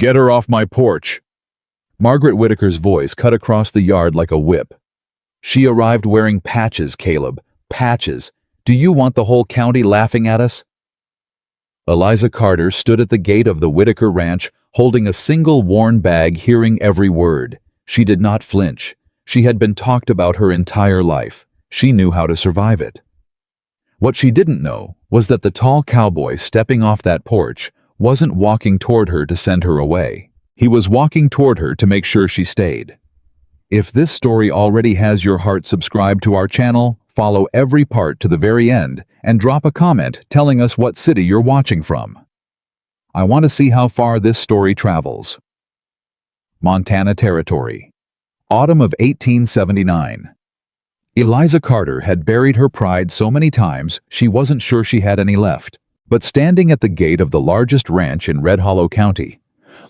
Get her off my porch. Margaret Whitaker's voice cut across the yard like a whip. She arrived wearing patches, Caleb. Patches. Do you want the whole county laughing at us? Eliza Carter stood at the gate of the Whitaker Ranch, holding a single worn bag, hearing every word. She did not flinch. She had been talked about her entire life. She knew how to survive it. What she didn't know was that the tall cowboy stepping off that porch wasn't walking toward her to send her away. He was walking toward her to make sure she stayed. If this story already has your heart, subscribe to our channel, follow every part to the very end, and drop a comment telling us what city you're watching from. I want to see how far this story travels. Montana Territory. Autumn of 1879. Eliza Carter had buried her pride so many times she wasn't sure she had any left. But standing at the gate of the largest ranch in Red Hollow County,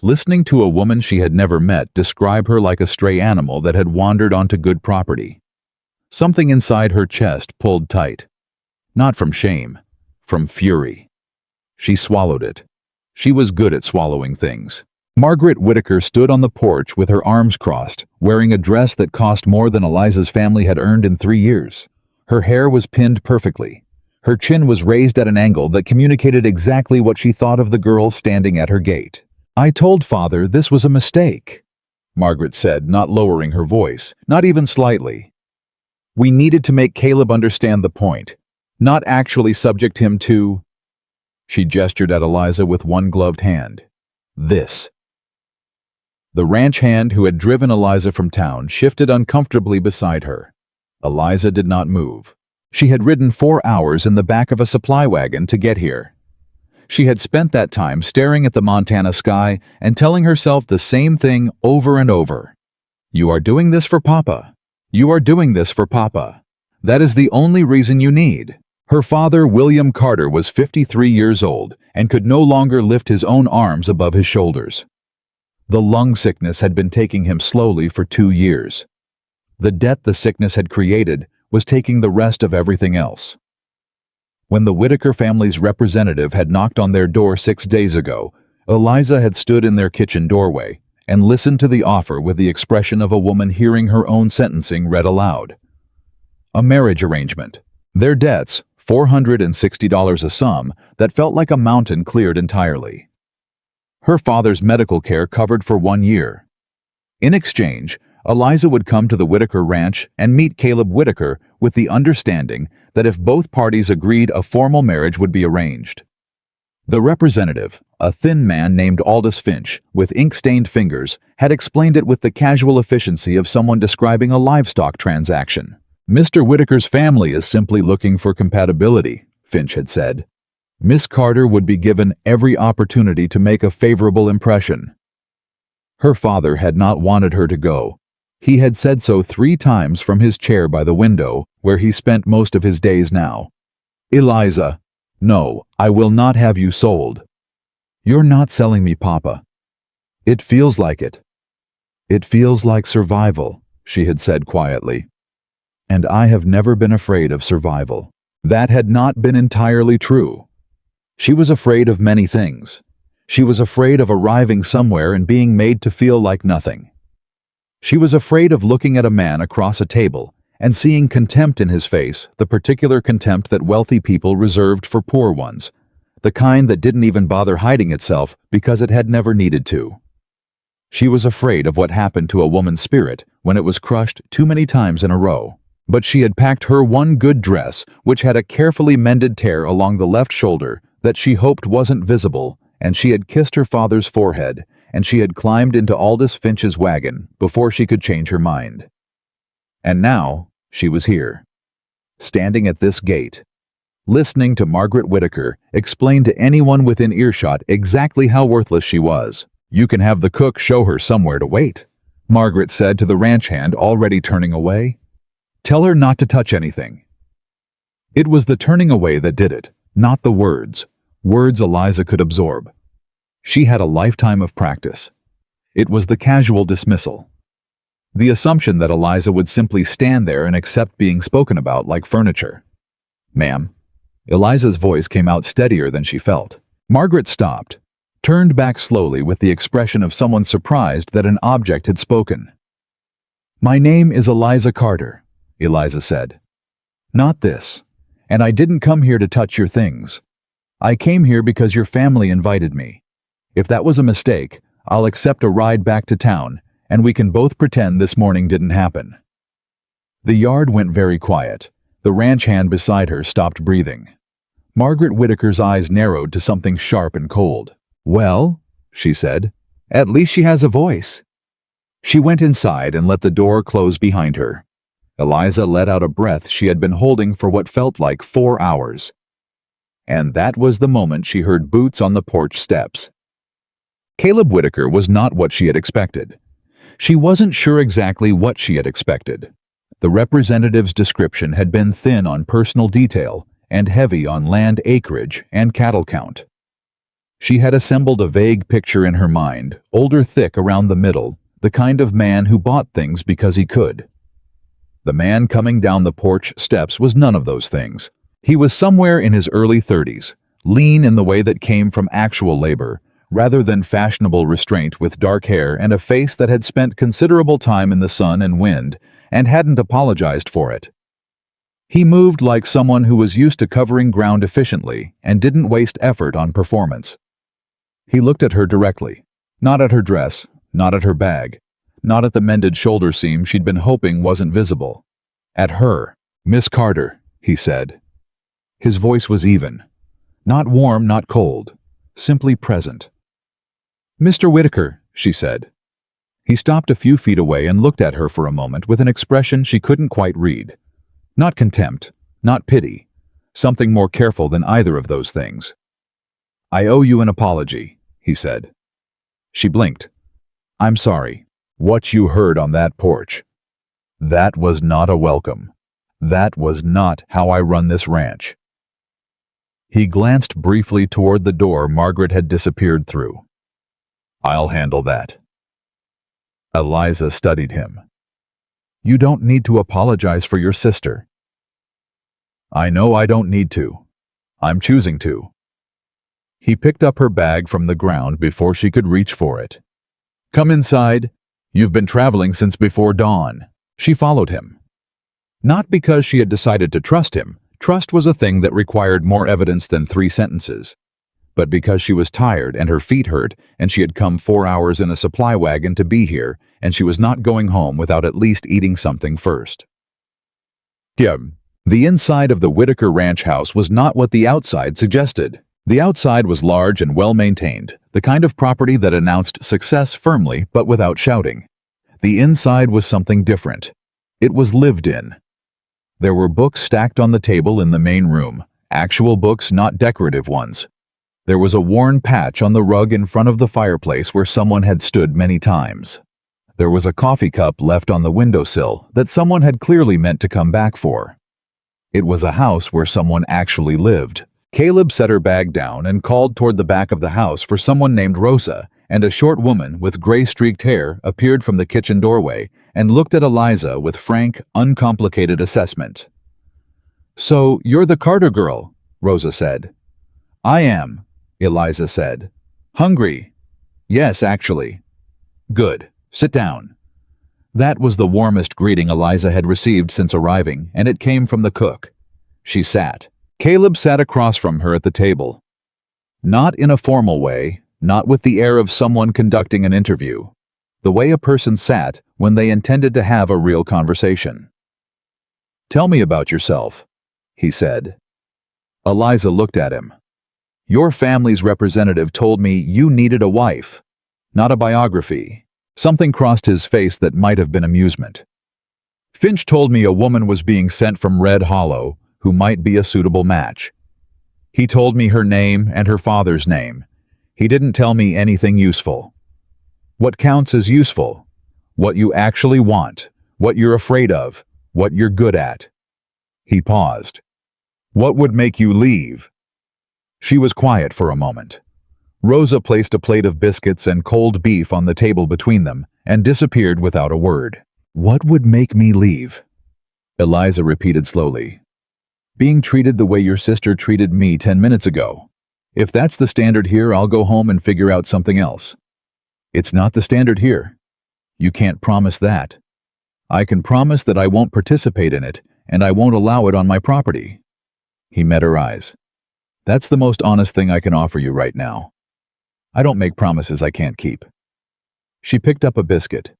listening to a woman she had never met describe her like a stray animal that had wandered onto good property, something inside her chest pulled tight. Not from shame, from fury. She swallowed it. She was good at swallowing things. Margaret Whitaker stood on the porch with her arms crossed, wearing a dress that cost more than Eliza's family had earned in 3 years. Her hair was pinned perfectly. Her chin was raised at an angle that communicated exactly what she thought of the girl standing at her gate. "I told Father this was a mistake," Margaret said, not lowering her voice, not even slightly. "We needed to make Caleb understand the point, not actually subject him to—" She gestured at Eliza with one gloved hand. "This." The ranch hand who had driven Eliza from town shifted uncomfortably beside her. Eliza did not move. She had ridden 4 hours in the back of a supply wagon to get here. She had spent that time staring at the Montana sky and telling herself the same thing over and over. "You are doing this for Papa. You are doing this for Papa. That is the only reason you need." Her father, William Carter, was 53 years old and could no longer lift his own arms above his shoulders. The lung sickness had been taking him slowly for 2 years. The debt the sickness had created was taking the rest of everything else. When the Whitaker family's representative had knocked on their door 6 days ago, Eliza had stood in their kitchen doorway and listened to the offer with the expression of a woman hearing her own sentencing read aloud. A marriage arrangement. Their debts, $460 a sum, that felt like a mountain cleared entirely. Her father's medical care covered for 1 year. In exchange, Eliza would come to the Whitaker Ranch and meet Caleb Whitaker with the understanding that if both parties agreed, a formal marriage would be arranged. The representative, a thin man named Aldous Finch, with ink-stained fingers, had explained it with the casual efficiency of someone describing a livestock transaction. "Mr. Whitaker's family is simply looking for compatibility," Finch had said. Miss Carter would be given every opportunity to make a favorable impression. Her father had not wanted her to go. He had said so 3 times from his chair by the window, where he spent most of his days now. "Eliza, no, I will not have you sold." "You're not selling me, Papa." "It feels like it." "It feels like survival," she had said quietly. "And I have never been afraid of survival." That had not been entirely true. She was afraid of many things. She was afraid of arriving somewhere and being made to feel like nothing. She was afraid of looking at a man across a table and seeing contempt in his face, the particular contempt that wealthy people reserved for poor ones, the kind that didn't even bother hiding itself because it had never needed to. She was afraid of what happened to a woman's spirit when it was crushed too many times in a row. But she had packed her one good dress, which had a carefully mended tear along the left shoulder that she hoped wasn't visible, and she had kissed her father's forehead, and she had climbed into Aldous Finch's wagon before she could change her mind. And now she was here, standing at this gate, listening to Margaret Whitaker explain to anyone within earshot exactly how worthless she was. "You can have the cook show her somewhere to wait," Margaret said to the ranch hand already turning away. "Tell her not to touch anything." It was the turning away that did it, not the words. Words Eliza could absorb. She had a lifetime of practice. It was the casual dismissal. The assumption that Eliza would simply stand there and accept being spoken about like furniture. "Ma'am." Eliza's voice came out steadier than she felt. Margaret stopped. turned back slowly with the expression of someone surprised that an object had spoken. "My name is Eliza Carter," Eliza said. "Not this. And I didn't come here to touch your things. I came here because your family invited me. If that was a mistake, I'll accept a ride back to town, and we can both pretend this morning didn't happen." The yard went very quiet. The ranch hand beside her stopped breathing. Margaret Whitaker's eyes narrowed to something sharp and cold. "Well," she said, "at least she has a voice." She went inside and let the door close behind her. Eliza let out a breath she had been holding for what felt like 4 hours. And that was the moment she heard boots on the porch steps. Caleb Whitaker was not what she had expected. She wasn't sure exactly what she had expected. The representative's description had been thin on personal detail and heavy on land acreage and cattle count. She had assembled a vague picture in her mind, older thick around the middle, the kind of man who bought things because he could. The man coming down the porch steps was none of those things. He was somewhere in his early 30s, lean in the way that came from actual labor, rather than fashionable restraint, with dark hair and a face that had spent considerable time in the sun and wind and hadn't apologized for it. He moved like someone who was used to covering ground efficiently and didn't waste effort on performance. He looked at her directly, not at her dress, not at her bag, not at the mended shoulder seam she'd been hoping wasn't visible. At her. "Miss Carter," he said. His voice was even. Not warm, not cold. Simply present. "Mr. Whitaker," she said. He stopped a few feet away and looked at her for a moment with an expression she couldn't quite read. Not contempt, not pity. Something more careful than either of those things. "I owe you an apology," he said. She blinked. "I'm sorry. What you heard on that porch. That was not a welcome. That was not how I run this ranch." He glanced briefly toward the door Margaret had disappeared through. "I'll handle that." Eliza studied him. "You don't need to apologize for your sister." "I know I don't need to. I'm choosing to." He picked up her bag from the ground before she could reach for it. "Come inside. You've been traveling since before dawn." She followed him. Not because she had decided to trust him. Trust was a thing that required more evidence than 3 sentences. But because she was tired and her feet hurt, and she had come 4 hours in a supply wagon to be here, and she was not going home without at least eating something first. The inside of the Whitaker Ranch house was not what the outside suggested. The outside was large and well-maintained, the kind of property that announced success firmly but without shouting. The inside was something different. It was lived in. There were books stacked on the table in the main room, actual books, not decorative ones. There was a worn patch on the rug in front of the fireplace where someone had stood many times. There was a coffee cup left on the windowsill that someone had clearly meant to come back for. It was a house where someone actually lived. Caleb set her bag down and called toward the back of the house for someone named Rosa, and a short woman with gray-streaked hair appeared from the kitchen doorway and looked at Eliza with frank, uncomplicated assessment. "So, you're the Carter girl," Rosa said. "I am," Eliza said. "Hungry?" "Yes, actually." "Good. Sit down." That was the warmest greeting Eliza had received since arriving, and it came from the cook. She sat. Caleb sat across from her at the table. Not in a formal way, not with the air of someone conducting an interview. The way a person sat when they intended to have a real conversation. "Tell me about yourself," he said. Eliza looked at him. "Your family's representative told me you needed a wife, not a biography." Something crossed his face that might have been amusement. "Finch told me a woman was being sent from Red Hollow who might be a suitable match. He told me her name and her father's name. He didn't tell me anything useful. What counts as useful? What you actually want, what you're afraid of, what you're good at." He paused. "What would make you leave?" She was quiet for a moment. Rosa placed a plate of biscuits and cold beef on the table between them and disappeared without a word. "What would make me leave?" Eliza repeated slowly. "Being treated the way your sister treated me 10 minutes ago. If that's the standard here, I'll go home and figure out something else. It's not the standard here. You can't promise that. I can promise that I won't participate in it, and I won't allow it on my property. He met her eyes. That's the most honest thing I can offer you right now. I don't make promises I can't keep. She picked up a biscuit.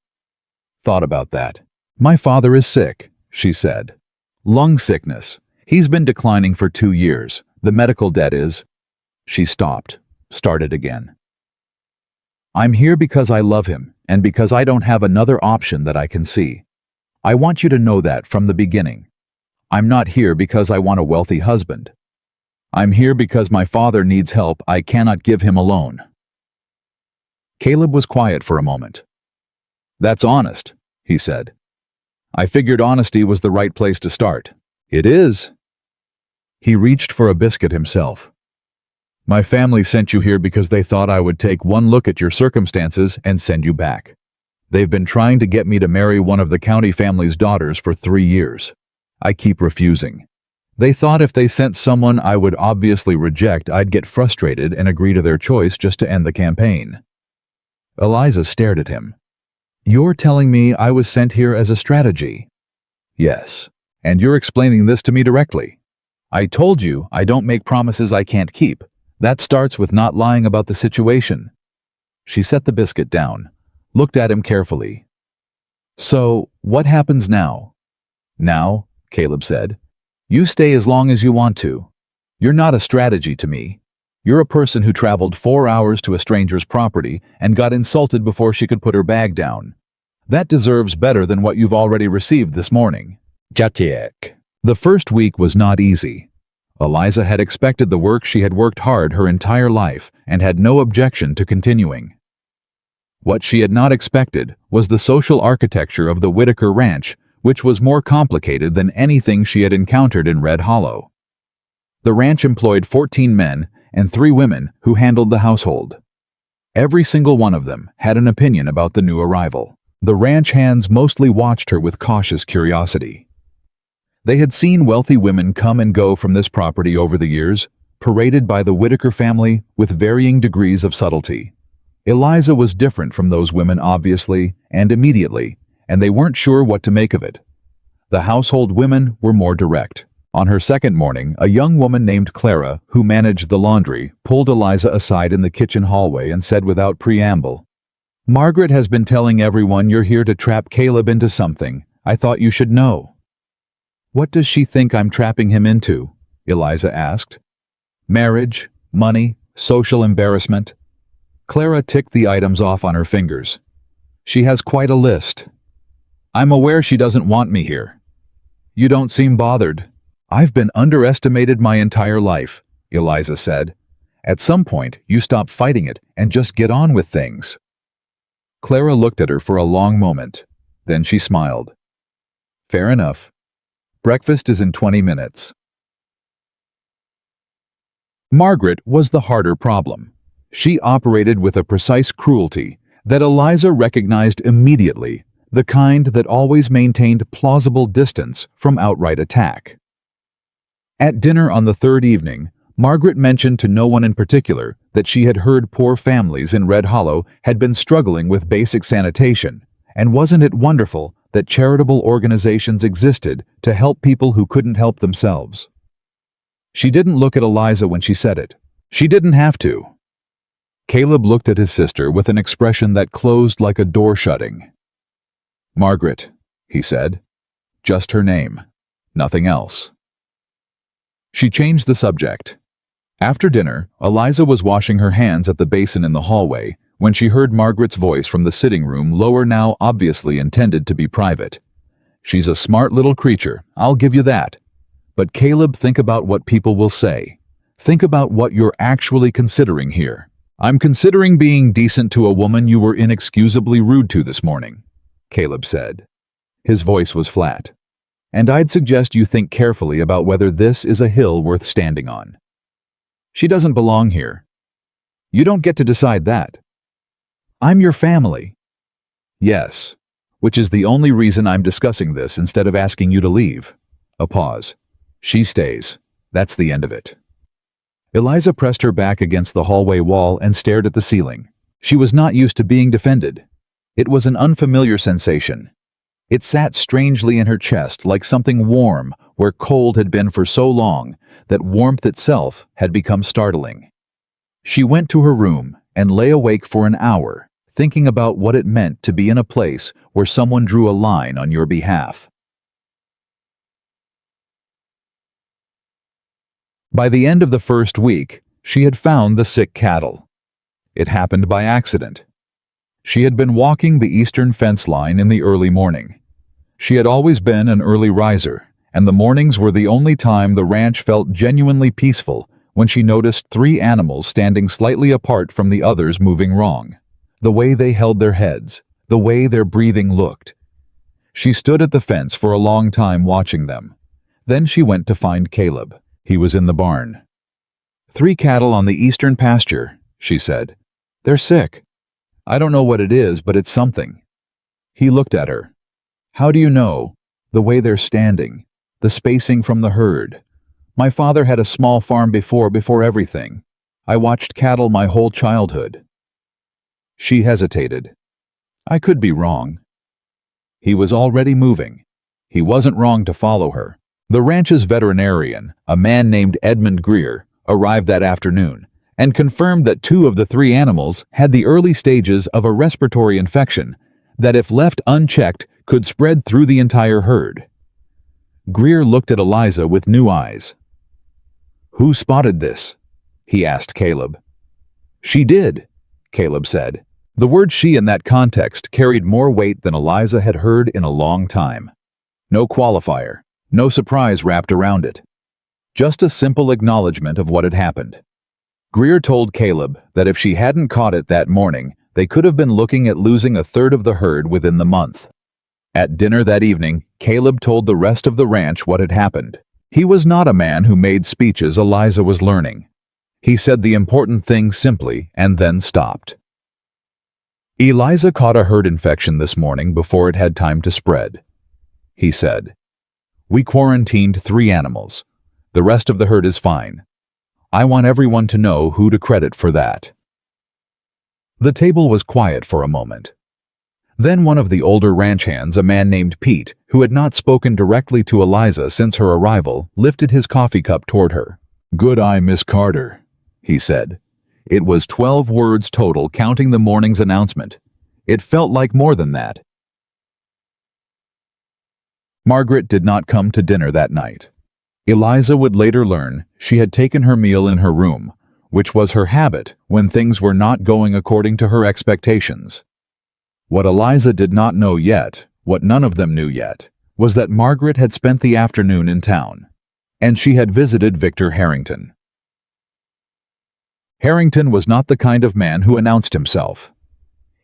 Thought about that. My father is sick, she said. Lung sickness. He's been declining for 2 years. The medical debt is... She stopped, started again. I'm here because I love him, and because I don't have another option that I can see. I want you to know that from the beginning. I'm not here because I want a wealthy husband. I'm here because my father needs help I cannot give him alone. Caleb was quiet for a moment. That's honest, he said. I figured honesty was the right place to start. It is. He reached for a biscuit himself. My family sent you here because they thought I would take one look at your circumstances and send you back. They've been trying to get me to marry one of the county family's daughters for 3 years. I keep refusing. They thought if they sent someone I would obviously reject, I'd get frustrated and agree to their choice just to end the campaign. Eliza stared at him. You're telling me I was sent here as a strategy? Yes. And you're explaining this to me directly. I told you I don't make promises I can't keep. That starts with not lying about the situation. She set the biscuit down, looked at him carefully. So, what happens now? Now, Caleb said, you stay as long as you want to. You're not a strategy to me. You're a person who traveled 4 hours to a stranger's property and got insulted before she could put her bag down. That deserves better than what you've already received this morning. Jatiek. The first week was not easy. Eliza had expected the work she had worked hard her entire life and had no objection to continuing. What she had not expected was the social architecture of the Whitaker Ranch, which was more complicated than anything she had encountered in Red Hollow. The ranch employed 14 men and 3 women who handled the household. Every single one of them had an opinion about the new arrival. The ranch hands mostly watched her with cautious curiosity. They had seen wealthy women come and go from this property over the years, paraded by the Whitaker family with varying degrees of subtlety. Eliza was different from those women obviously and immediately, and they weren't sure what to make of it. The household women were more direct. On her second morning, a young woman named Clara, who managed the laundry, pulled Eliza aside in the kitchen hallway and said without preamble, Margaret has been telling everyone you're here to trap Caleb into something. I thought you should know. What does she think I'm trapping him into? Eliza asked. Marriage, money, social embarrassment. Clara ticked the items off on her fingers. She has quite a list. I'm aware she doesn't want me here. You don't seem bothered. I've been underestimated my entire life, Eliza said. At some point, you stop fighting it and just get on with things. Clara looked at her for a long moment. Then she smiled. Fair enough. Breakfast is in 20 minutes. Margaret was the harder problem. She operated with a precise cruelty that Eliza recognized immediately, the kind that always maintained plausible distance from outright attack. At dinner on the third evening, Margaret mentioned to no one in particular that she had heard poor families in Red Hollow had been struggling with basic sanitation, and wasn't it wonderful that charitable organizations existed to help people who couldn't help themselves. She didn't look at Eliza when she said it. She didn't have to. Caleb looked at his sister with an expression that closed like a door shutting. Margaret, he said. Just her name. Nothing else. She changed the subject. After dinner, Eliza was washing her hands at the basin in the hallway when she heard Margaret's voice from the sitting room, lower now, obviously intended to be private. She's a smart little creature, I'll give you that. But Caleb, think about what people will say. Think about what you're actually considering here. I'm considering being decent to a woman you were inexcusably rude to this morning, Caleb said. His voice was flat. And I'd suggest you think carefully about whether this is a hill worth standing on. She doesn't belong here. You don't get to decide that. I'm your family. Yes, which is the only reason I'm discussing this instead of asking you to leave. A pause. She stays. That's the end of it. Eliza pressed her back against the hallway wall and stared at the ceiling. She was not used to being defended. It was an unfamiliar sensation. It sat strangely in her chest like something warm where cold had been for so long that warmth itself had become startling. She went to her room and lay awake for an hour, thinking about what it meant to be in a place where someone drew a line on your behalf. By the end of the first week, she had found the sick cattle. It happened by accident. She had been walking the eastern fence line in the early morning. She had always been an early riser, and the mornings were the only time the ranch felt genuinely peaceful when she noticed 3 animals standing slightly apart from the others moving wrong. The way they held their heads, the way their breathing looked. She stood at the fence for a long time watching them. Then she went to find Caleb. He was in the barn. 3 cattle on the eastern pasture, she said. They're sick. I don't know what it is, but it's something. He looked at her. How do you know? The way they're standing, the spacing from the herd. My father had a small farm before everything. I watched cattle my whole childhood. She hesitated. I could be wrong. He was already moving. He wasn't wrong to follow her. The ranch's veterinarian, a man named Edmund Greer, arrived that afternoon and confirmed that 2 of the 3 animals had the early stages of a respiratory infection that, if left unchecked, could spread through the entire herd. Greer looked at Eliza with new eyes. Who spotted this? He asked Caleb. She did, Caleb said. The word she in that context carried more weight than Eliza had heard in a long time. No qualifier, no surprise wrapped around it. Just a simple acknowledgement of what had happened. Greer told Caleb that if she hadn't caught it that morning, they could have been looking at losing a third of the herd within the month. At dinner that evening, Caleb told the rest of the ranch what had happened. He was not a man who made speeches Eliza was learning. He said the important things simply and then stopped. Eliza caught a herd infection this morning before it had time to spread. He said, We quarantined 3 animals. The rest of the herd is fine. I want everyone to know who to credit for that. The table was quiet for a moment. Then one of the older ranch hands, a man named Pete, who had not spoken directly to Eliza since her arrival, lifted his coffee cup toward her. Good eye, Miss Carter, he said. It was 12 words total, counting the morning's announcement. It felt like more than that. Margaret did not come to dinner that night. Eliza would later learn she had taken her meal in her room, which was her habit when things were not going according to her expectations. What Eliza did not know yet, what none of them knew yet, was that Margaret had spent the afternoon in town, and she had visited Victor Harrington. Harrington was not the kind of man who announced himself.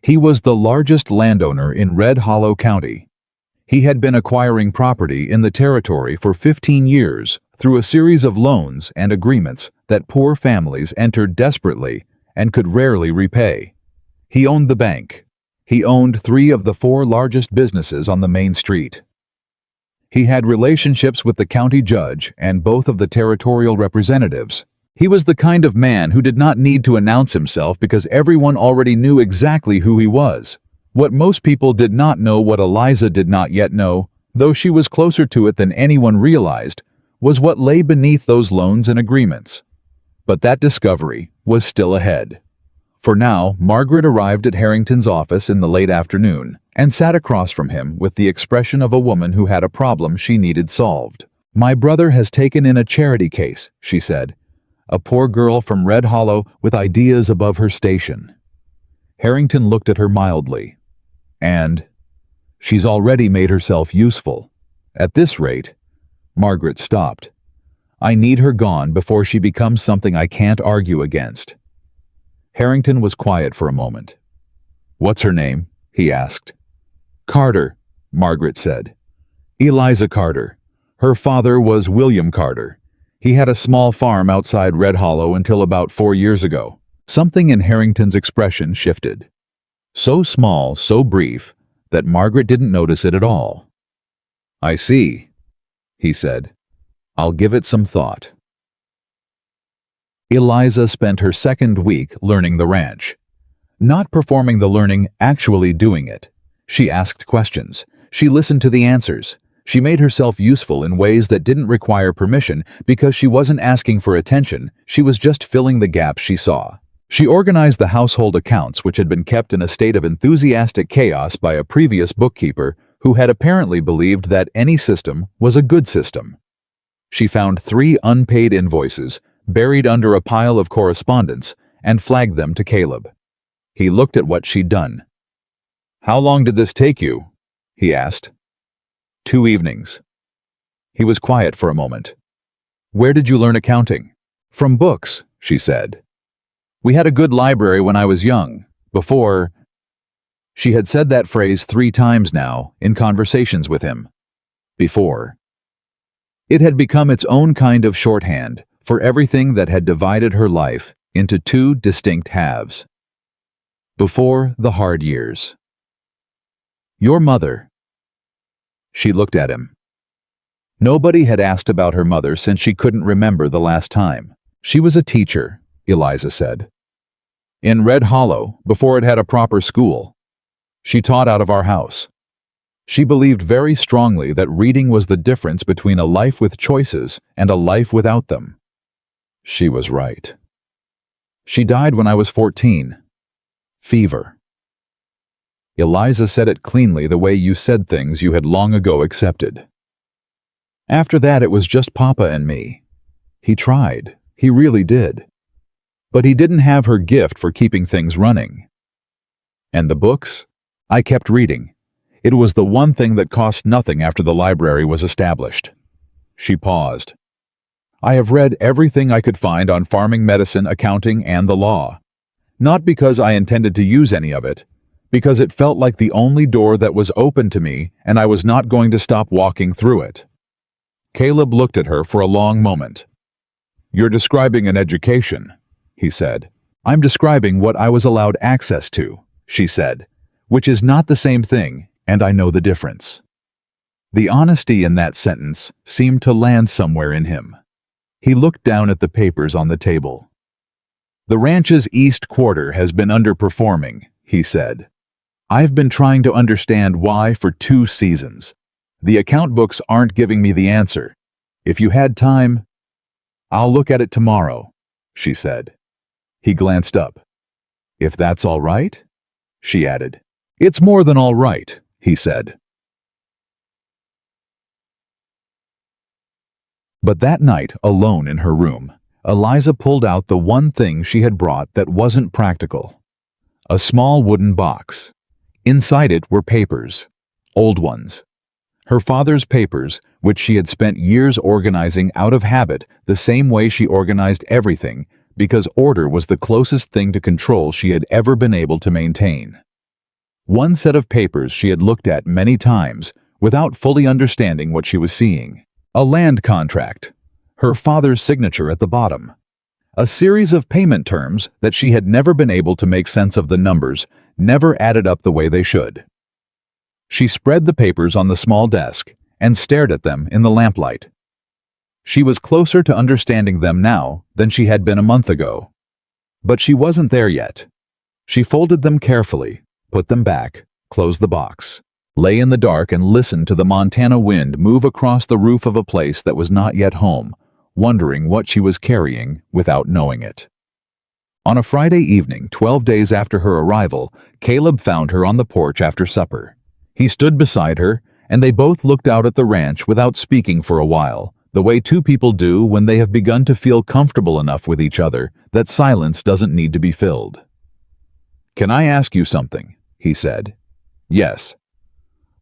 He was the largest landowner in Red Hollow County. He had been acquiring property in the territory for 15 years through a series of loans and agreements that poor families entered desperately and could rarely repay. He owned the bank. He owned 3 of the 4 largest businesses on the main street. He had relationships with the county judge and both of the territorial representatives. He was the kind of man who did not need to announce himself because everyone already knew exactly who he was. What most people did not know, what Eliza did not yet know, though she was closer to it than anyone realized, was what lay beneath those loans and agreements. But that discovery was still ahead. For now, Margaret arrived at Harrington's office in the late afternoon and sat across from him with the expression of a woman who had a problem she needed solved. My brother has taken in a charity case, she said. A poor girl from Red Hollow with ideas above her station. Harrington looked at her mildly. And she's already made herself useful. At this rate, Margaret stopped. I need her gone before she becomes something I can't argue against. Harrington was quiet for a moment. What's her name? He asked. Carter, Margaret said. Eliza Carter. Her father was William Carter. He had a small farm outside Red Hollow until about 4 years ago. Something in Harrington's expression shifted. So small, so brief, that Margaret didn't notice it at all. I see, he said. I'll give it some thought. Eliza spent her second week learning the ranch. Not performing the learning, actually doing it. She asked questions. She listened to the answers. She made herself useful in ways that didn't require permission because she wasn't asking for attention, she was just filling the gaps she saw. She organized the household accounts which had been kept in a state of enthusiastic chaos by a previous bookkeeper who had apparently believed that any system was a good system. She found 3 unpaid invoices buried under a pile of correspondence and flagged them to Caleb. He looked at what she'd done. "How long did this take you?" he asked. 2 evenings. He was quiet for a moment. "Where did you learn accounting?" "From books," she said. "We had a good library when I was young, before—" She had said that phrase 3 times now in conversations with him. Before. It had become its own kind of shorthand for everything that had divided her life into 2 distinct halves. Before the hard years. "Your mother." She looked at him. Nobody had asked about her mother since she couldn't remember the last time. "She was a teacher," Eliza said. "In Red Hollow, before it had a proper school. She taught out of our house. She believed very strongly that reading was the difference between a life with choices and a life without them." She was right. "She died when I was 14. Fever." Eliza said it cleanly, the way you said things you had long ago accepted. "After that it was just Papa and me. He tried. He really did. But he didn't have her gift for keeping things running. And the books? I kept reading. It was the one thing that cost nothing after the library was established." She paused. "I have read everything I could find on farming medicine, accounting, and the law. Not because I intended to use any of it, because it felt like the only door that was open to me and I was not going to stop walking through it." Caleb looked at her for a long moment. "You're describing an education," he said. "I'm describing what I was allowed access to," she said, "which is not the same thing, and I know the difference." The honesty in that sentence seemed to land somewhere in him. He looked down at the papers on the table. "The ranch's east quarter has been underperforming," he said. "I've been trying to understand why for 2 seasons. The account books aren't giving me the answer. If you had time—" "I'll look at it tomorrow," she said. He glanced up. "If that's all right?" she added. "It's more than all right," he said. But that night, alone in her room, Eliza pulled out the one thing she had brought that wasn't practical. A small wooden box. Inside it were papers. Old ones. Her father's papers, which she had spent years organizing out of habit the same way she organized everything, because order was the closest thing to control she had ever been able to maintain. One set of papers she had looked at many times without fully understanding what she was seeing. A land contract. Her father's signature at the bottom. A series of payment terms that she had never been able to make sense of. The numbers never added up the way they should. She spread the papers on the small desk and stared at them in the lamplight. She was closer to understanding them now than she had been a month ago. But she wasn't there yet. She folded them carefully, put them back, closed the box, lay in the dark and listened to the Montana wind move across the roof of a place that was not yet home, wondering what she was carrying without knowing it. On a Friday evening, 12 days after her arrival, Caleb found her on the porch after supper. He stood beside her, and they both looked out at the ranch without speaking for a while, the way 2 people do when they have begun to feel comfortable enough with each other that silence doesn't need to be filled. "Can I ask you something?" he said. "Yes."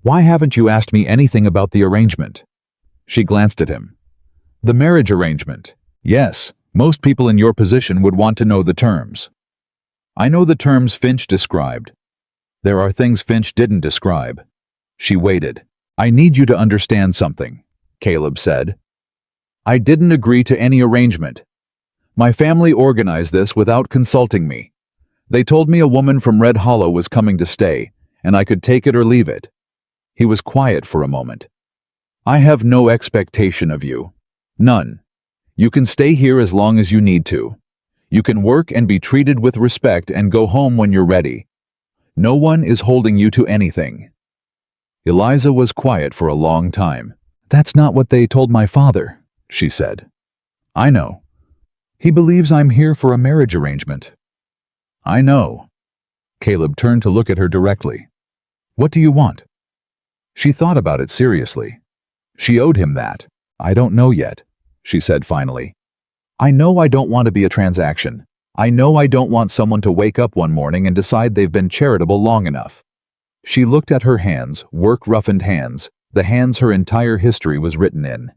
"Why haven't you asked me anything about the arrangement?" She glanced at him. "The marriage arrangement. Yes, most people in your position would want to know the terms." "I know the terms Finch described. There are things Finch didn't describe." She waited. "I need you to understand something," Caleb said. "I didn't agree to any arrangement. My family organized this without consulting me. They told me a woman from Red Hollow was coming to stay, and I could take it or leave it." He was quiet for a moment. "I have no expectation of you. None. You can stay here as long as you need to. You can work and be treated with respect and go home when you're ready. No one is holding you to anything." Eliza was quiet for a long time. "That's not what they told my father," she said. "I know. He believes I'm here for a marriage arrangement." "I know." Caleb turned to look at her directly. "What do you want?" She thought about it seriously. She owed him that. "I don't know yet," she said finally. "I know I don't want to be a transaction. I know I don't want someone to wake up one morning and decide they've been charitable long enough." She looked at her hands, work-roughened hands, the hands her entire history was written in.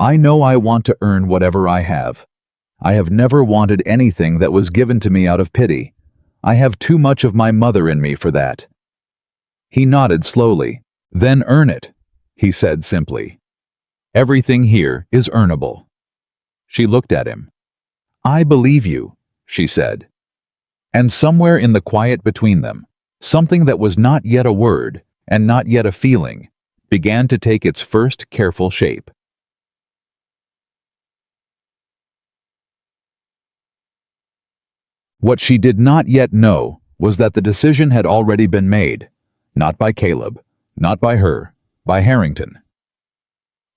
"I know I want to earn whatever I have. I have never wanted anything that was given to me out of pity. I have too much of my mother in me for that." He nodded slowly. "Then earn it," he said simply. "Everything here is earnable." She looked at him. "I believe you," she said. And somewhere in the quiet between them, something that was not yet a word and not yet a feeling began to take its first careful shape. What she did not yet know was that the decision had already been made, not by Caleb, not by her, by Harrington.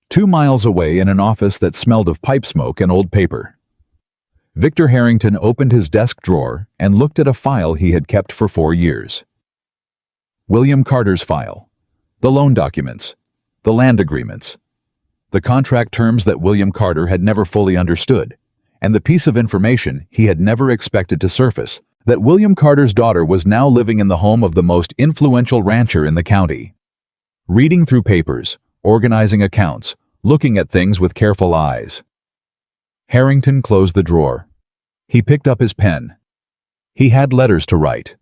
2 miles away in an office that smelled of pipe smoke and old paper, Victor Harrington opened his desk drawer and looked at a file he had kept for 4 years. William Carter's file, the loan documents, the land agreements, the contract terms that William Carter had never fully understood, and the piece of information he had never expected to surface, that William Carter's daughter was now living in the home of the most influential rancher in the county. Reading through papers, organizing accounts, looking at things with careful eyes. Harrington closed the drawer. He picked up his pen. He had letters to write.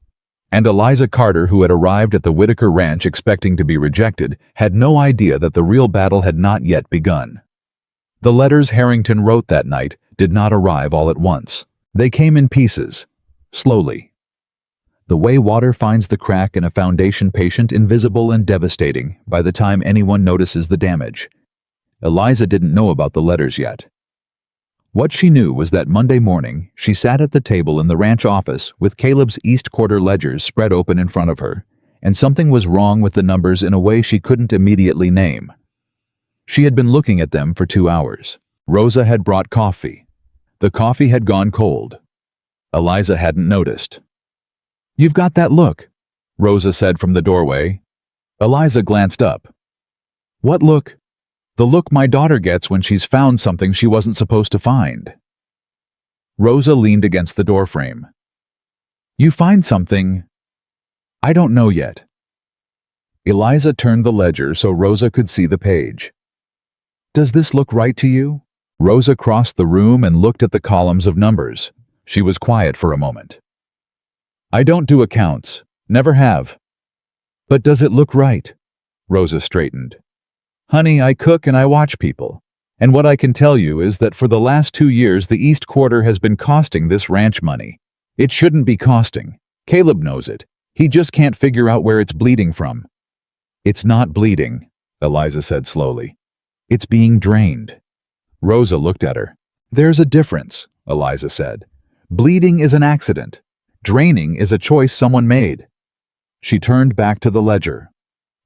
And Eliza Carter, who had arrived at the Whitaker Ranch expecting to be rejected, had no idea that the real battle had not yet begun. The letters Harrington wrote that night did not arrive all at once. They came in pieces, slowly. The way water finds the crack in a foundation patient, invisible and devastating by the time anyone notices the damage. Eliza didn't know about the letters yet. What she knew was that Monday morning she sat at the table in the ranch office with Caleb's East Quarter ledgers spread open in front of her, and something was wrong with the numbers in a way she couldn't immediately name. She had been looking at them for 2 hours. Rosa had brought coffee. The coffee had gone cold. Eliza hadn't noticed. "You've got that look," Rosa said from the doorway. Eliza glanced up. "What look?" "The look my daughter gets when she's found something she wasn't supposed to find." Rosa leaned against the doorframe. "You find something?" "I don't know yet." Eliza turned the ledger so Rosa could see the page. "Does this look right to you?" Rosa crossed the room and looked at the columns of numbers. She was quiet for a moment. "I don't do accounts. Never have." "But does it look right?" Rosa straightened. "Honey, I cook and I watch people. And what I can tell you is that for the last 2 years the East Quarter has been costing this ranch money. It shouldn't be costing. Caleb knows it. He just can't figure out where it's bleeding from." "It's not bleeding," Eliza said slowly. "It's being drained." Rosa looked at her. "There's a difference," Eliza said. "Bleeding is an accident. Draining is a choice someone made." She turned back to the ledger.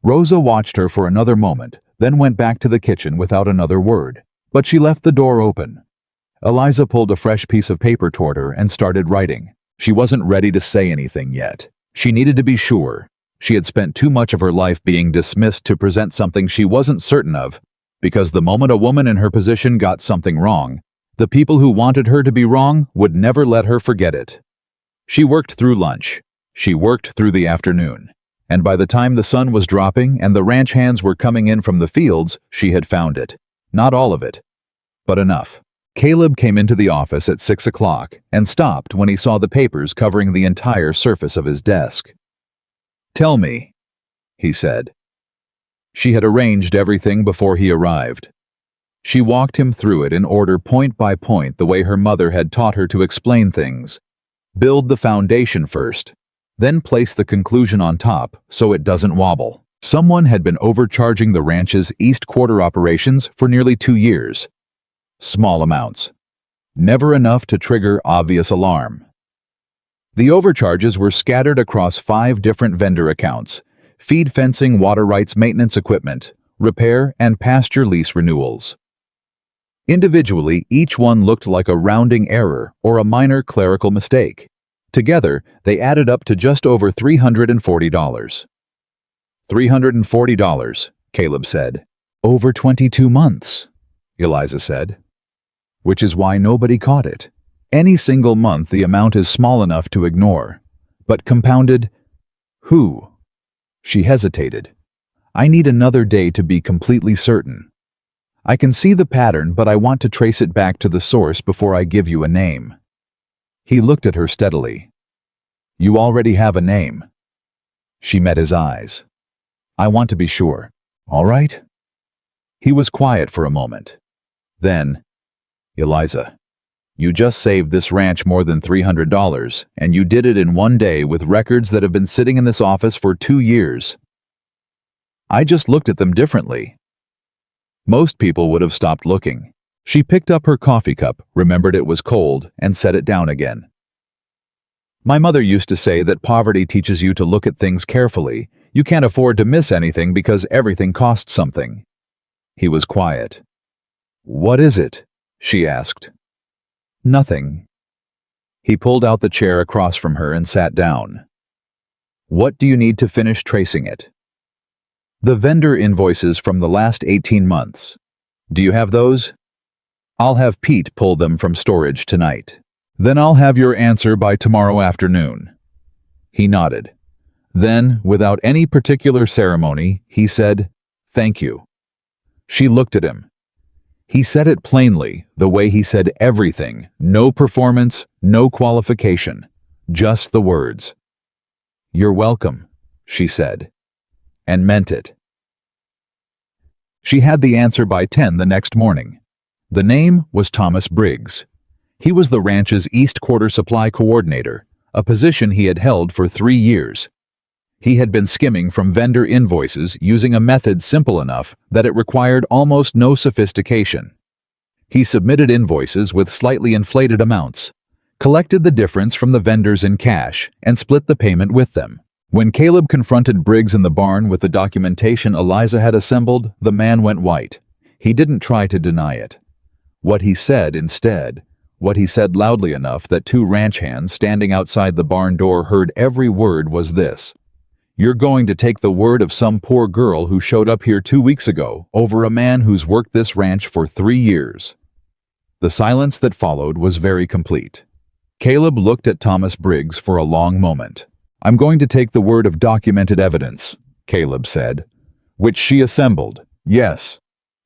Rosa watched her for another moment, then went back to the kitchen without another word. But she left the door open. Eliza pulled a fresh piece of paper toward her and started writing. She wasn't ready to say anything yet. She needed to be sure. She had spent too much of her life being dismissed to present something she wasn't certain of, because the moment a woman in her position got something wrong, the people who wanted her to be wrong would never let her forget it. She worked through lunch. She worked through the afternoon. And by the time the sun was dropping and the ranch hands were coming in from the fields, she had found it. Not all of it, but enough. Caleb came into the office at 6 o'clock and stopped when he saw the papers covering the entire surface of his desk. "Tell me," he said. She had arranged everything before he arrived. She walked him through it in order, point by point, the way her mother had taught her to explain things. Build the foundation first, then place the conclusion on top so it doesn't wobble. Someone had been overcharging the ranch's East Quarter operations for nearly 2 years. Small amounts. Never enough to trigger obvious alarm. The overcharges were scattered across 5 different vendor accounts: feed fencing, water rights, maintenance equipment, repair, and pasture lease renewals. Individually, each one looked like a rounding error or a minor clerical mistake. Together, they added up to just over $340. $340, Caleb said. Over 22 months, Eliza said. Which is why nobody caught it. Any single month the amount is small enough to ignore. But compounded, who? She hesitated. I need another day to be completely certain. I can see the pattern, but I want to trace it back to the source before I give you a name. He looked at her steadily. You already have a name. She met his eyes. I want to be sure. All right? He was quiet for a moment. Then, Eliza, you just saved this ranch more than $300, and you did it in one day with records that have been sitting in this office for 2 years. I just looked at them differently. Most people would have stopped looking. She picked up her coffee cup, remembered it was cold, and set it down again. My mother used to say that poverty teaches you to look at things carefully. You can't afford to miss anything because everything costs something. He was quiet. What is it? She asked. Nothing. He pulled out the chair across from her and sat down. What do you need to finish tracing it? The vendor invoices from the last 18 months. Do you have those? I'll have Pete pull them from storage tonight. Then I'll have your answer by tomorrow afternoon. He nodded. Then, without any particular ceremony, he said, Thank you. She looked at him. He said it plainly, the way he said everything, no performance, no qualification, just the words. You're welcome, she said, and meant it. She had the answer by 10 the next morning. The name was Thomas Briggs. He was the ranch's East Quarter Supply Coordinator, a position he had held for 3 years. He had been skimming from vendor invoices using a method simple enough that it required almost no sophistication. He submitted invoices with slightly inflated amounts, collected the difference from the vendors in cash, and split the payment with them. When Caleb confronted Briggs in the barn with the documentation Eliza had assembled, the man went white. He didn't try to deny it. What he said loudly enough that 2 ranch hands standing outside the barn door heard every word was this: You're going to take the word of some poor girl who showed up here 2 weeks ago over a man who's worked this ranch for 3 years. The silence that followed was very complete. Caleb looked at Thomas Briggs for a long moment. I'm going to take the word of documented evidence, Caleb said. Which she assembled, yes.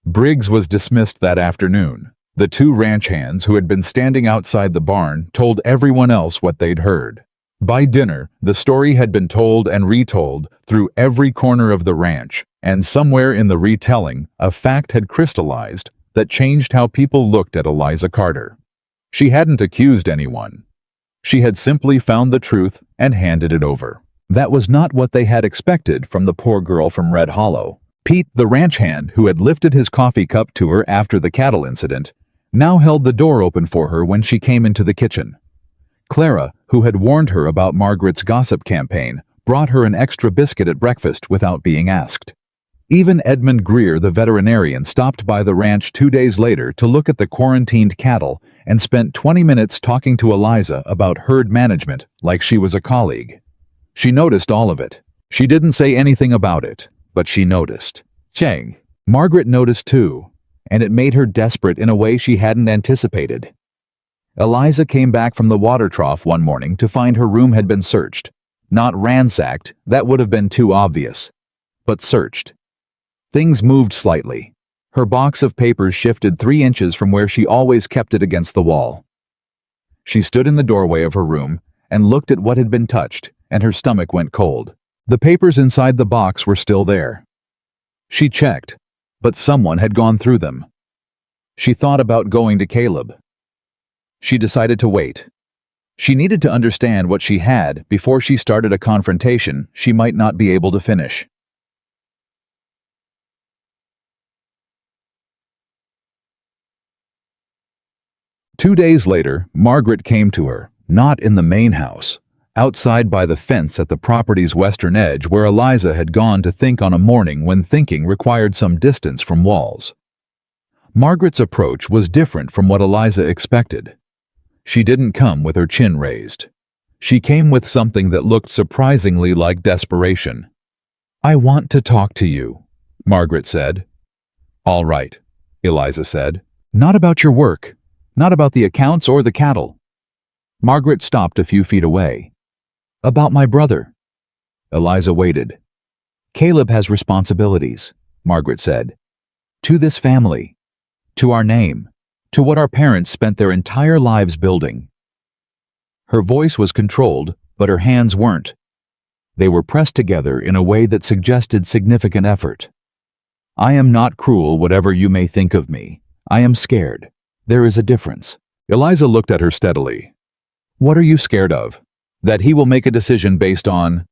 Briggs was dismissed that afternoon. The 2 ranch hands who had been standing outside the barn told everyone else what they'd heard. By dinner, the story had been told and retold through every corner of the ranch, and somewhere in the retelling, a fact had crystallized that changed how people looked at Eliza Carter. She hadn't accused anyone. She had simply found the truth and handed it over. That was not what they had expected from the poor girl from Red Hollow. Pete, the ranch hand who had lifted his coffee cup to her after the cattle incident, now held the door open for her when she came into the kitchen. Clara, who had warned her about Margaret's gossip campaign, brought her an extra biscuit at breakfast without being asked. Even Edmund Greer, the veterinarian, stopped by the ranch 2 days later to look at the quarantined cattle and spent 20 minutes talking to Eliza about herd management like she was a colleague. She noticed all of it. She didn't say anything about it, but she noticed. Chang. Margaret noticed too, and it made her desperate in a way she hadn't anticipated. Eliza came back from the water trough one morning to find her room had been searched. Not ransacked, that would have been too obvious, but searched. Things moved slightly. Her box of papers shifted 3 inches from where she always kept it against the wall. She stood in the doorway of her room and looked at what had been touched, and her stomach went cold. The papers inside the box were still there. She checked, but someone had gone through them. She thought about going to Caleb. She decided to wait. She needed to understand what she had before she started a confrontation she might not be able to finish. 2 days later, Margaret came to her, not in the main house, outside by the fence at the property's western edge where Eliza had gone to think on a morning when thinking required some distance from walls. Margaret's approach was different from what Eliza expected. She didn't come with her chin raised. She came with something that looked surprisingly like desperation. "I want to talk to you," Margaret said. "All right," Eliza said. "Not about your work. Not about the accounts or the cattle." Margaret stopped a few feet away. "About my brother." Eliza waited. "Caleb has responsibilities," Margaret said. "To this family. To our name. To what our parents spent their entire lives building." Her voice was controlled, but her hands weren't. They were pressed together in a way that suggested significant effort. "I am not cruel, whatever you may think of me. I am scared. There is a difference." Eliza looked at her steadily. "What are you scared of? That he will make a decision based on—"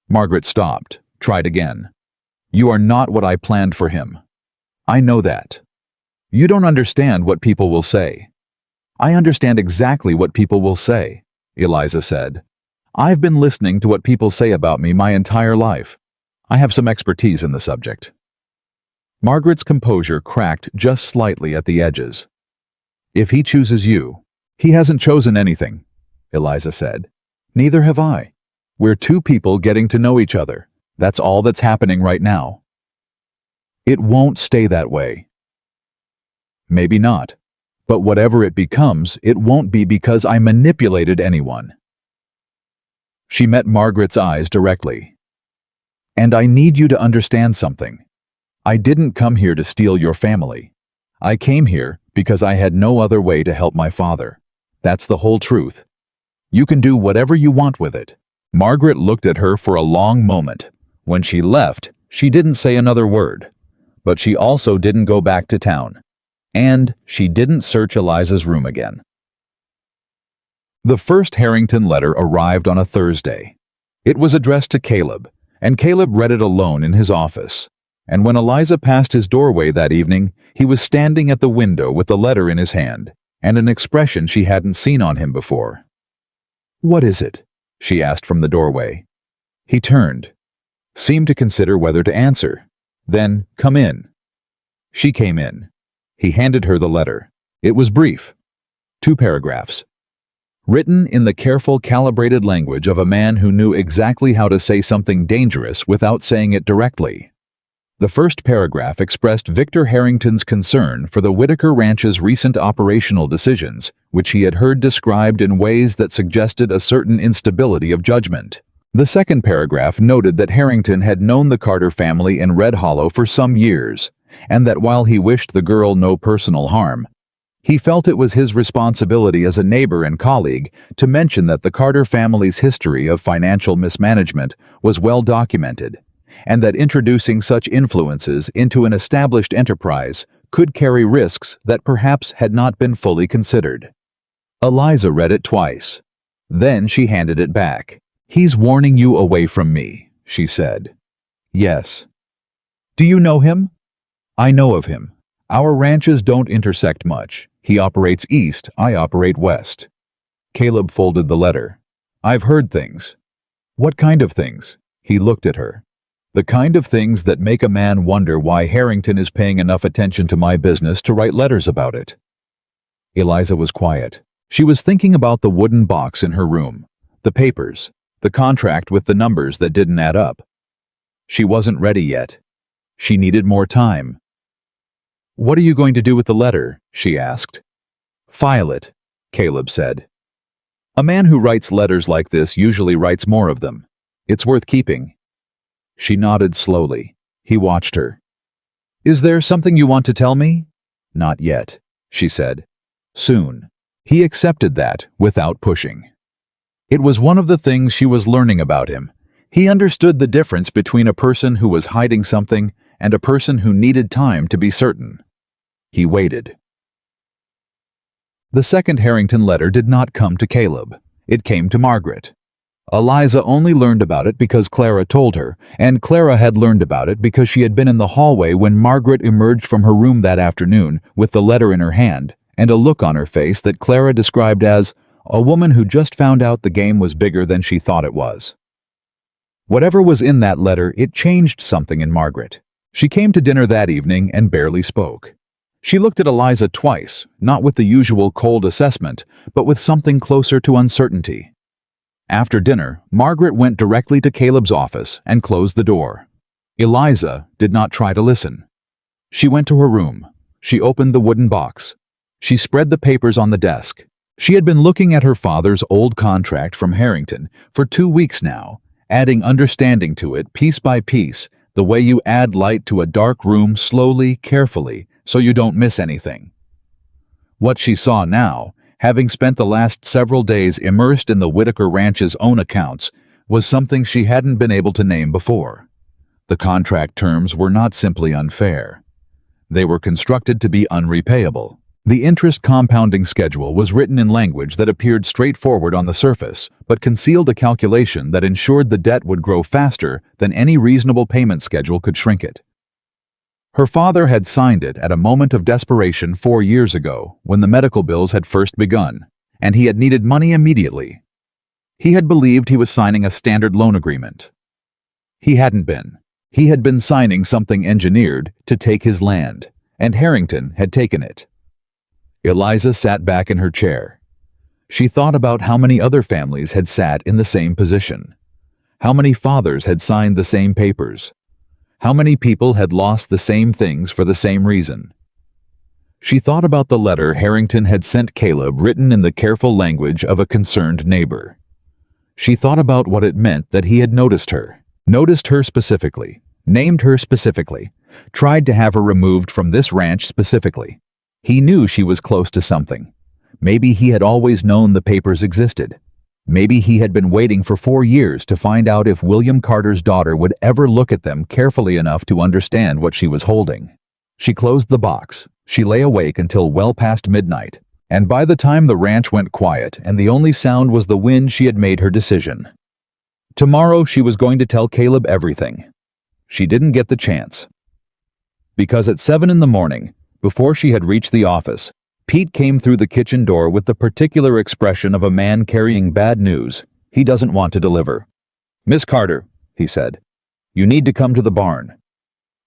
Margaret stopped, tried again. "You are not what I planned for him. I know that. You don't understand what people will say." "I understand exactly what people will say," Eliza said. "I've been listening to what people say about me my entire life. I have some expertise in the subject." Margaret's composure cracked just slightly at the edges. "If he chooses you, he hasn't chosen anything," Eliza said. "Neither have I. We're two people getting to know each other. That's all that's happening right now." "It won't stay that way." "Maybe not. But whatever it becomes, it won't be because I manipulated anyone." She met Margaret's eyes directly. "And I need you to understand something. I didn't come here to steal your family. I came here because I had no other way to help my father. That's the whole truth. You can do whatever you want with it." Margaret looked at her for a long moment. When she left, she didn't say another word. But she also didn't go back to town. And she didn't search Eliza's room again. The first Harrington letter arrived on a Thursday. It was addressed to Caleb, and Caleb read it alone in his office. And when Eliza passed his doorway that evening, he was standing at the window with the letter in his hand, and an expression she hadn't seen on him before. "What is it?" she asked from the doorway. He turned, seemed to consider whether to answer. Then, "Come in." She came in. He handed her the letter. It was brief. 2 paragraphs. Written in the careful, calibrated language of a man who knew exactly how to say something dangerous without saying it directly. The first paragraph expressed Victor Harrington's concern for the Whitaker Ranch's recent operational decisions, which he had heard described in ways that suggested a certain instability of judgment. The second paragraph noted that Harrington had known the Carter family in Red Hollow for some years, and that while he wished the girl no personal harm, he felt it was his responsibility as a neighbor and colleague to mention that the Carter family's history of financial mismanagement was well documented, and that introducing such influences into an established enterprise could carry risks that perhaps had not been fully considered. Eliza read it twice. Then she handed it back. "He's warning you away from me," she said. "Yes." "Do you know him?" "I know of him. Our ranches don't intersect much. He operates east, I operate west." Caleb folded the letter. "I've heard things." "What kind of things?" He looked at her. "The kind of things that make a man wonder why Harrington is paying enough attention to my business to write letters about it." Eliza was quiet. She was thinking about the wooden box in her room, the papers, the contract with the numbers that didn't add up. She wasn't ready yet. She needed more time. "What are you going to do with the letter?" she asked. "File it," Caleb said. "A man who writes letters like this usually writes more of them. It's worth keeping." She nodded slowly. He watched her. "Is there something you want to tell me?" "Not yet," she said. "Soon." He accepted that without pushing. It was one of the things she was learning about him. He understood the difference between a person who was hiding something and a person who needed time to be certain. He waited. The second Harrington letter did not come to Caleb. It came to Margaret. Eliza only learned about it because Clara told her, and Clara had learned about it because she had been in the hallway when Margaret emerged from her room that afternoon with the letter in her hand and a look on her face that Clara described as a woman who just found out the game was bigger than she thought it was. Whatever was in that letter, it changed something in Margaret. She came to dinner that evening and barely spoke. She looked at Eliza twice, not with the usual cold assessment, but with something closer to uncertainty. After dinner, Margaret went directly to Caleb's office and closed the door. Eliza did not try to listen. She went to her room. She opened the wooden box. She spread the papers on the desk. She had been looking at her father's old contract from Harrington for 2 weeks now, adding understanding to it piece by piece, the way you add light to a dark room slowly, carefully, so you don't miss anything. What she saw now, having spent the last several days immersed in the Whitaker Ranch's own accounts, was something she hadn't been able to name before. The contract terms were not simply unfair. They were constructed to be unrepayable. The interest compounding schedule was written in language that appeared straightforward on the surface, but concealed a calculation that ensured the debt would grow faster than any reasonable payment schedule could shrink it. Her father had signed it at a moment of desperation 4 years ago, when the medical bills had first begun, and he had needed money immediately. He had believed he was signing a standard loan agreement. He hadn't been. He had been signing something engineered to take his land, and Harrington had taken it. Eliza sat back in her chair. She thought about how many other families had sat in the same position. How many fathers had signed the same papers. How many people had lost the same things for the same reason. She thought about the letter Harrington had sent Caleb, written in the careful language of a concerned neighbor. She thought about what it meant that he had noticed her specifically, named her specifically, tried to have her removed from this ranch specifically. He knew she was close to something. Maybe he had always known the papers existed. Maybe he had been waiting for 4 years to find out if William Carter's daughter would ever look at them carefully enough to understand what she was holding. She closed the box. She lay awake until well past midnight, and by the time the ranch went quiet and the only sound was the wind, she had made her decision. Tomorrow she was going to tell Caleb everything. She didn't get the chance. Because at 7 in the morning, before she had reached the office, Pete came through the kitchen door with the particular expression of a man carrying bad news he doesn't want to deliver. "Miss Carter," he said, "you need to come to the barn."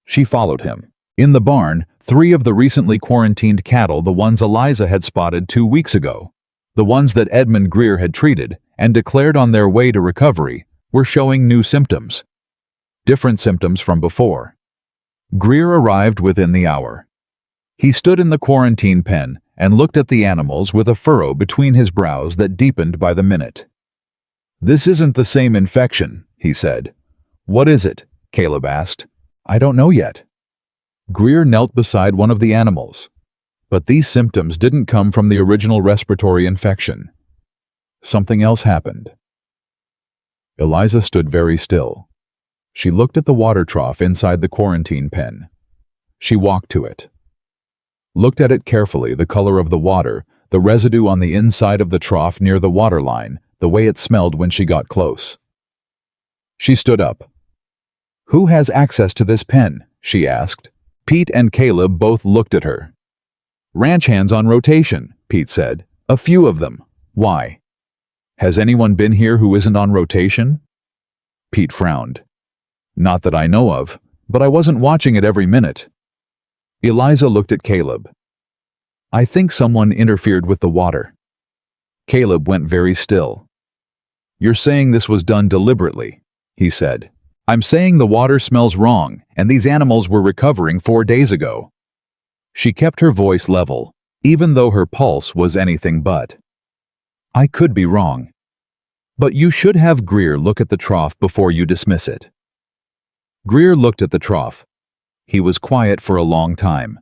She followed him. In the barn, 3 of the recently quarantined cattle, the ones Eliza had spotted 2 weeks ago, the ones that Edmund Greer had treated and declared on their way to recovery, were showing new symptoms. Different symptoms from before. Greer arrived within the hour. He stood in the quarantine pen and looked at the animals with a furrow between his brows that deepened by the minute. "This isn't the same infection," he said. "What is it?" Caleb asked. "I don't know yet." Greer knelt beside one of the animals. But these symptoms didn't come from the original respiratory infection. Something else happened. Eliza stood very still. She looked at the water trough inside the quarantine pen. She walked to it. Looked at it carefully, the color of the water, the residue on the inside of the trough near the water line, the way it smelled when she got close. She stood up. "Who has access to this pen?" she asked. Pete and Caleb both looked at her. "Ranch hands on rotation," Pete said. "A few of them. Why? Has anyone been here who isn't on rotation?" Pete frowned. "Not that I know of, but I wasn't watching it every minute." Eliza looked at Caleb. "I think someone interfered with the water." Caleb went very still. "You're saying this was done deliberately," he said. "I'm saying the water smells wrong, and these animals were recovering 4 days ago." She kept her voice level, even though her pulse was anything but. "I could be wrong. But you should have Greer look at the trough before you dismiss it." Greer looked at the trough. He was quiet for a long time.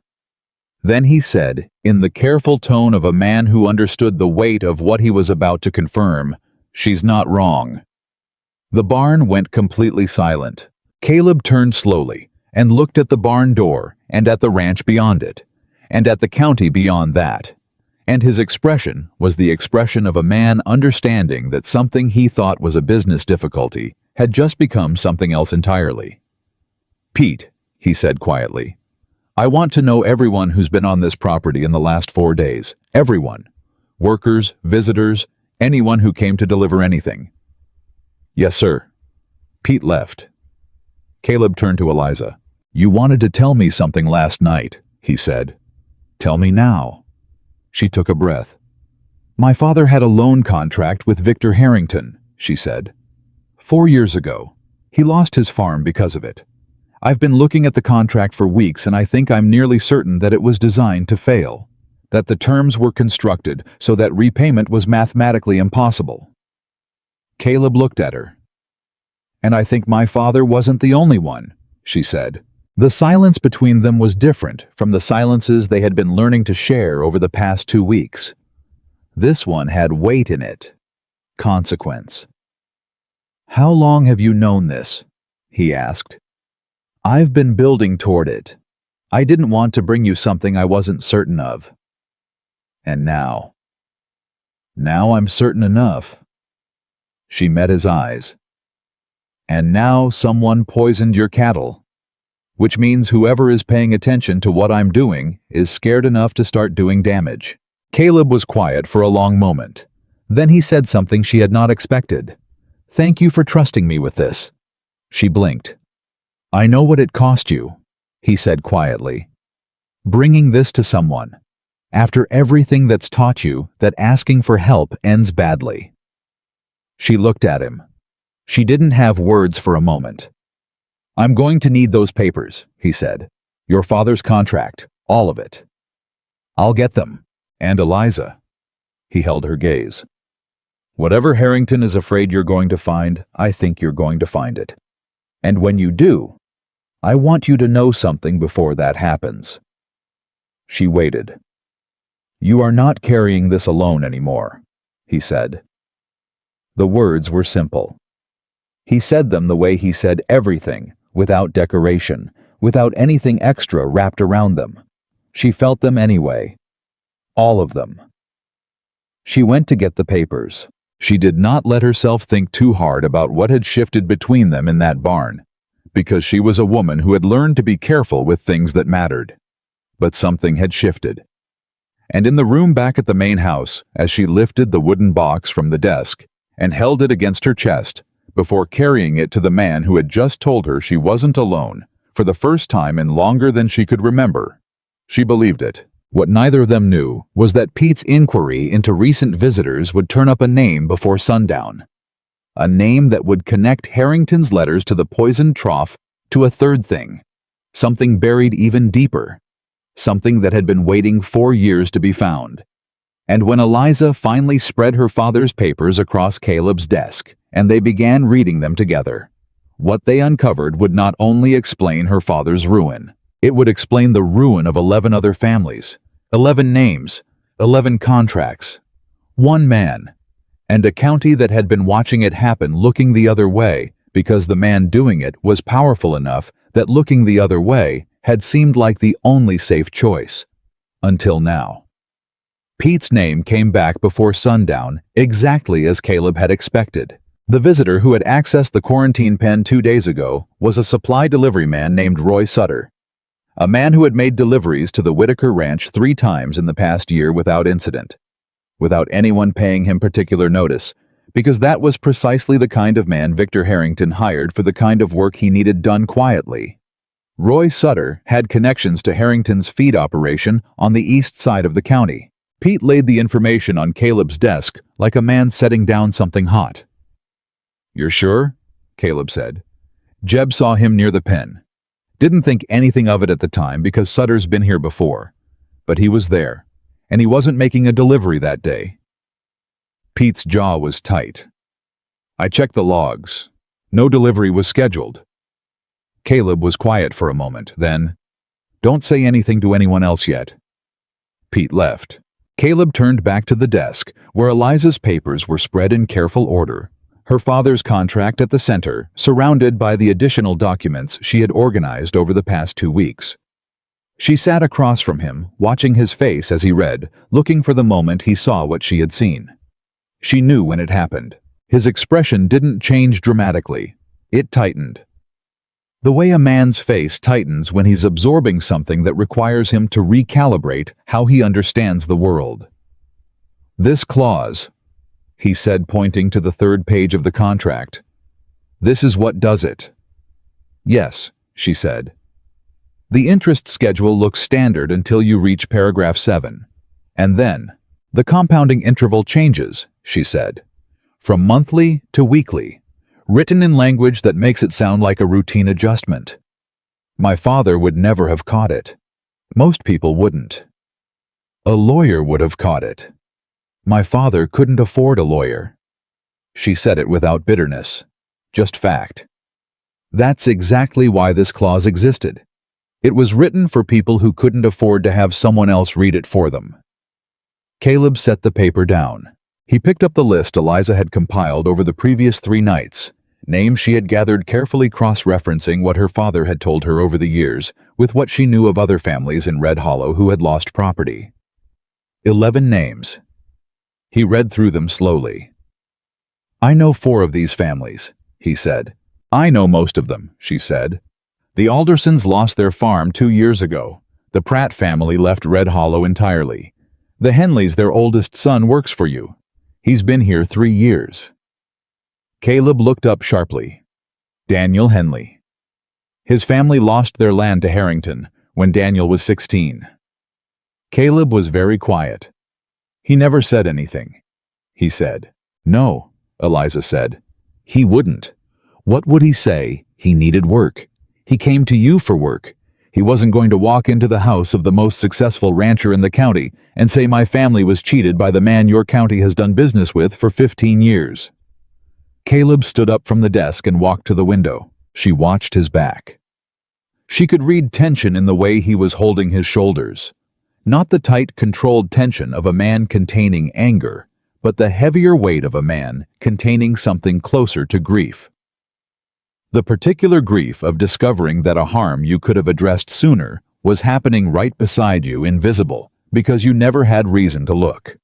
Then he said, in the careful tone of a man who understood the weight of what he was about to confirm, "She's not wrong." The barn went completely silent. Caleb turned slowly and looked at the barn door and at the ranch beyond it, and at the county beyond that. And his expression was the expression of a man understanding that something he thought was a business difficulty had just become something else entirely. "Pete," he said quietly, I want to know everyone who's been on this property in the last 4 days. Everyone. Workers, visitors, anyone who came to deliver anything." "Yes, sir." Pete left. Caleb turned to Eliza. "You wanted to tell me something last night," he said. "Tell me now." She took a breath. "My father had a loan contract with Victor Harrington," she said. 4 years ago. He lost his farm because of it. I've been looking at the contract for weeks, and I think I'm nearly certain that it was designed to fail, that the terms were constructed so that repayment was mathematically impossible." Caleb looked at her. "And I think my father wasn't the only one," she said. The silence between them was different from the silences they had been learning to share over the past 2 weeks. This one had weight in it. Consequence. "How long have you known this?" he asked. "I've been building toward it. I didn't want to bring you something I wasn't certain of. And now I'm certain enough." She met his eyes. "And now someone poisoned your cattle. Which means whoever is paying attention to what I'm doing is scared enough to start doing damage." Caleb was quiet for a long moment. Then he said something she had not expected. "Thank you for trusting me with this." She blinked. "I know what it cost you," he said quietly. "Bringing this to someone, after everything that's taught you that asking for help ends badly." She looked at him. She didn't have words for a moment. "I'm going to need those papers," he said. "Your father's contract, all of it." "I'll get them. And Eliza." He held her gaze. "Whatever Harrington is afraid you're going to find, I think you're going to find it. And when you do, I want you to know something before that happens." She waited. "You are not carrying this alone anymore," he said. The words were simple. He said them the way he said everything, without decoration, without anything extra wrapped around them. She felt them anyway. All of them. She went to get the papers. She did not let herself think too hard about what had shifted between them in that barn, because she was a woman who had learned to be careful with things that mattered. But something had shifted. And in the room back at the main house, as she lifted the wooden box from the desk and held it against her chest before carrying it to the man who had just told her she wasn't alone for the first time in longer than she could remember, she believed it. What neither of them knew was that Pete's inquiry into recent visitors would turn up a name before sundown. A name that would connect Harrington's letters to the poisoned trough to a third thing, something buried even deeper, something that had been waiting 4 years to be found. And when Eliza finally spread her father's papers across Caleb's desk, and they began reading them together, what they uncovered would not only explain her father's ruin, it would explain the ruin of 11 other families, 11 names, 11 contracts, 1 man, and a county that had been watching it happen looking the other way because the man doing it was powerful enough that looking the other way had seemed like the only safe choice. Until now. Pete's name came back before sundown, exactly as Caleb had expected. The visitor who had accessed the quarantine pen 2 days ago was a supply delivery man named Roy Sutter, a man who had made deliveries to the Whitaker Ranch 3 times in the past year without incident, without anyone paying him particular notice, because that was precisely the kind of man Victor Harrington hired for the kind of work he needed done quietly. Roy Sutter had connections to Harrington's feed operation on the east side of the county. Pete laid the information on Caleb's desk like a man setting down something hot. "You're sure?" Caleb said. Jeb saw him near the pen. Didn't think anything of it at the time because Sutter's been here before. But he was there, and he wasn't making a delivery that day. Pete's jaw was tight. "I checked the logs. No delivery was scheduled." Caleb was quiet for a moment, then, "Don't say anything to anyone else yet." Pete left. Caleb turned back to the desk, where Eliza's papers were spread in careful order, her father's contract at the center, surrounded by the additional documents she had organized over the past 2 weeks. She sat across from him, watching his face as he read, looking for the moment he saw what she had seen. She knew when it happened. His expression didn't change dramatically. It tightened. The way a man's face tightens when he's absorbing something that requires him to recalibrate how he understands the world. "This clause," he said, pointing to the third page of the contract. "This is what does it." "Yes," she said. "The interest schedule looks standard until you reach paragraph 7. And then, the compounding interval changes," she said, "from monthly to weekly, written in language that makes it sound like a routine adjustment. My father would never have caught it. Most people wouldn't. A lawyer would have caught it. My father couldn't afford a lawyer." She said it without bitterness, just fact. That's exactly why this clause existed. It was written for people who couldn't afford to have someone else read it for them. Caleb set the paper down. He picked up the list Eliza had compiled over the previous 3 nights, names she had gathered carefully cross-referencing what her father had told her over the years with what she knew of other families in Red Hollow who had lost property. 11 names. He read through them slowly. "I know 4 of these families," he said. "I know most of them," she said. "The Aldersons lost their farm 2 years ago. The Pratt family left Red Hollow entirely. The Henleys, their oldest son, works for you. He's been here 3 years. Caleb looked up sharply. Daniel Henley. His family lost their land to Harrington when Daniel was 16. Caleb was very quiet. He never said anything. He said, "No," Eliza said. "He wouldn't. What would he say? He needed work. He came to you for work. He wasn't going to walk into the house of the most successful rancher in the county and say my family was cheated by the man your county has done business with for 15 years. Caleb stood up from the desk and walked to the window. She watched his back. She could read tension in the way he was holding his shoulders. Not the tight, controlled tension of a man containing anger, but the heavier weight of a man containing something closer to grief. The particular grief of discovering that a harm you could have addressed sooner was happening right beside you, invisible, because you never had reason to look.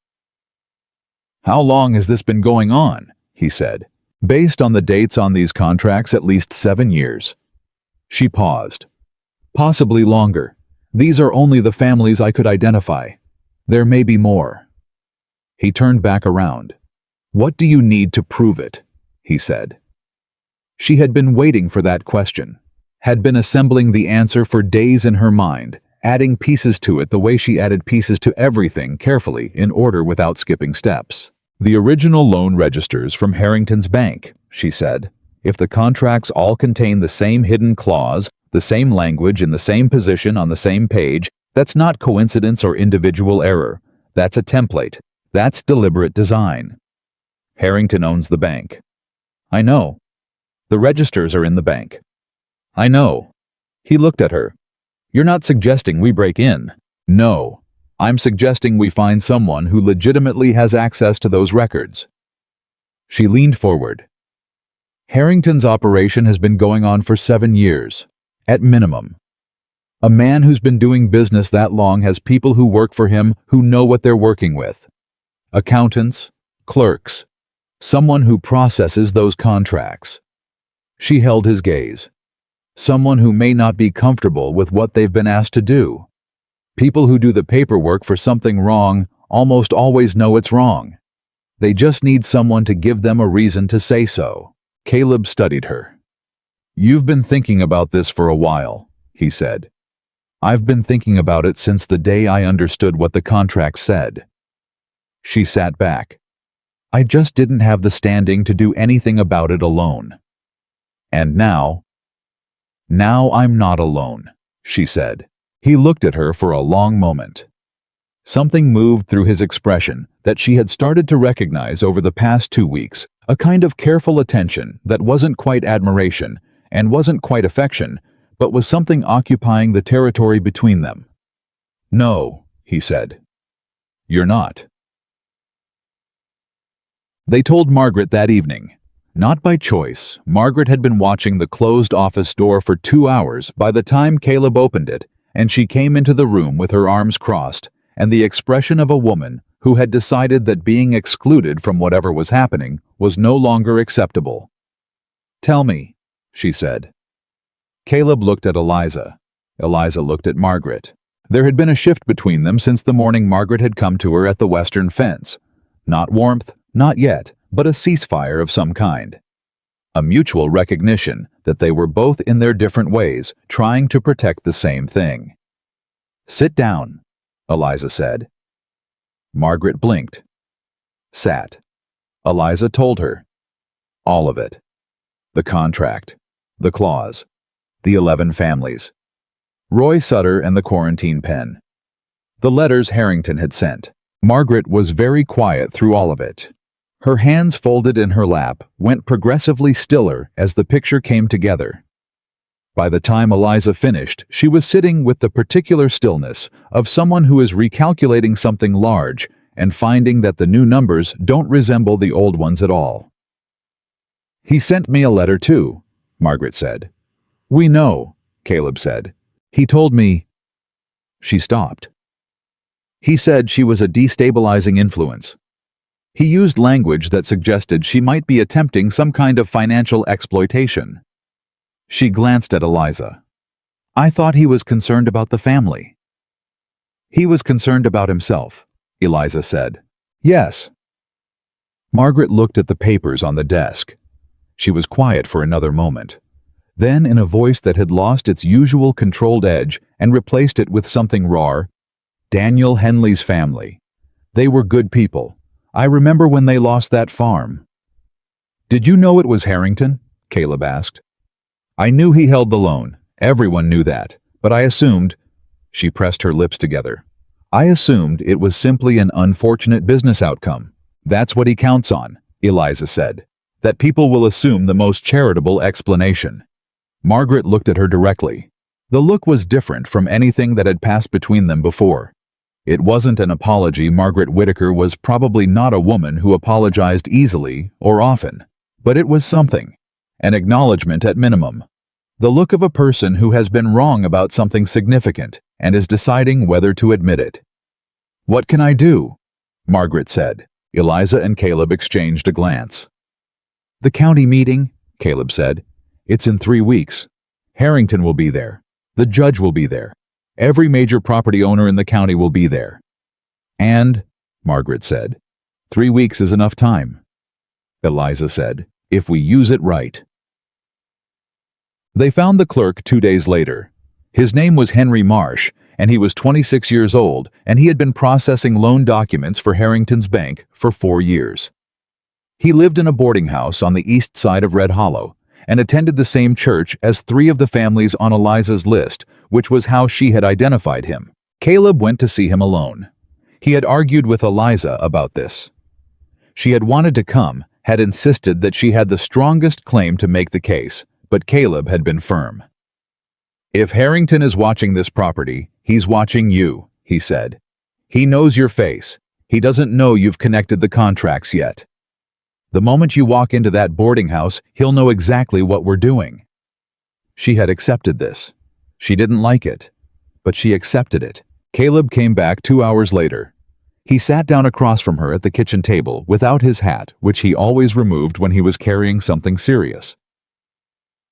"How long has this been going on?" he said. "Based on the dates on these contracts, at least 7 years. She paused. "Possibly longer. These are only the families I could identify. There may be more." He turned back around. "What do you need to prove it?" he said. She had been waiting for that question, had been assembling the answer for days in her mind, adding pieces to it the way she added pieces to everything carefully in order without skipping steps. "The original loan registers from Harrington's bank," she said. "If the contracts all contain the same hidden clause, the same language in the same position on the same page, that's not coincidence or individual error. That's a template. That's deliberate design. Harrington owns the bank." "I know. The registers are in the bank." "I know." He looked at her. "You're not suggesting we break in." "No. I'm suggesting we find someone who legitimately has access to those records." She leaned forward. "Harrington's operation has been going on for 7 years, at minimum. A man who's been doing business that long has people who work for him who know what they're working with. Accountants, clerks, someone who processes those contracts." She held his gaze. "Someone who may not be comfortable with what they've been asked to do. People who do the paperwork for something wrong almost always know it's wrong. They just need someone to give them a reason to say so." Caleb studied her. "You've been thinking about this for a while," he said. "I've been thinking about it since the day I understood what the contract said." She sat back. "I just didn't have the standing to do anything about it alone. And now I'm not alone," she said. He looked at her for a long moment. Something moved through his expression that she had started to recognize over the past 2 weeks, a kind of careful attention that wasn't quite admiration and wasn't quite affection, but was something occupying the territory between them. "No," he said. "You're not." They told Margaret that evening. Not by choice, Margaret had been watching the closed office door for 2 hours by the time Caleb opened it, and she came into the room with her arms crossed and the expression of a woman who had decided that being excluded from whatever was happening was no longer acceptable. "Tell me," she said. Caleb looked at Eliza. Eliza looked at Margaret. There had been a shift between them since the morning Margaret had come to her at the western fence. Not warmth, not yet, but a ceasefire of some kind. A mutual recognition that they were both in their different ways trying to protect the same thing. "Sit down," Eliza said. Margaret blinked. Sat. Eliza told her. All of it. The contract. The clause. The 11 families. Roy Sutter and the quarantine pen. The letters Harrington had sent. Margaret was very quiet through all of it. Her hands folded in her lap went progressively stiller as the picture came together. By the time Eliza finished, she was sitting with the particular stillness of someone who is recalculating something large and finding that the new numbers don't resemble the old ones at all. "He sent me a letter too," Margaret said. "We know," Caleb said. "He told me—" She stopped. "He said she was a destabilizing influence. He used language that suggested she might be attempting some kind of financial exploitation." She glanced at Eliza. "I thought he was concerned about the family." "He was concerned about himself," Eliza said. "Yes." Margaret looked at the papers on the desk. She was quiet for another moment. Then, in a voice that had lost its usual controlled edge and replaced it with something raw, "Daniel Henley's family. They were good people. I remember when they lost that farm." "Did you know it was Harrington?" Caleb asked. "I knew he held the loan. Everyone knew that. But I assumed—" She pressed her lips together. "I assumed it was simply an unfortunate business outcome. That's what he counts on," Eliza said. "That people will assume the most charitable explanation." Margaret looked at her directly. The look was different from anything that had passed between them before. It wasn't an apology. Margaret Whitaker was probably not a woman who apologized easily or often. But it was something. An acknowledgement at minimum. The look of a person who has been wrong about something significant and is deciding whether to admit it. "What can I do?" Margaret said. Eliza and Caleb exchanged a glance. "The county meeting," Caleb said. "It's in 3 weeks. Harrington will be there. The judge will be there. Every major property owner in the county will be there." "And," Margaret said, 3 weeks is enough time." Eliza said, "If we use it right." They found the clerk 2 days later. His name was Henry Marsh, and he was 26 years old, and he had been processing loan documents for Harrington's bank for 4 years. He lived in a boarding house on the east side of Red Hollow, and attended the same church as 3 of the families on Eliza's list, which was how she had identified him. Caleb went to see him alone. He had argued with Eliza about this. She had wanted to come, had insisted that she had the strongest claim to make the case, but Caleb had been firm. "If Harrington is watching this property, he's watching you," he said. "He knows your face. He doesn't know you've connected the contracts yet. The moment you walk into that boarding house, he'll know exactly what we're doing." She had accepted this. She didn't like it, but she accepted it. Caleb came back 2 hours later. He sat down across from her at the kitchen table without his hat, which he always removed when he was carrying something serious.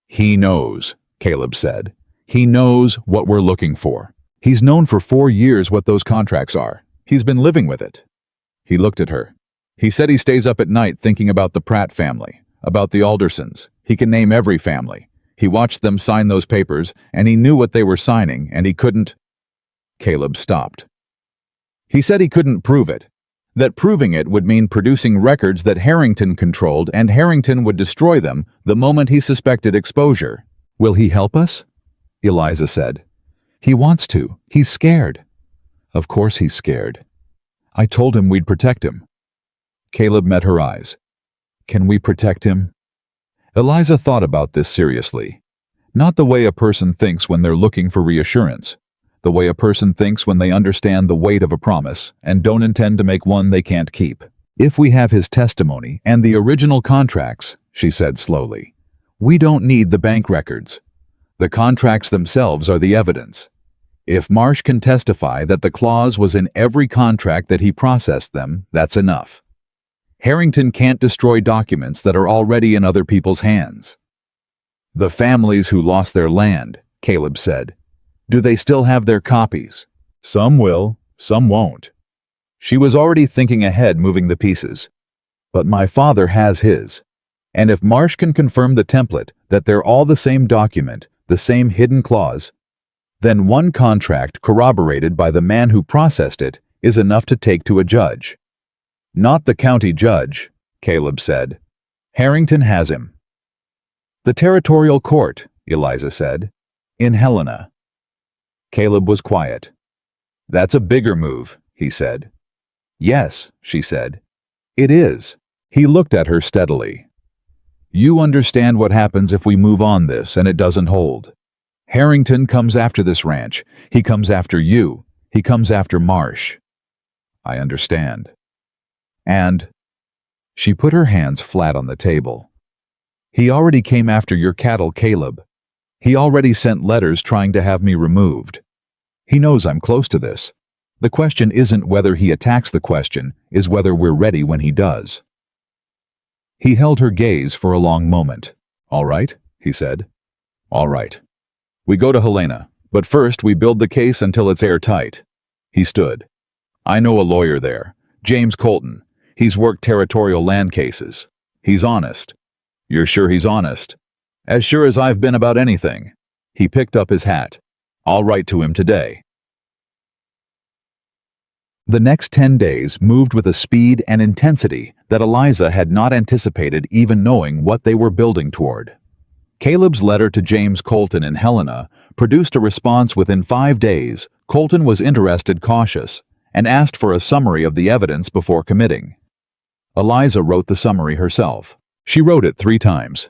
"He knows," Caleb said. "He knows what we're looking for. He's known for 4 years what those contracts are. He's been living with it." He looked at her. "He said he stays up at night thinking about the Pratt family, about the Aldersons. He can name every family. He watched them sign those papers, and he knew what they were signing, and he couldn't—" Caleb stopped. "He said he couldn't prove it. That proving it would mean producing records that Harrington controlled, and Harrington would destroy them the moment he suspected exposure." "Will he help us?" Eliza said. "He wants to. He's scared." "Of course he's scared. I told him we'd protect him." Caleb met her eyes. "Can we protect him?" Eliza thought about this seriously. Not the way a person thinks when they're looking for reassurance. The way a person thinks when they understand the weight of a promise and don't intend to make one they can't keep. "If we have his testimony and the original contracts," she said slowly, "we don't need the bank records. The contracts themselves are the evidence. If Marsh can testify that the clause was in every contract that he processed them, that's enough. Harrington can't destroy documents that are already in other people's hands." The families who lost their land, Caleb said. Do they still have their copies? Some will, some won't. She was already thinking ahead, moving the pieces. But my father has his. And if Marsh can confirm the template that they're all the same document, the same hidden clause, then one contract corroborated by the man who processed it is enough to take to a judge. Not the county judge, Caleb said. Harrington has him. The territorial court, Eliza said, in Helena. Caleb was quiet. That's a bigger move, he said. Yes, she said. It is. He looked at her steadily. You understand what happens if we move on this and it doesn't hold. Harrington comes after this ranch. He comes after you. He comes after Marsh. I understand. And she put her hands flat on the table. He already came after your cattle, Caleb. He already sent letters trying to have me removed. He knows I'm close to this. The question isn't whether he attacks, the question is whether we're ready when he does. He held her gaze for a long moment. All right, he said. All right. We go to Helena, but first we build the case until it's airtight. He stood. I know a lawyer there, James Colton. He's worked territorial land cases. He's honest. You're sure he's honest? As sure as I've been about anything. He picked up his hat. I'll write to him today. The next 10 days moved with a speed and intensity that Eliza had not anticipated, even knowing what they were building toward. Caleb's letter to James Colton in Helena produced a response within 5 days. Colton was interested, cautious, and asked for a summary of the evidence before committing. Eliza wrote the summary herself. She wrote it 3 times.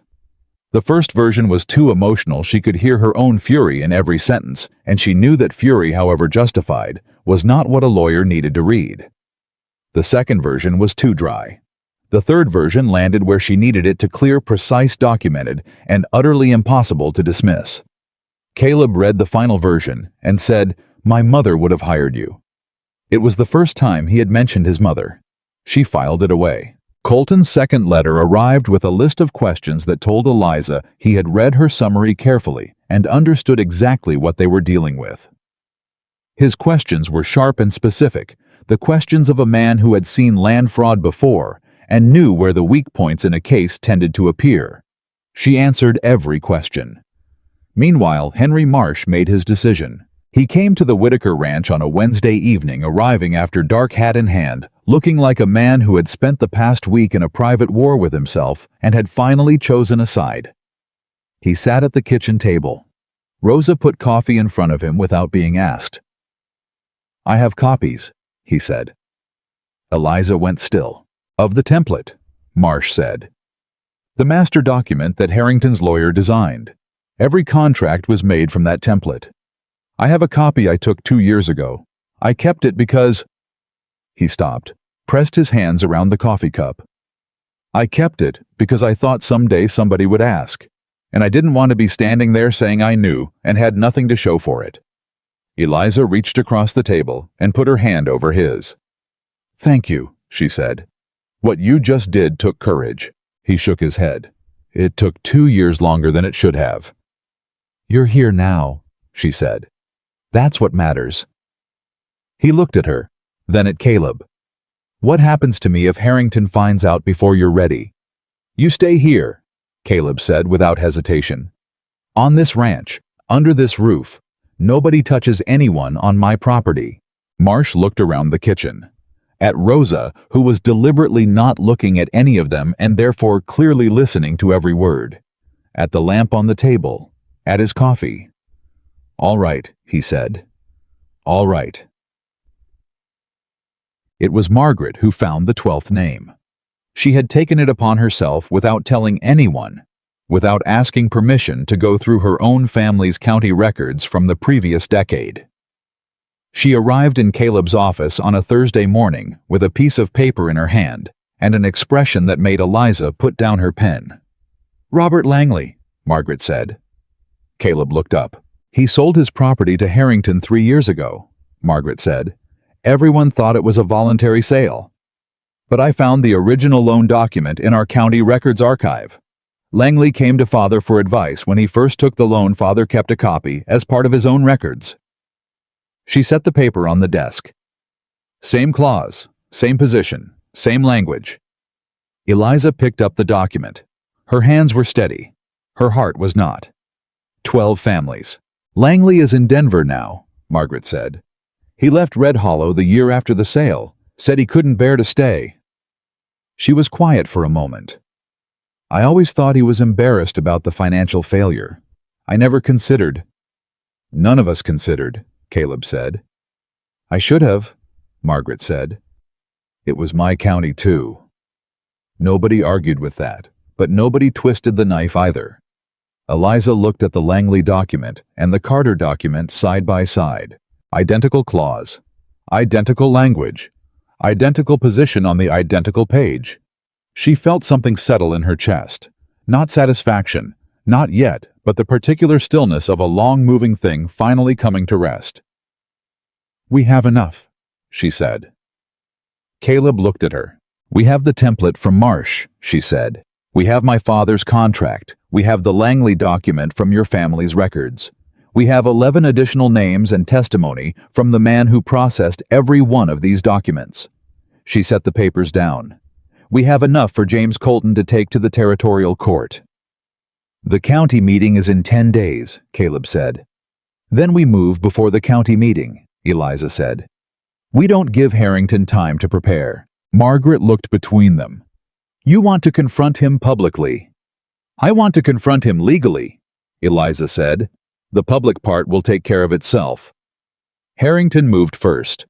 The first version was too emotional. She could hear her own fury in every sentence, and she knew that fury, however justified, was not what a lawyer needed to read. The second version was too dry. The third version landed where she needed it to clear, precise, documented, and utterly impossible to dismiss. Caleb read the final version and said, "My mother would have hired you." It was the first time he had mentioned his mother. She filed it away. Colton's second letter arrived with a list of questions that told Eliza he had read her summary carefully and understood exactly what they were dealing with. His questions were sharp and specific, the questions of a man who had seen land fraud before and knew where the weak points in a case tended to appear. She answered every question. Meanwhile, Henry Marsh made his decision. He came to the Whitaker Ranch on a Wednesday evening, arriving after dark, hat in hand, looking like a man who had spent the past week in a private war with himself and had finally chosen a side. He sat at the kitchen table. Rosa put coffee in front of him without being asked. "I have copies," he said. Eliza went still. "Of the template," Marsh said. "The master document that Harrington's lawyer designed. Every contract was made from that template. I have a copy I took 2 years ago. I kept it because—" He stopped, pressed his hands around the coffee cup. "I kept it because I thought someday somebody would ask, and I didn't want to be standing there saying I knew and had nothing to show for it." Eliza reached across the table and put her hand over his. "Thank you," she said. "What you just did took courage." He shook his head. "It took 2 years longer than it should have." "You're here now," she said. "That's what matters." He looked at her, then at Caleb. "What happens to me if Harrington finds out before you're ready?" "You stay here," Caleb said without hesitation. "On this ranch, under this roof. Nobody touches anyone on my property." Marsh looked around the kitchen. At Rosa, who was deliberately not looking at any of them and therefore clearly listening to every word. At the lamp on the table. At his coffee. "All right," he said. "All right." It was Margaret who found the 12th name. She had taken it upon herself without telling anyone, without asking permission to go through her own family's county records from the previous decade. She arrived in Caleb's office on a Thursday morning with a piece of paper in her hand and an expression that made Eliza put down her pen. "Robert Langley," Margaret said. Caleb looked up. "He sold his property to Harrington 3 years ago," Margaret said. "Everyone thought it was a voluntary sale. But I found the original loan document in our county records archive. Langley came to Father for advice when he first took the loan. Father kept a copy as part of his own records. She set the paper on the desk. Same clause, same position, same language. Eliza picked up the document. Her hands were steady. Her heart was not. 12 families. Langley is in Denver now, Margaret said. He left Red Hollow the year after the sale, said he couldn't bear to stay. She was quiet for a moment. I always thought he was embarrassed about the financial failure. I never considered. None of us considered, Caleb said. I should have, Margaret said. It was my county too. Nobody argued with that, but nobody twisted the knife either. Eliza looked at the Langley document and the Carter document side by side. Identical clause, identical language, identical position on the identical page. She felt something settle in her chest. Not satisfaction, not yet, but the particular stillness of a long-moving thing finally coming to rest. We have enough, she said. Caleb looked at her. We have the template from Marsh, she said. We have my father's contract. We have the Langley document from your family's records. We have 11 additional names and testimony from the man who processed every one of these documents. She set the papers down. We have enough for James Colton to take to the territorial court. The county meeting is in 10 days, Caleb said. Then we move before the county meeting, Eliza said. We don't give Harrington time to prepare. Margaret looked between them. You want to confront him publicly. I want to confront him legally, Eliza said. The public part will take care of itself. Harrington moved first.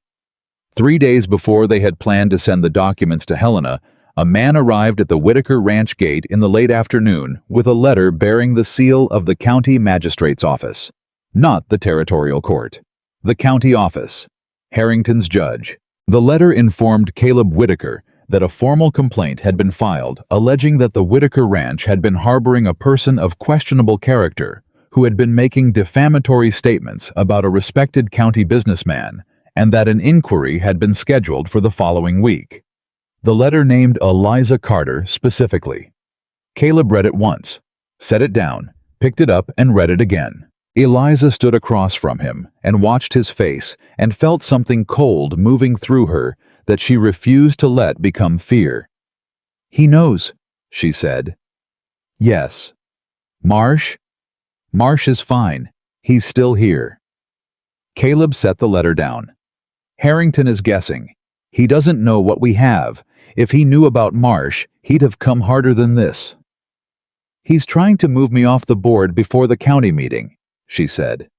3 days before they had planned to send the documents to Helena, a man arrived at the Whitaker Ranch gate in the late afternoon with a letter bearing the seal of the county magistrate's office. Not the territorial court. The county office. Harrington's judge. The letter informed Caleb Whitaker that a formal complaint had been filed alleging that the Whitaker Ranch had been harboring a person of questionable character who had been making defamatory statements about a respected county businessman, and that an inquiry had been scheduled for the following week. The letter named Eliza Carter specifically. Caleb read it once, set it down, picked it up, and read it again. Eliza stood across from him and watched his face and felt something cold moving through her that she refused to let become fear. He knows, she said. Yes. Marsh? Marsh is fine. He's still here. Caleb set the letter down. Harrington is guessing. He doesn't know what we have. If he knew about Marsh, he'd have come harder than this. He's trying to move me off the board before the county meeting, she said.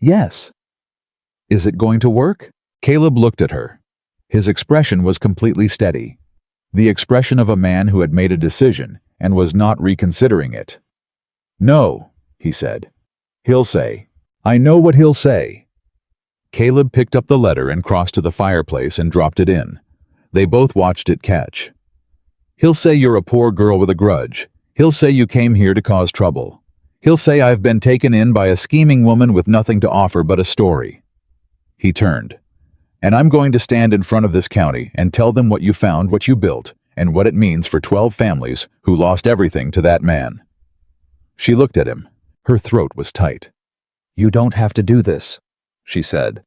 Yes. Is it going to work? Caleb looked at her. His expression was completely steady. The expression of a man who had made a decision and was not reconsidering it. No, he said. He'll say. I know what he'll say. Caleb picked up the letter and crossed to the fireplace and dropped it in. They both watched it catch. He'll say you're a poor girl with a grudge. He'll say you came here to cause trouble. He'll say I've been taken in by a scheming woman with nothing to offer but a story. He turned. And I'm going to stand in front of this county and tell them what you found, what you built, and what it means for 12 families who lost everything to that man. She looked at him. Her throat was tight. You don't have to do this, she said.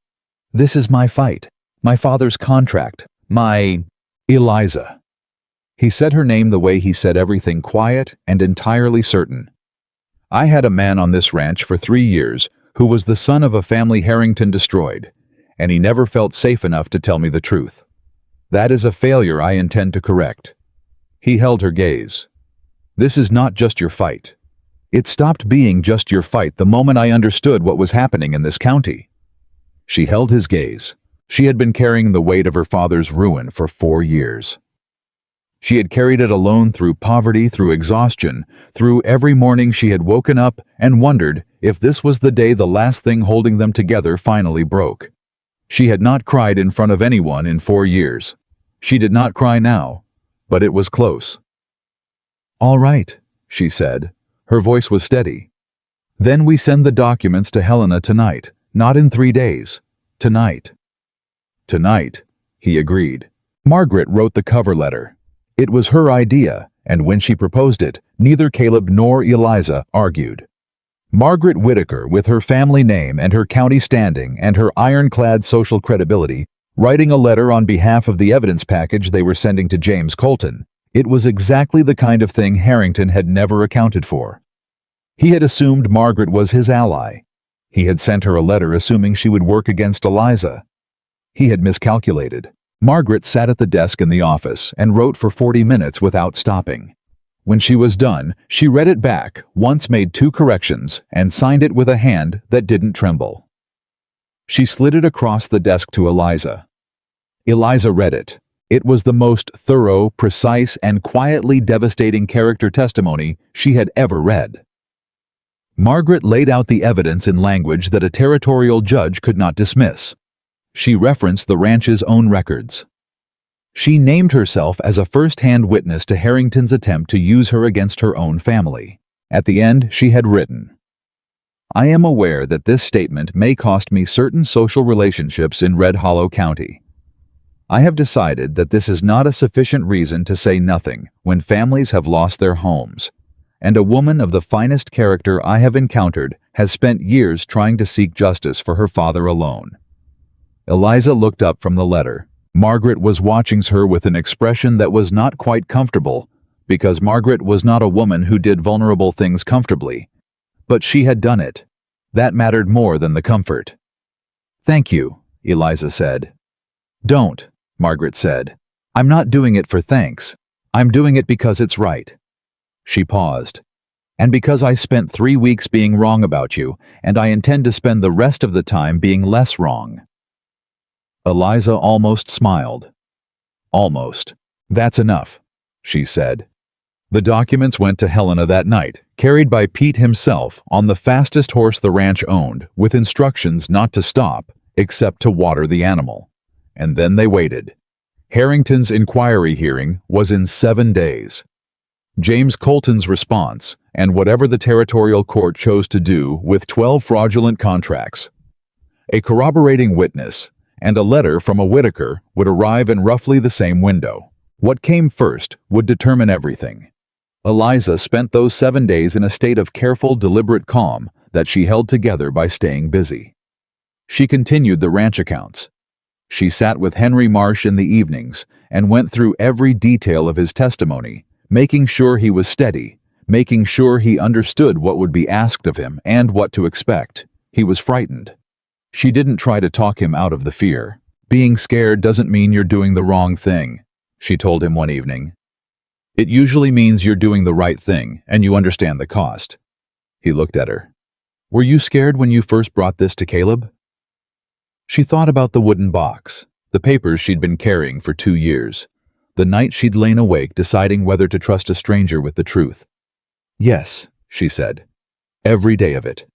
This is my fight, my father's contract, my... Eliza. He said her name the way he said everything, quiet and entirely certain. I had a man on this ranch for 3 years who was the son of a family Harrington destroyed, and he never felt safe enough to tell me the truth. That is a failure I intend to correct. He held her gaze. This is not just your fight. It stopped being just your fight the moment I understood what was happening in this county. She held his gaze. She had been carrying the weight of her father's ruin for 4 years. She had carried it alone through poverty, through exhaustion, through every morning she had woken up and wondered if this was the day the last thing holding them together finally broke. She had not cried in front of anyone in 4 years. She did not cry now, but it was close. All right, she said. Her voice was steady. Then we send the documents to Helena tonight, not in 3 days. Tonight. Tonight, he agreed. Margaret wrote the cover letter. It was her idea, and when she proposed it, neither Caleb nor Eliza argued. Margaret Whitaker, with her family name and her county standing and her ironclad social credibility, writing a letter on behalf of the evidence package they were sending to James Colton, it was exactly the kind of thing Harrington had never accounted for. He had assumed Margaret was his ally. He had sent her a letter assuming she would work against Eliza. He had miscalculated. Margaret sat at the desk in the office and wrote for 40 minutes without stopping. When she was done, she read it back, once made 2 corrections, and signed it with a hand that didn't tremble. She slid it across the desk to Eliza. Eliza read it. It was the most thorough, precise, and quietly devastating character testimony she had ever read. Margaret laid out the evidence in language that a territorial judge could not dismiss. She referenced the ranch's own records. She named herself as a first-hand witness to Harrington's attempt to use her against her own family. At the end, she had written, "I am aware that this statement may cost me certain social relationships in Red Hollow County. I have decided that this is not a sufficient reason to say nothing when families have lost their homes, and a woman of the finest character I have encountered has spent years trying to seek justice for her father alone." Eliza looked up from the letter. Margaret was watching her with an expression that was not quite comfortable, because Margaret was not a woman who did vulnerable things comfortably. But she had done it. That mattered more than the comfort. "Thank you," Eliza said. "Don't," Margaret said. "I'm not doing it for thanks. I'm doing it because it's right." She paused. "And because I spent 3 weeks being wrong about you, and I intend to spend the rest of the time being less wrong." Eliza almost smiled. "Almost. That's enough," she said. The documents went to Helena that night, carried by Pete himself on the fastest horse the ranch owned, with instructions not to stop, except to water the animal. And then they waited. Harrington's inquiry hearing was in 7 days. James Colton's response, and whatever the territorial court chose to do with 12 fraudulent contracts. A corroborating witness, and a letter from a Whitaker would arrive in roughly the same window. What came first would determine everything. Eliza spent those 7 days in a state of careful, deliberate calm that she held together by staying busy. She continued the ranch accounts. She sat with Henry Marsh in the evenings and went through every detail of his testimony, making sure he was steady, making sure he understood what would be asked of him and what to expect. He was frightened. She didn't try to talk him out of the fear. "Being scared doesn't mean you're doing the wrong thing," she told him one evening. "It usually means you're doing the right thing and you understand the cost." He looked at her. "Were you scared when you first brought this to Caleb?" She thought about the wooden box, the papers she'd been carrying for 2 years, the night she'd lain awake deciding whether to trust a stranger with the truth. "Yes," she said. "Every day of it."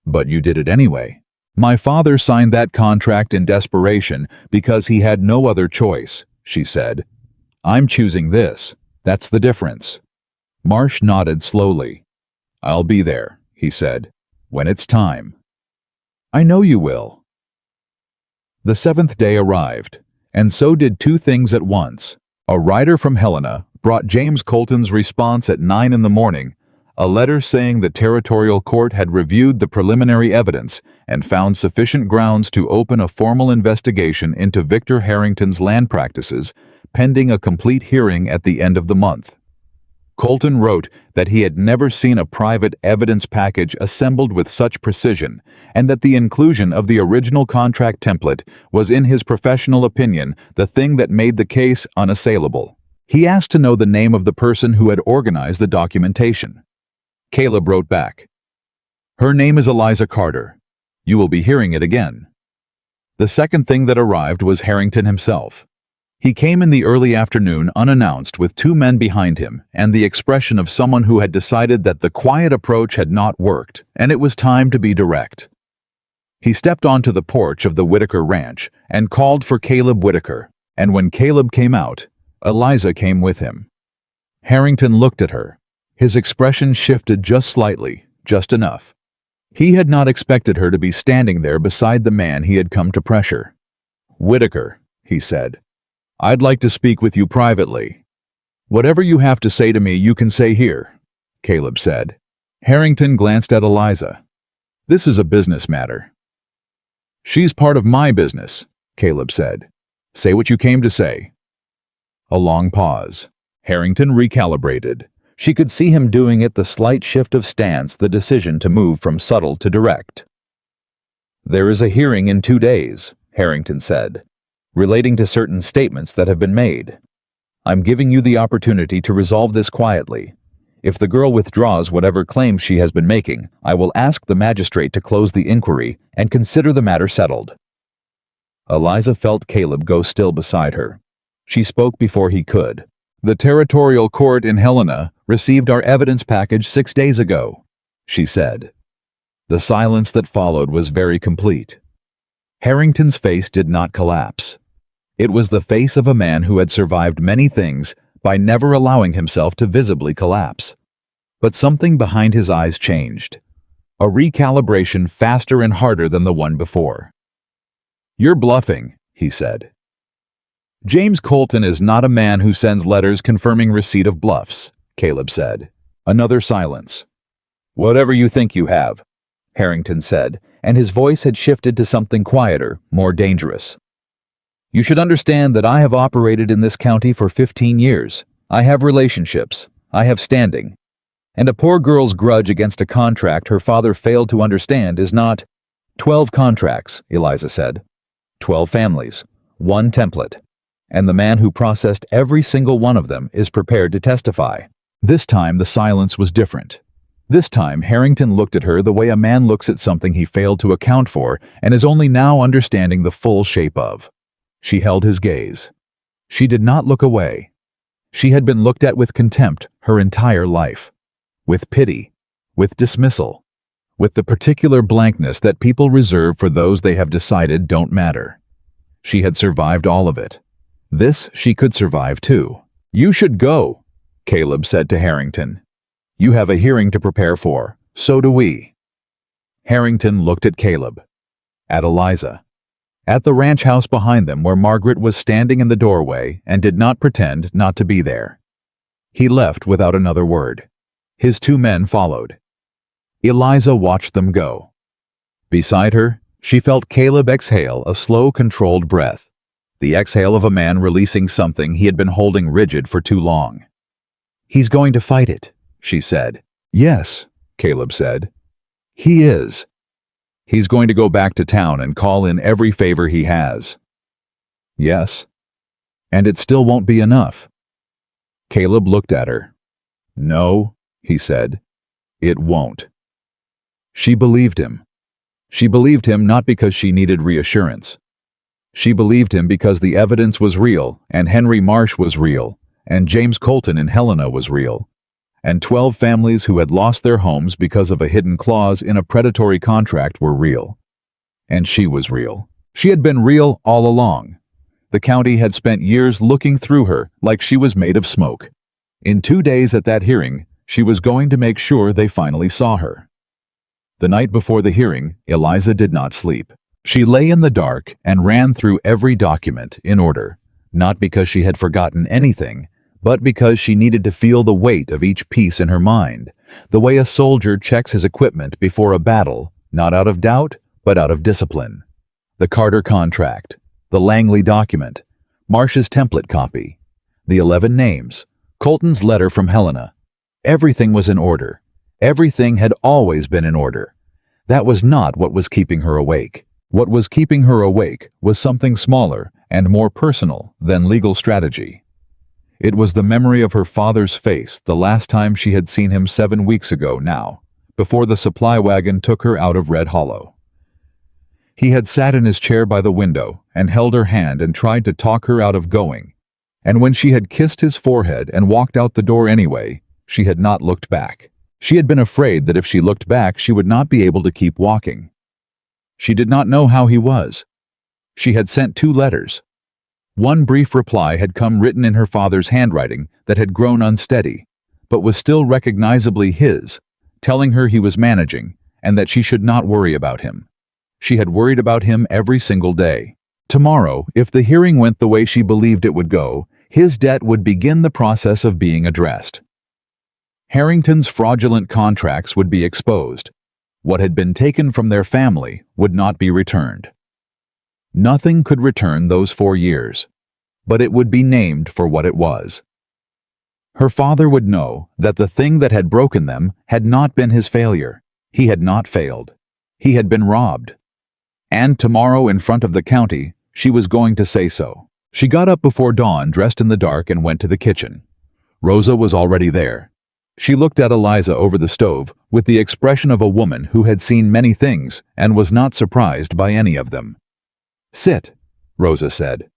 "But you did it anyway." "My father signed that contract in desperation because he had no other choice," she said. "I'm choosing this. That's the difference." Marsh nodded slowly. "I'll be there," he said, "when it's time." "I know you will." The 7th day arrived, and so did 2 things at once. A rider from Helena brought James Colton's response at 9 in the morning, a letter saying the territorial court had reviewed the preliminary evidence and found sufficient grounds to open a formal investigation into Victor Harrington's land practices, pending a complete hearing at the end of the month. Colton wrote that he had never seen a private evidence package assembled with such precision, and that the inclusion of the original contract template was, in his professional opinion, the thing that made the case unassailable. He asked to know the name of the person who had organized the documentation. Caleb wrote back, "Her name is Eliza Carter. You will be hearing it again." The second thing that arrived was Harrington himself. He came in the early afternoon unannounced with 2 men behind him and the expression of someone who had decided that the quiet approach had not worked and it was time to be direct. He stepped onto the porch of the Whitaker Ranch and called for Caleb Whitaker, and when Caleb came out, Eliza came with him. Harrington looked at her. His expression shifted just slightly, just enough. He had not expected her to be standing there beside the man he had come to pressure. "Whitaker," he said, "I'd like to speak with you privately." Whatever you have to say to me, you can say here, Caleb said. Harrington glanced at Eliza. This is a business matter. She's part of my business, Caleb said. Say what you came to say. A long pause. Harrington recalibrated. She could see him doing it, the slight shift of stance, the decision to move from subtle to direct. There is a hearing in 2 days, Harrington said, relating to certain statements that have been made. I'm giving you the opportunity to resolve this quietly. If the girl withdraws whatever claims she has been making, I will ask the magistrate to close the inquiry and consider the matter settled. Eliza felt Caleb go still beside her. She spoke before he could. The territorial court in Helena received our evidence package 6 days ago, she said. The silence that followed was very complete. Harrington's face did not collapse. It was the face of a man who had survived many things by never allowing himself to visibly collapse. But something behind his eyes changed. A recalibration faster and harder than the one before. You're bluffing, he said. James Colton is not a man who sends letters confirming receipt of bluffs, Caleb said. Another silence. Whatever you think you have, Harrington said, and his voice had shifted to something quieter, more dangerous. You should understand that I have operated in this county for 15 years. I have relationships. I have standing. And a poor girl's grudge against a contract her father failed to understand is not 12 contracts, Eliza said. 12 families. 1 template. And the man who processed every single one of them is prepared to testify. This time the silence was different. This time Harrington looked at her the way a man looks at something he failed to account for and is only now understanding the full shape of. She held his gaze. She did not look away. She had been looked at with contempt her entire life. With pity. With dismissal. With the particular blankness that people reserve for those they have decided don't matter. She had survived all of it. This she could survive too. You should go, Caleb said to Harrington. You have a hearing to prepare for. So do we. Harrington looked at Caleb. At Eliza. At the ranch house behind them where Margaret was standing in the doorway and did not pretend not to be there. He left without another word. His 2 men followed. Eliza watched them go. Beside her, she felt Caleb exhale a slow, controlled breath, the exhale of a man releasing something he had been holding rigid for too long. He's going to fight it, she said. Yes, Caleb said. He is. He's going to go back to town and call in every favor he has. Yes. And it still won't be enough. Caleb looked at her. No, he said. It won't. She believed him. She believed him not because she needed reassurance. She believed him because the evidence was real, and Henry Marsh was real, and James Colton in Helena was real, and 12 families who had lost their homes because of a hidden clause in a predatory contract were real. And she was real. She had been real all along. The county had spent years looking through her like she was made of smoke. In 2 days at that hearing, she was going to make sure they finally saw her. The night before the hearing, Eliza did not sleep. She lay in the dark and ran through every document in order, not because she had forgotten anything, but because she needed to feel the weight of each piece in her mind, the way a soldier checks his equipment before a battle, not out of doubt, but out of discipline. The Carter contract, the Langley document, Marsh's template copy, the 11 names, Colton's letter from Helena. Everything was in order. Everything had always been in order. That was not what was keeping her awake. What was keeping her awake was something smaller and more personal than legal strategy. It was the memory of her father's face the last time she had seen him 7 weeks ago now, before the supply wagon took her out of Red Hollow. He had sat in his chair by the window and held her hand and tried to talk her out of going, and when she had kissed his forehead and walked out the door anyway, she had not looked back. She had been afraid that if she looked back she would not be able to keep walking. She did not know how he was. She had sent 2 letters. One brief reply had come written in her father's handwriting that had grown unsteady, but was still recognizably his, telling her he was managing and that she should not worry about him. She had worried about him every single day. Tomorrow, if the hearing went the way she believed it would go, His debt would begin the process of being addressed. Harrington's fraudulent contracts would be exposed. What had been taken from their family would not be returned. Nothing could return those 4 years, but it would be named for what it was. Her father would know that the thing that had broken them had not been his failure. He had not failed. He had been robbed. And tomorrow, in front of the county, she was going to say so. She got up before dawn, dressed in the dark, and went to the kitchen. Rosa was already there. She looked at Eliza over the stove with the expression of a woman who had seen many things and was not surprised by any of them. "Sit," Rosa said.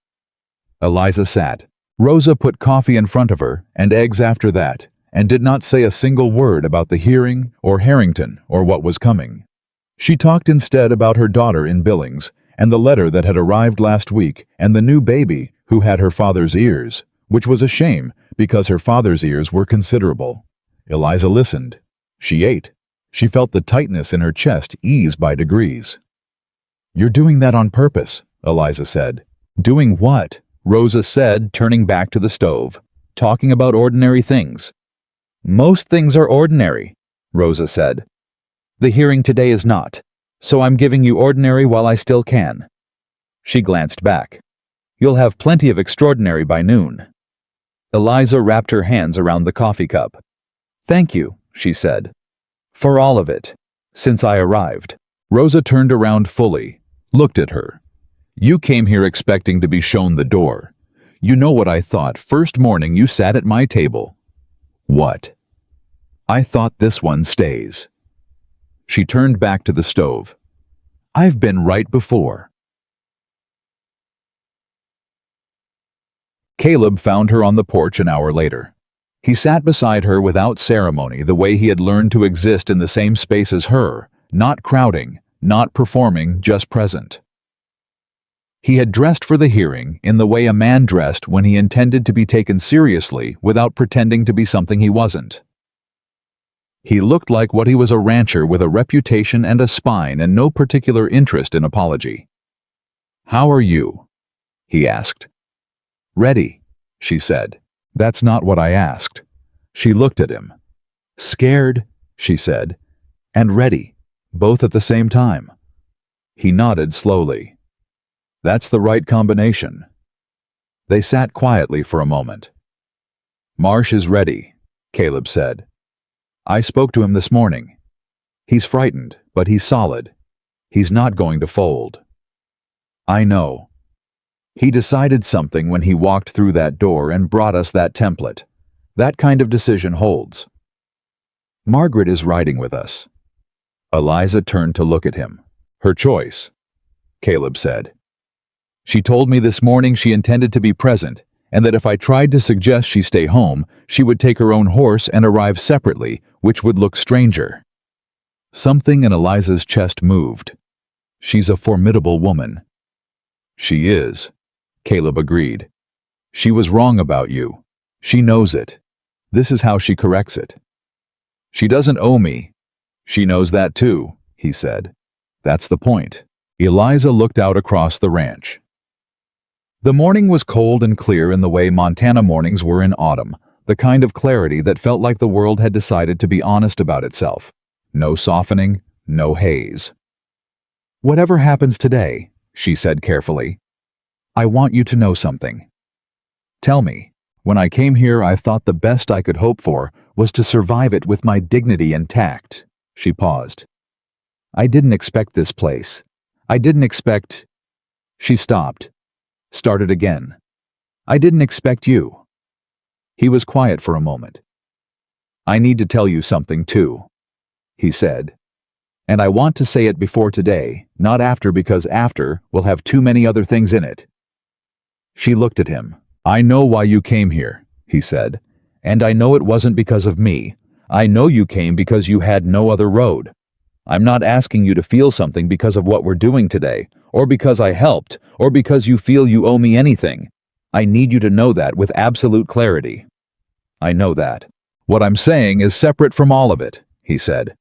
Eliza sat. Rosa put coffee in front of her and eggs after that, and did not say a single word about the hearing or Harrington or what was coming. She talked instead about her daughter in Billings and the letter that had arrived last week and the new baby who had her father's ears, which was a shame because her father's ears were considerable. Eliza listened. She ate. She felt the tightness in her chest ease by degrees. "You're doing that on purpose," Eliza said. "Doing what?" Rosa said, turning back to the stove. "Talking about ordinary things." "Most things are ordinary," Rosa said. "The hearing today is not, so I'm giving you ordinary while I still can." She glanced back. "You'll have plenty of extraordinary by noon." Eliza wrapped her hands around the coffee cup. "Thank you," she said. "For all of it, since I arrived." Rosa turned around fully, looked at her. "You came here expecting to be shown the door. You know what I thought first morning you sat at my table." "What?" "I thought this one stays." She turned back to the stove. "I've been right before." Caleb found her on the porch an hour later. He sat beside her without ceremony, the way he had learned to exist in the same space as her, not crowding, not performing, just present. He had dressed for the hearing in the way a man dressed when he intended to be taken seriously without pretending to be something he wasn't. He looked like what he was, a rancher with a reputation and a spine and no particular interest in apology. "How are you?" he asked. "Ready," she said. "That's not what I asked." She looked at him. "Scared," she said, "and ready, both at the same time." He nodded slowly. "That's the right combination." They sat quietly for a moment. "Marsh is ready," Caleb said. "I spoke to him this morning. He's frightened, but he's solid. He's not going to fold." "I know. He decided something when he walked through that door and brought us that template. That kind of decision holds." "Margaret is riding with us." Eliza turned to look at him. "Her choice," Caleb said. "She told me this morning she intended to be present, and that if I tried to suggest she stay home, she would take her own horse and arrive separately, which would look stranger." Something in Eliza's chest moved. "She's a formidable woman." "She is," Caleb agreed. "She was wrong about you. She knows it. This is how she corrects it." "She doesn't owe me." "She knows that too," he said. "That's the point." Eliza looked out across the ranch. The morning was cold and clear in the way Montana mornings were in autumn, the kind of clarity that felt like the world had decided to be honest about itself. No softening, no haze. "Whatever happens today," she said carefully, "I want you to know something. Tell me, when I came here I thought the best I could hope for was to survive it with my dignity intact." She paused. "I didn't expect this place. I didn't expect—" She stopped. Started again. "I didn't expect you." He was quiet for a moment. "I need to tell you something too," he said. "And I want to say it before today, not after, because after will have too many other things in it." She looked at him. "I know why you came here," he said. "And I know it wasn't because of me. I know you came because you had no other road. I'm not asking you to feel something because of what we're doing today, or because I helped, or because you feel you owe me anything. I need you to know that with absolute clarity." "I know that. What I'm saying is separate from all of it," he said.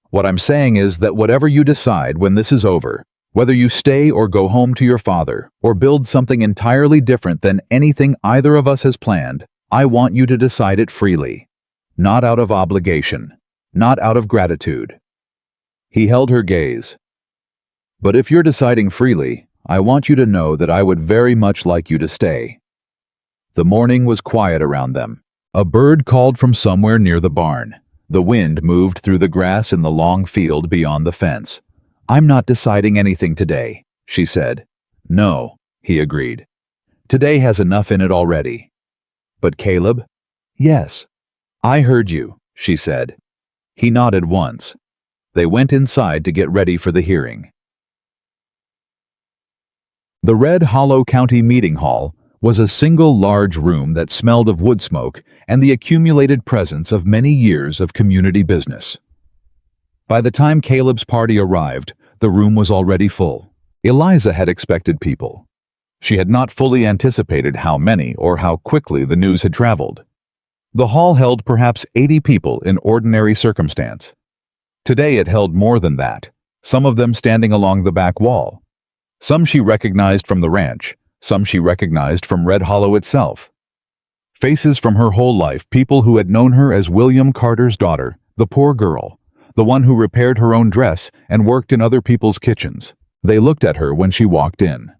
"What I'm saying is that whatever you decide when this is over, Whether you stay or go home to your father, or build something entirely different than anything either of us has planned, I want you to decide it freely. Not out of obligation. Not out of gratitude." He held her gaze. "But if you're deciding freely, I want you to know that I would very much like you to stay." The morning was quiet around them. A bird called from somewhere near the barn. The wind moved through the grass in the long field beyond the fence. "I'm not deciding anything today," she said. "No," he agreed. "Today has enough in it already." "But Caleb?" "Yes." "I heard you," she said. He nodded once. They went inside to get ready for the hearing. The Red Hollow County Meeting Hall was a single large room that smelled of wood smoke and the accumulated presence of many years of community business. By the time Caleb's party arrived, the room was already full. Eliza had expected people. She had not fully anticipated how many or how quickly the news had traveled. The hall held perhaps 80 people in ordinary circumstance. Today it held more than that, some of them standing along the back wall. Some she recognized from the ranch, some she recognized from Red Hollow itself. Faces from her whole life, people who had known her as William Carter's daughter, the poor girl, the one who repaired her own dress and worked in other people's kitchens. They looked at her when she walked in.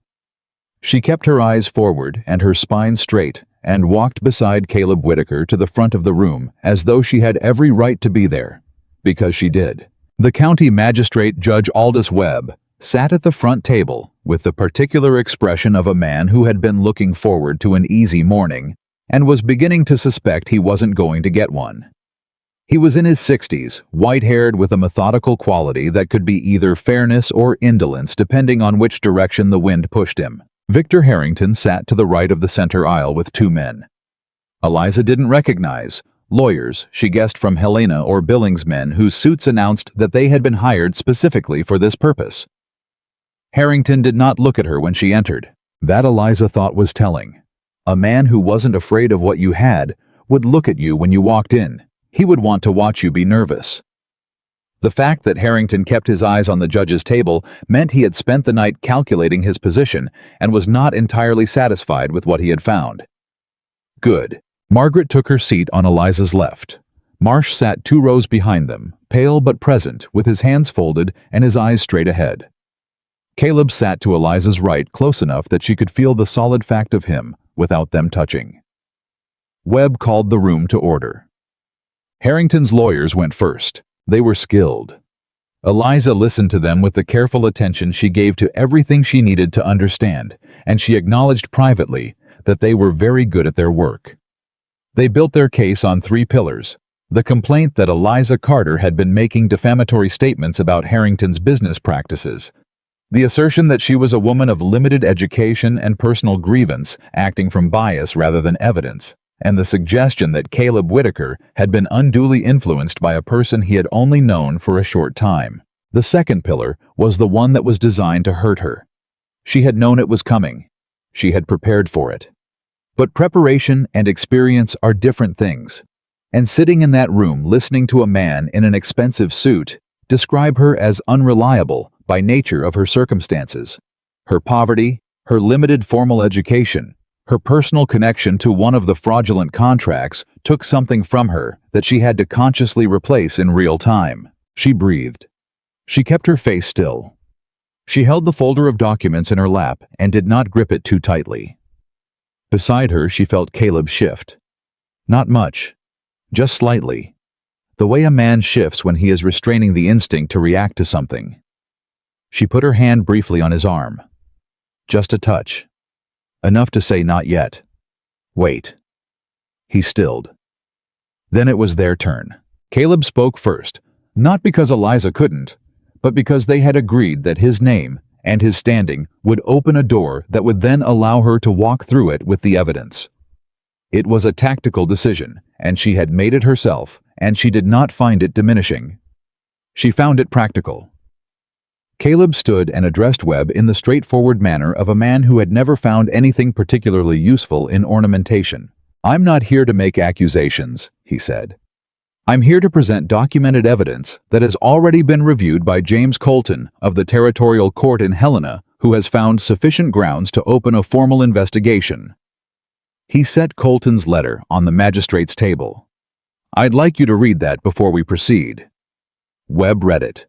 She kept her eyes forward and her spine straight and walked beside Caleb Whitaker to the front of the room as though she had every right to be there, because she did. The county magistrate, Judge Aldous Webb, sat at the front table with the particular expression of a man who had been looking forward to an easy morning and was beginning to suspect he wasn't going to get one. He was in his 60s, white-haired with a methodical quality that could be either fairness or indolence depending on which direction the wind pushed him. Victor Harrington sat to the right of the center aisle with two men. Eliza didn't recognize lawyers she guessed from Helena or Billings men whose suits announced that they had been hired specifically for this purpose. Harrington did not look at her when she entered. That, Eliza thought, was telling. A man who wasn't afraid of what you had would look at you when you walked in. He would want to watch you be nervous. The fact that Harrington kept his eyes on the judge's table meant he had spent the night calculating his position and was not entirely satisfied with what he had found. Good. Margaret took her seat on Eliza's left. Marsh sat 2 rows behind them, pale but present, with his hands folded and his eyes straight ahead. Caleb sat to Eliza's right close enough that she could feel the solid fact of him without them touching. Webb called the room to order. Harrington's lawyers went first. They were skilled. Eliza listened to them with the careful attention she gave to everything she needed to understand, and she acknowledged privately that they were very good at their work. They built their case on 3 pillars: the complaint that Eliza Carter had been making defamatory statements about Harrington's business practices, the assertion that she was a woman of limited education and personal grievance, acting from bias rather than evidence, and the suggestion that Caleb Whitaker had been unduly influenced by a person he had only known for a short time. The second pillar was the one that was designed to hurt her. She had known it was coming. She had prepared for it. But preparation and experience are different things, and sitting in that room listening to a man in an expensive suit describe her as unreliable by nature of her circumstances, her poverty, her limited formal education, her personal connection to one of the fraudulent contracts took something from her that she had to consciously replace in real time. She breathed. She kept her face still. She held the folder of documents in her lap and did not grip it too tightly. Beside her, she felt Caleb shift. Not much, just slightly. The way a man shifts when he is restraining the instinct to react to something. She put her hand briefly on his arm. Just a touch. Enough to say not yet. Wait. He stilled. Then it was their turn. Caleb spoke first, not because Eliza couldn't, but because they had agreed that his name and his standing would open a door that would then allow her to walk through it with the evidence. It was a tactical decision, and she had made it herself, and she did not find it diminishing. She found it practical. Caleb stood and addressed Webb in the straightforward manner of a man who had never found anything particularly useful in ornamentation. "I'm not here to make accusations," he said. I'm here to present documented evidence that has already been reviewed by James Colton of the Territorial Court in Helena, who has found sufficient grounds to open a formal investigation. He set Colton's letter on the magistrate's table. I'd like you to read that before we proceed. Webb read it.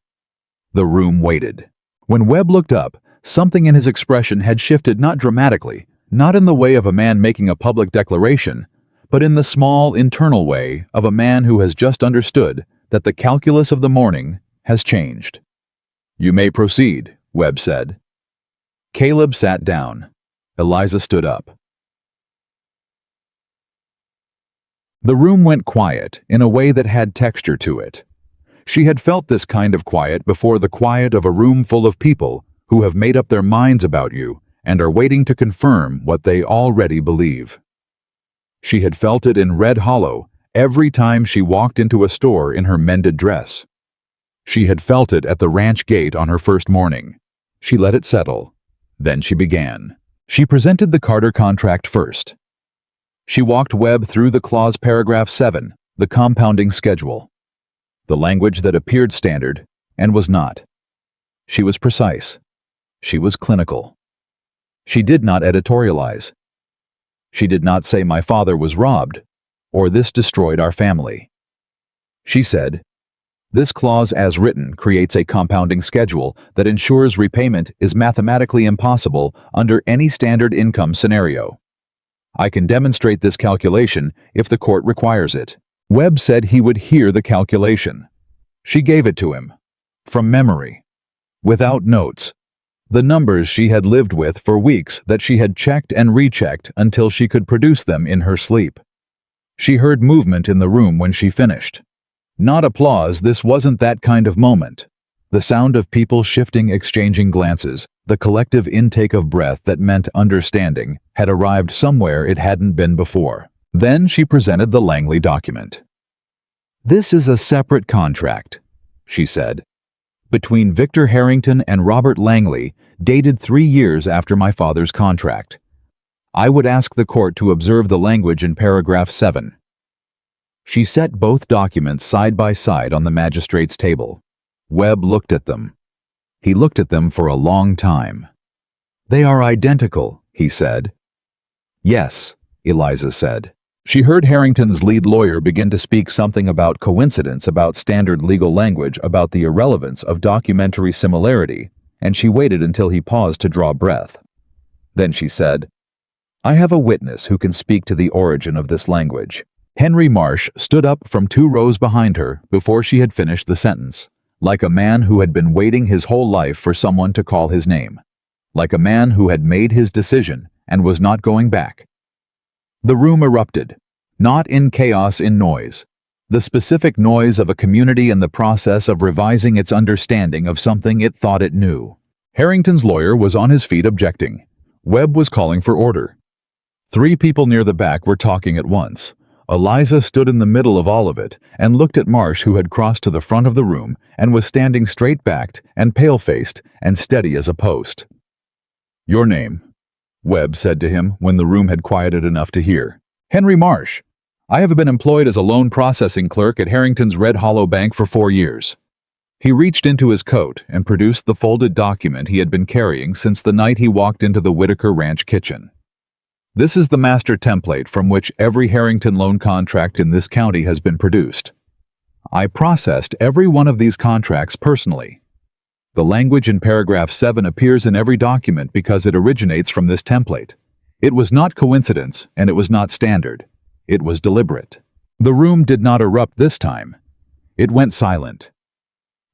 The room waited. When Webb looked up, something in his expression had shifted, not dramatically, not in the way of a man making a public declaration, but in the small, internal way of a man who has just understood that the calculus of the morning has changed. You may proceed, Webb said. Caleb sat down. Eliza stood up. The room went quiet in a way that had texture to it. She had felt this kind of quiet before, the quiet of a room full of people who have made up their minds about you and are waiting to confirm what they already believe. She had felt it in Red Hollow every time she walked into a store in her mended dress. She had felt it at the ranch gate on her first morning. She let it settle. Then she began. She presented the Carter contract first. She walked Webb through the clause paragraph 7, the compounding schedule. The language that appeared standard and was not. She was precise. She was clinical. She did not editorialize. She did not say my father was robbed, or this destroyed our family. She said, this clause as written creates a compounding schedule that ensures repayment is mathematically impossible under any standard income scenario. I can demonstrate this calculation if the court requires it. Webb said he would hear the calculation. She gave it to him, from memory, without notes. The numbers she had lived with for weeks that she had checked and rechecked until she could produce them in her sleep. She heard movement in the room when she finished. Not applause, this wasn't that kind of moment. The sound of people shifting, exchanging glances, the collective intake of breath that meant understanding, had arrived somewhere it hadn't been before. Then she presented the Langley document. This is a separate contract, she said, between Victor Harrington and Robert Langley, dated 3 years after my father's contract. I would ask the court to observe the language in paragraph 7. She set both documents side by side on the magistrate's table. Webb looked at them. He looked at them for a long time. They are identical, he said. Yes, Eliza said. She heard Harrington's lead lawyer begin to speak something about coincidence, about standard legal language, about the irrelevance of documentary similarity, and she waited until he paused to draw breath. Then she said, I have a witness who can speak to the origin of this language. Henry Marsh stood up from 2 rows behind her before she had finished the sentence, like a man who had been waiting his whole life for someone to call his name, like a man who had made his decision and was not going back. The room erupted, not in chaos, in noise, the specific noise of a community in the process of revising its understanding of something it thought it knew. Harrington's lawyer was on his feet objecting. Webb was calling for order. 3 people near the back were talking at once. Eliza stood in the middle of all of it and looked at Marsh, who had crossed to the front of the room and was standing straight-backed and pale-faced and steady as a post. Your name, Webb said to him when the room had quieted enough to hear. Henry Marsh. I have been employed as a loan processing clerk at Harrington's Red Hollow Bank for 4 years. He reached into his coat and produced the folded document he had been carrying since the night he walked into the Whitaker Ranch kitchen. This is the master template from which every Harrington loan contract in this county has been produced. I processed every one of these contracts personally. The language in paragraph 7 appears in every document because it originates from this template. It was not coincidence, and it was not standard. It was deliberate. The room did not erupt this time. It went silent.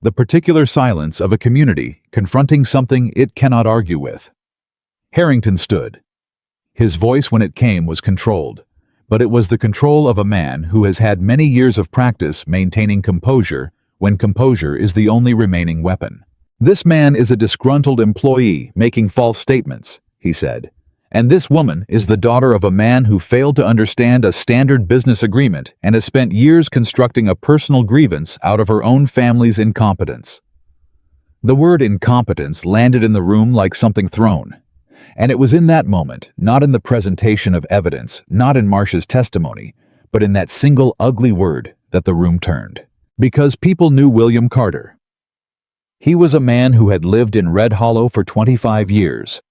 The particular silence of a community confronting something it cannot argue with. Harrington stood. His voice, when it came, was controlled, but it was the control of a man who has had many years of practice maintaining composure when composure is the only remaining weapon. This man is a disgruntled employee making false statements, he said, and this woman is the daughter of a man who failed to understand a standard business agreement and has spent years constructing a personal grievance out of her own family's incompetence. The word incompetence landed in the room like something thrown. And it was in that moment, not in the presentation of evidence, not in Marsh's testimony, but in that single ugly word that the room turned. Because people knew William Carter. He was a man who had lived in Red Hollow for 25 years.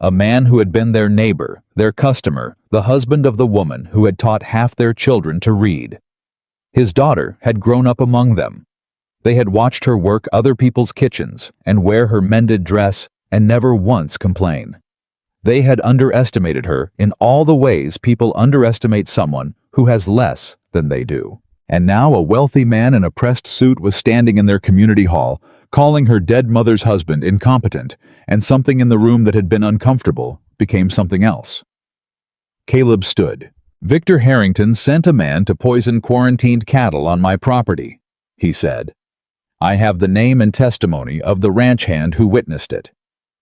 A man who had been their neighbor, their customer, the husband of the woman who had taught half their children to read. His daughter had grown up among them. They had watched her work other people's kitchens and wear her mended dress and never once complain. They had underestimated her in all the ways people underestimate someone who has less than they do. And now a wealthy man in a pressed suit was standing in their community hall, calling her dead mother's husband incompetent, and something in the room that had been uncomfortable became something else. Caleb stood. "Victor Harrington sent a man to poison quarantined cattle on my property," he said. "I have the name and testimony of the ranch hand who witnessed it.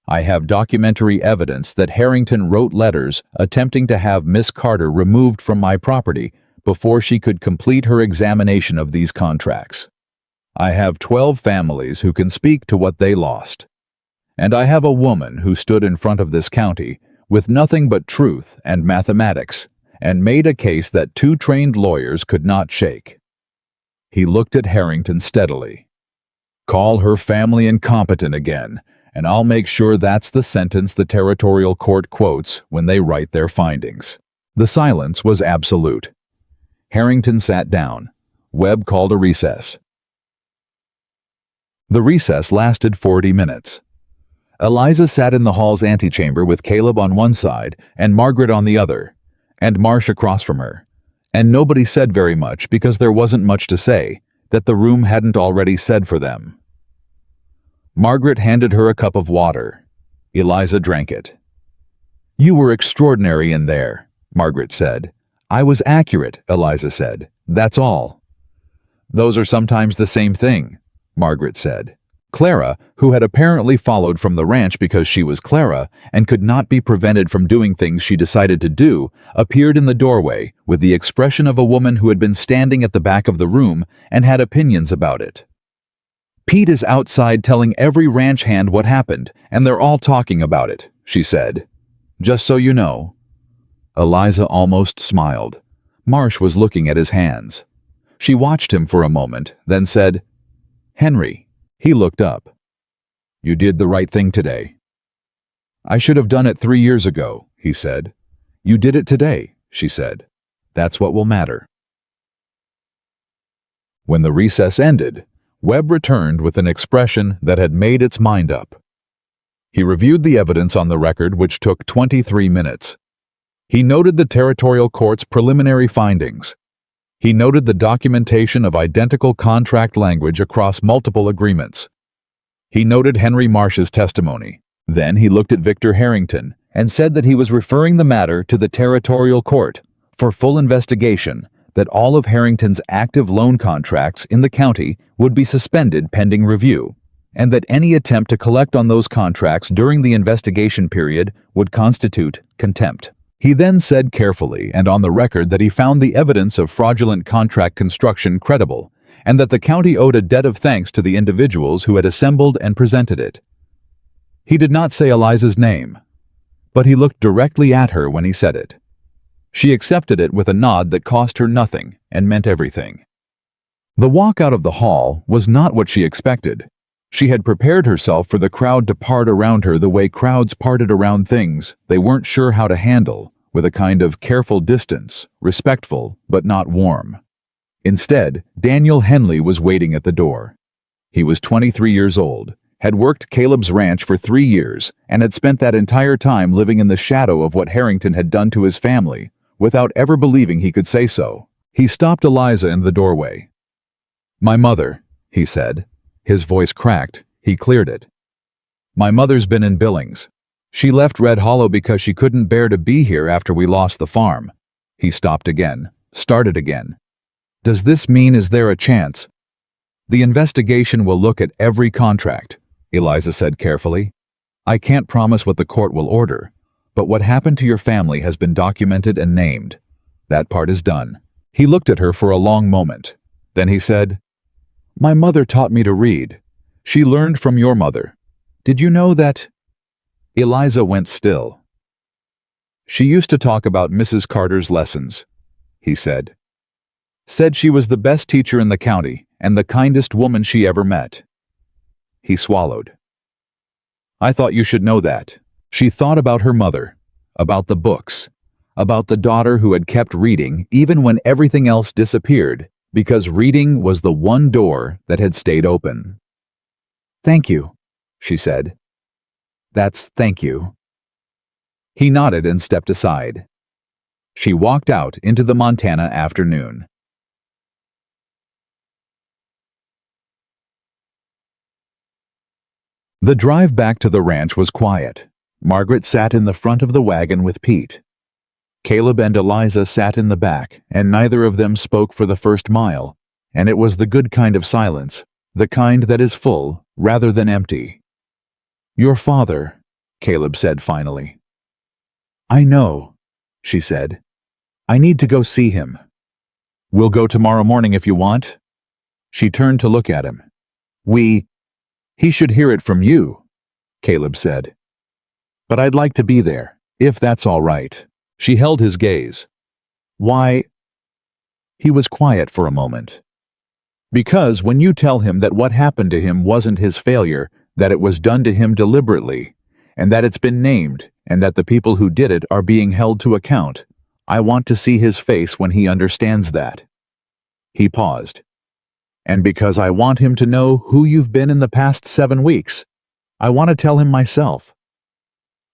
I have documentary evidence that Harrington wrote letters attempting to have Miss Carter removed from my property before she could complete her examination of these contracts. I have 12 families who can speak to what they lost. And I have a woman who stood in front of this county with nothing but truth and mathematics and made a case that 2 trained lawyers could not shake." He looked at Harrington steadily. "Call her family incompetent again, and I'll make sure that's the sentence the territorial court quotes when they write their findings." The silence was absolute. Harrington sat down. Webb called a recess. The recess lasted 40 minutes. Eliza sat in the hall's antechamber with Caleb on one side and Margaret on the other, and Marsh across from her. And nobody said very much because there wasn't much to say that the room hadn't already said for them. Margaret handed her a cup of water. Eliza drank it. "You were extraordinary in there," Margaret said. "I was accurate," Eliza said. "That's all." "Those are sometimes the same thing," Margaret said. Clara, who had apparently followed from the ranch because she was Clara and could not be prevented from doing things she decided to do, appeared in the doorway with the expression of a woman who had been standing at the back of the room and had opinions about it. "Pete is outside telling every ranch hand what happened, and they're all talking about it," she said. "Just so you know." Eliza almost smiled. Marsh was looking at his hands. She watched him for a moment, then said, "Henry." He looked up. "You did the right thing today." "I should have done it 3 years ago," he said. "You did it today," she said. "That's what will matter." When the recess ended, Webb returned with an expression that had made its mind up. He reviewed the evidence on the record, which took 23 minutes. He noted the territorial court's preliminary findings. He noted the documentation of identical contract language across multiple agreements. He noted Henry Marsh's testimony. Then he looked at Victor Harrington and said that he was referring the matter to the territorial court for full investigation, that all of Harrington's active loan contracts in the county would be suspended pending review, and that any attempt to collect on those contracts during the investigation period would constitute contempt. He then said carefully and on the record that he found the evidence of fraudulent contract construction credible, and that the county owed a debt of thanks to the individuals who had assembled and presented it. He did not say Eliza's name, but he looked directly at her when he said it. She accepted it with a nod that cost her nothing and meant everything. The walk out of the hall was not what she expected. She had prepared herself for the crowd to part around her the way crowds parted around things they weren't sure how to handle, with a kind of careful distance, respectful but not warm. Instead, Daniel Henley was waiting at the door. He was 23 years old, had worked Caleb's ranch for 3 years, and had spent that entire time living in the shadow of what Harrington had done to his family, without ever believing he could say so. He stopped Eliza in the doorway. "My mother," he said. His voice cracked. He cleared it. "My mother's been in Billings. She left Red Hollow because she couldn't bear to be here after we lost the farm." He stopped again, started again. "Does this mean is there a chance?" "The investigation will look at every contract," Eliza said carefully. "I can't promise what the court will order, but what happened to your family has been documented and named. That part is done." He looked at her for a long moment. Then he said, "My mother taught me to read. She learned from your mother. Did you know that?" Eliza went still. "She used to talk about Mrs. Carter's lessons," he said. Said she was the best teacher in the county and the kindest woman she ever met. He swallowed. I thought you should know that. She thought about her mother, about the books, about the daughter who had kept reading even when everything else disappeared, because reading was the one door that had stayed open. Thank you, she said. That's thank you. He nodded and stepped aside. She walked out into the Montana afternoon. The drive back to the ranch was quiet. Margaret sat in the front of the wagon with Pete. Caleb and Eliza sat in the back, and neither of them spoke for the first mile, and it was the good kind of silence, the kind that is full rather than empty. Your father, Caleb said finally. I know, she said. I need to go see him. We'll go tomorrow morning if you want. She turned to look at him. He should hear it from you, Caleb said. But I'd like to be there, if that's all right. She held his gaze. Why? He was quiet for a moment. Because when you tell him that what happened to him wasn't his failure, that it was done to him deliberately, and that it's been named, and that the people who did it are being held to account, I want to see his face when he understands that. He paused. And because I want him to know who you've been in the past 7 weeks, I want to tell him myself.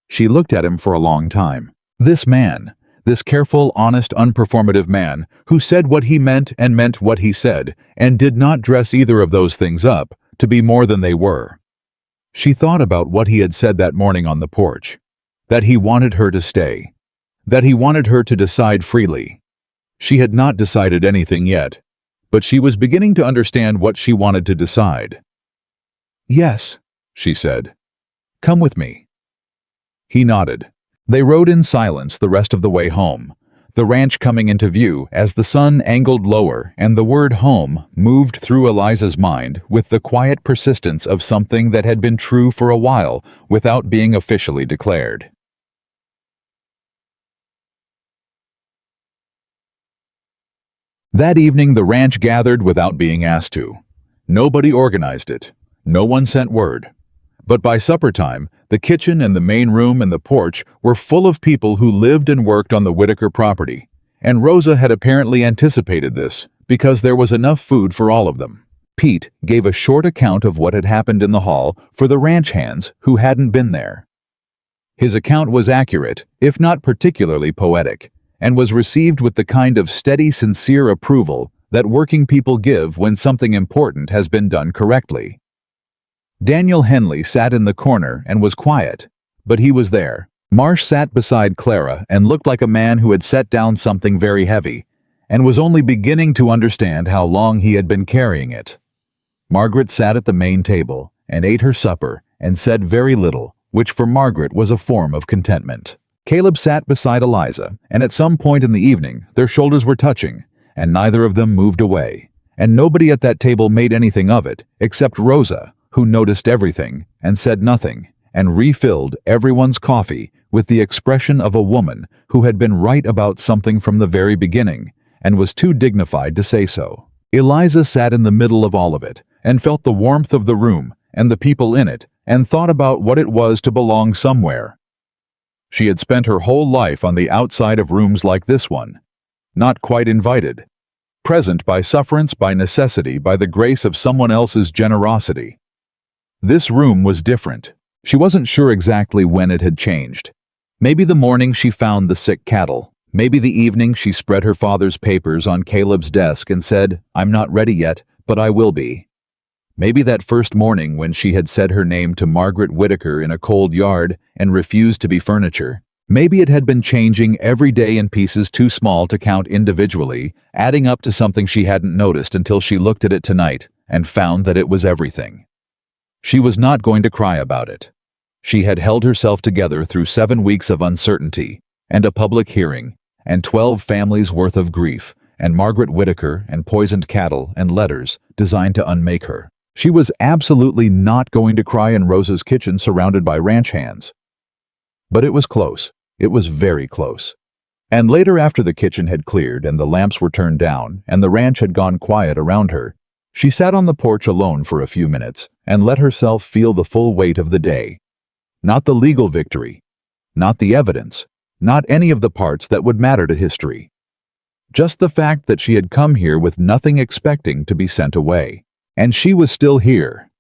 She looked at him for a long time. This man, this careful, honest, unperformative man, who said what he meant and meant what he said, and did not dress either of those things up to be more than they were. She thought about what he had said that morning on the porch, that he wanted her to stay, that he wanted her to decide freely. She had not decided anything yet, but she was beginning to understand what she wanted to decide. Yes, she said. Come with me. He nodded. They rode in silence the rest of the way home, the ranch coming into view as the sun angled lower and the word home moved through Eliza's mind with the quiet persistence of something that had been true for a while without being officially declared. That evening the ranch gathered without being asked to. Nobody organized it. No one sent word. But by supper time, the kitchen and the main room and the porch were full of people who lived and worked on the Whitaker property, and Rosa had apparently anticipated this because there was enough food for all of them. Pete gave a short account of what had happened in the hall for the ranch hands who hadn't been there. His account was accurate, if not particularly poetic, and was received with the kind of steady, sincere approval that working people give when something important has been done correctly. Daniel Henley sat in the corner and was quiet, but he was there. Marsh sat beside Clara and looked like a man who had set down something very heavy, and was only beginning to understand how long he had been carrying it. Margaret sat at the main table and ate her supper and said very little, which for Margaret was a form of contentment. Caleb sat beside Eliza, and at some point in the evening their shoulders were touching, and neither of them moved away, and nobody at that table made anything of it except Rosa, who noticed everything and said nothing, and refilled everyone's coffee with the expression of a woman who had been right about something from the very beginning and was too dignified to say so. Eliza sat in the middle of all of it and felt the warmth of the room and the people in it and thought about what it was to belong somewhere. She had spent her whole life on the outside of rooms like this one, not quite invited, present by sufferance, by necessity, by the grace of someone else's generosity. This room was different. She wasn't sure exactly when it had changed. Maybe the morning she found the sick cattle. Maybe the evening she spread her father's papers on Caleb's desk and said, "I'm not ready yet, but I will be." Maybe that first morning when she had said her name to Margaret Whitaker in a cold yard and refused to be furniture. Maybe it had been changing every day in pieces too small to count individually, adding up to something she hadn't noticed until she looked at it tonight and found that it was everything. She was not going to cry about it. She had held herself together through 7 weeks of uncertainty, and a public hearing, and 12 families' worth of grief, and Margaret Whitaker and poisoned cattle and letters designed to unmake her. She was absolutely not going to cry in Rosa's kitchen surrounded by ranch hands. But it was close. It was very close. And later, after the kitchen had cleared and the lamps were turned down and the ranch had gone quiet around her, she sat on the porch alone for a few minutes and let herself feel the full weight of the day. Not the legal victory, not the evidence, not any of the parts that would matter to history. Just the fact that she had come here with nothing, expecting to be sent away. And she was still here.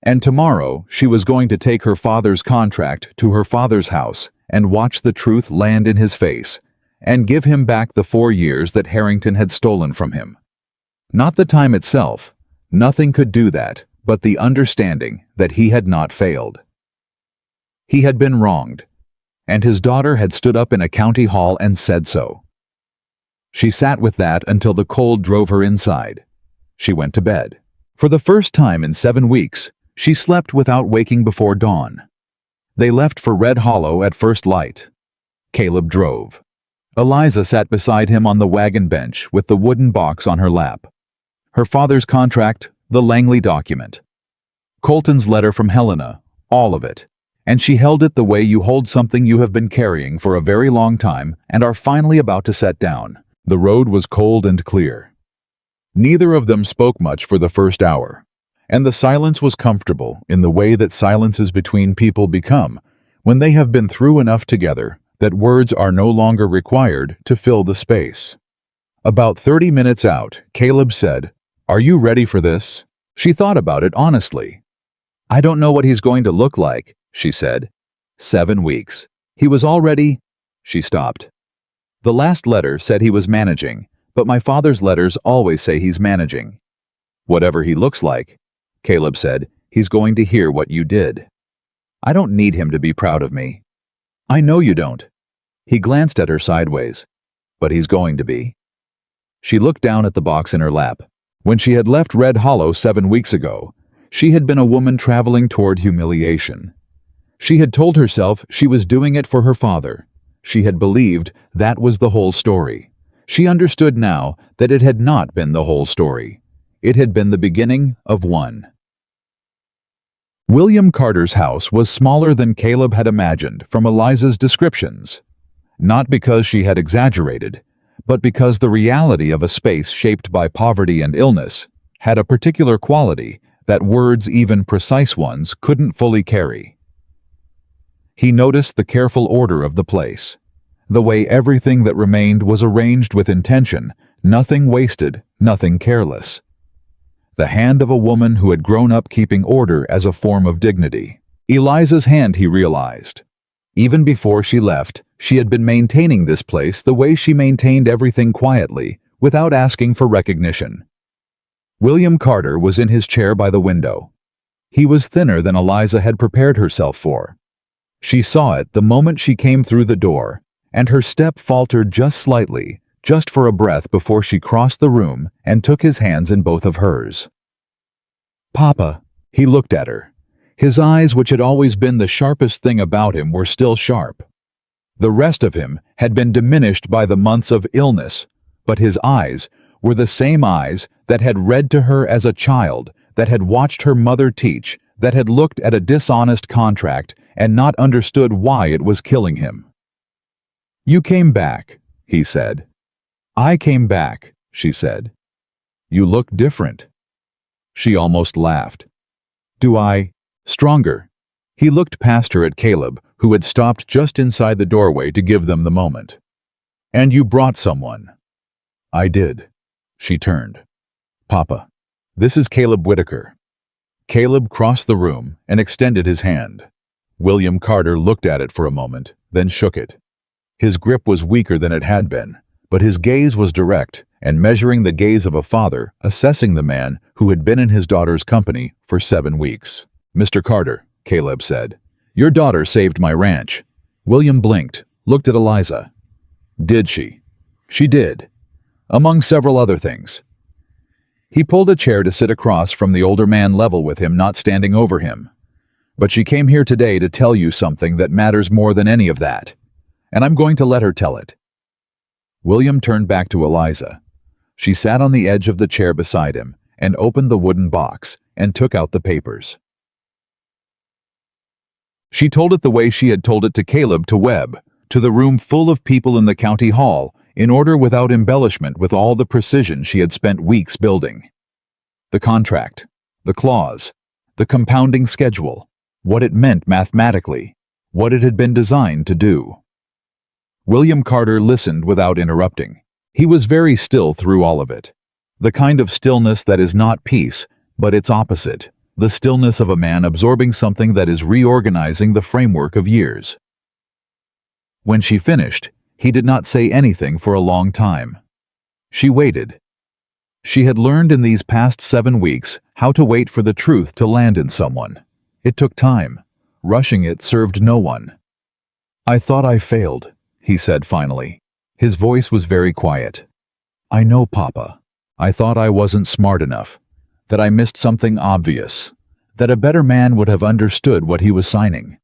And tomorrow she was going to take her father's contract to her father's house and watch the truth land in his face and give him back the 4 years that Harrington had stolen from him. Not the time itself. Nothing could do that, but the understanding that he had not failed. He had been wronged, and his daughter had stood up in a county hall and said so. She sat with that until the cold drove her inside. She went to bed. For the first time in 7 weeks, she slept without waking before dawn. They left for Red Hollow at first light. Caleb drove. Eliza sat beside him on the wagon bench with the wooden box on her lap. Her father's contract, the Langley document. Colton's letter from Helena, all of it. And she held it the way you hold something you have been carrying for a very long time and are finally about to set down. The road was cold and clear. Neither of them spoke much for the first hour, and the silence was comfortable in the way that silences between people become when they have been through enough together that words are no longer required to fill the space. About 30 minutes out, Caleb said, "Are you ready for this?" She thought about it honestly. "I don't know what he's going to look like," she said. 7 weeks. He was already... She stopped. The last letter said he was managing, but my father's letters always say he's managing. "Whatever he looks like," Caleb said, "he's going to hear what you did. I don't need him to be proud of me." "I know you don't." He glanced at her sideways. "But he's going to be." She looked down at the box in her lap. When she had left Red Hollow 7 weeks ago, she had been a woman traveling toward humiliation. She had told herself she was doing it for her father. She had believed that was the whole story. She understood now that it had not been the whole story. It had been the beginning of one. William Carter's house was smaller than Caleb had imagined from Eliza's descriptions. Not because she had exaggerated, but because the reality of a space shaped by poverty and illness had a particular quality that words, even precise ones, couldn't fully carry. He noticed the careful order of the place, the way everything that remained was arranged with intention, nothing wasted, nothing careless. The hand of a woman who had grown up keeping order as a form of dignity. Eliza's hand, he realized. Even before she left, she had been maintaining this place the way she maintained everything quietly, without asking for recognition. William Carter was in his chair by the window. He was thinner than Eliza had prepared herself for. She saw it the moment she came through the door, and her step faltered just slightly, just for a breath before she crossed the room and took his hands in both of hers. "Papa," he looked at her. His eyes, which had always been the sharpest thing about him, were still sharp. The rest of him had been diminished by the months of illness, but his eyes were the same eyes that had read to her as a child, that had watched her mother teach, that had looked at a dishonest contract and not understood why it was killing him. "You came back," he said. "I came back," she said. "You look different." She almost laughed. "Do I? Stronger." He looked past her at Caleb, who had stopped just inside the doorway to give them the moment. "And you brought someone." "I did." She turned. "Papa, this is Caleb Whitaker." Caleb crossed the room and extended his hand. William Carter looked at it for a moment, then shook it. His grip was weaker than it had been, but his gaze was direct and measuring the gaze of a father, assessing the man who had been in his daughter's company for 7 weeks. "Mr. Carter," Caleb said, "your daughter saved my ranch." William blinked, looked at Eliza. "Did she?" "She did. Among several other things." He pulled a chair to sit across from the older man, level with him, not standing over him. "But she came here today to tell you something that matters more than any of that. And I'm going to let her tell it." William turned back to Eliza. She sat on the edge of the chair beside him and opened the wooden box and took out the papers. She told it the way she had told it to Caleb, to Webb, to the room full of people in the county hall, in order without embellishment with all the precision she had spent weeks building. The contract, the clause, the compounding schedule, what it meant mathematically, what it had been designed to do. William Carter listened without interrupting. He was very still through all of it. The kind of stillness that is not peace, but its opposite, the stillness of a man absorbing something that is reorganizing the framework of years. When she finished, he did not say anything for a long time. She waited. She had learned in these past 7 weeks how to wait for the truth to land in someone. It took time. Rushing it served no one. "I thought I failed," he said finally. His voice was very quiet. "I know, Papa. I thought I wasn't smart enough, that I missed something obvious, that a better man would have understood what he was signing."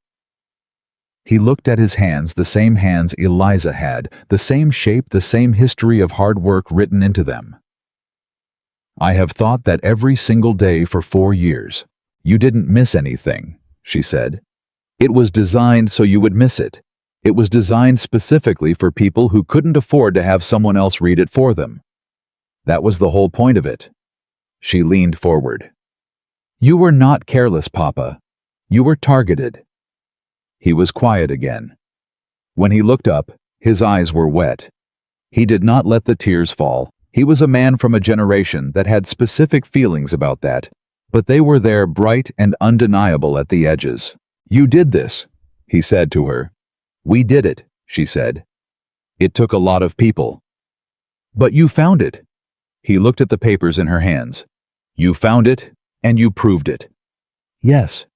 He looked at his hands, the same hands Eliza had, the same shape, the same history of hard work written into them. "I have thought that every single day for 4 years. You didn't miss anything," she said. "It was designed so you would miss it. It was designed specifically for people who couldn't afford to have someone else read it for them. That was the whole point of it." She leaned forward. "You were not careless, Papa. You were targeted." He was quiet again. When he looked up, his eyes were wet. He did not let the tears fall. He was a man from a generation that had specific feelings about that, but they were there, bright and undeniable at the edges. "You did this," he said to her. "We did it," she said. "It took a lot of people." "But you found it." He looked at the papers in her hands. "You found it, and you proved it." "Yes."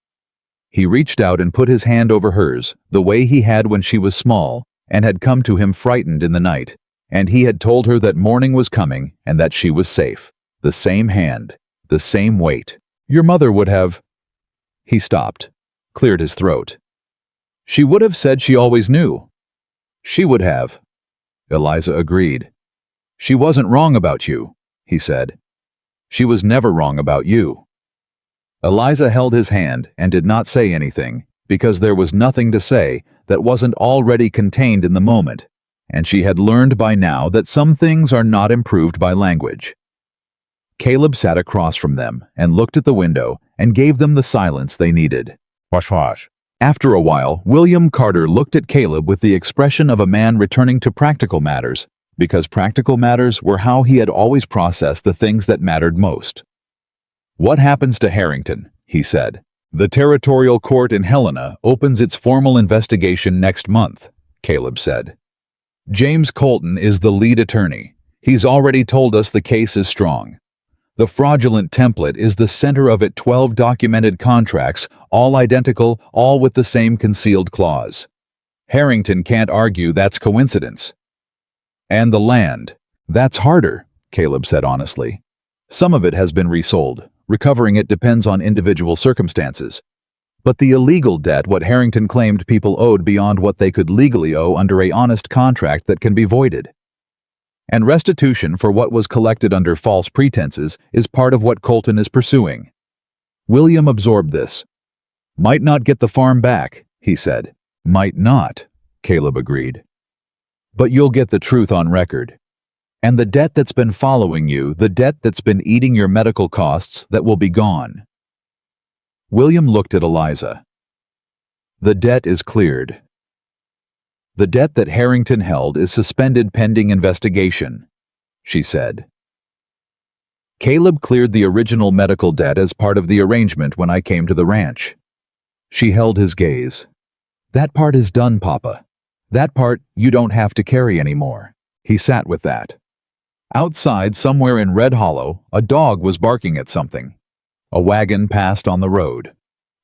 He reached out and put his hand over hers, the way he had when she was small, and had come to him frightened in the night, and he had told her that morning was coming and that she was safe. The same hand, the same weight. "Your mother would have—" He stopped, cleared his throat. "She would have said she always knew." "She would have." Eliza agreed. "She wasn't wrong about you," he said. "She was never wrong about you." Eliza held his hand and did not say anything, because there was nothing to say that wasn't already contained in the moment, and she had learned by now that some things are not improved by language. Caleb sat across from them and looked at the window and gave them the silence they needed. Wash wash. After a while, William Carter looked at Caleb with the expression of a man returning to practical matters, because practical matters were how he had always processed the things that mattered most. "What happens to Harrington?" he said. "The territorial court in Helena opens its formal investigation next month," Caleb said. "James Colton is the lead attorney. He's already told us the case is strong. The fraudulent template is the center of it, 12 documented contracts, all identical, all with the same concealed clause. Harrington can't argue that's coincidence. And the land. That's harder," Caleb said honestly. "Some of it has been resold. Recovering it depends on individual circumstances. But the illegal debt, what Harrington claimed people owed beyond what they could legally owe under a honest contract that can be voided. And restitution for what was collected under false pretenses is part of what Colton is pursuing." William absorbed this. "Might not get the farm back," he said. "Might not," Caleb agreed. "But you'll get the truth on record. And the debt that's been following you, the debt that's been eating your medical costs, that will be gone." William looked at Eliza. "The debt is cleared. The debt that Harrington held is suspended pending investigation," she said. "Caleb cleared the original medical debt as part of the arrangement when I came to the ranch." She held his gaze. "That part is done, Papa. That part you don't have to carry anymore." He sat with that. Outside, somewhere in Red Hollow, a dog was barking at something. A wagon passed on the road.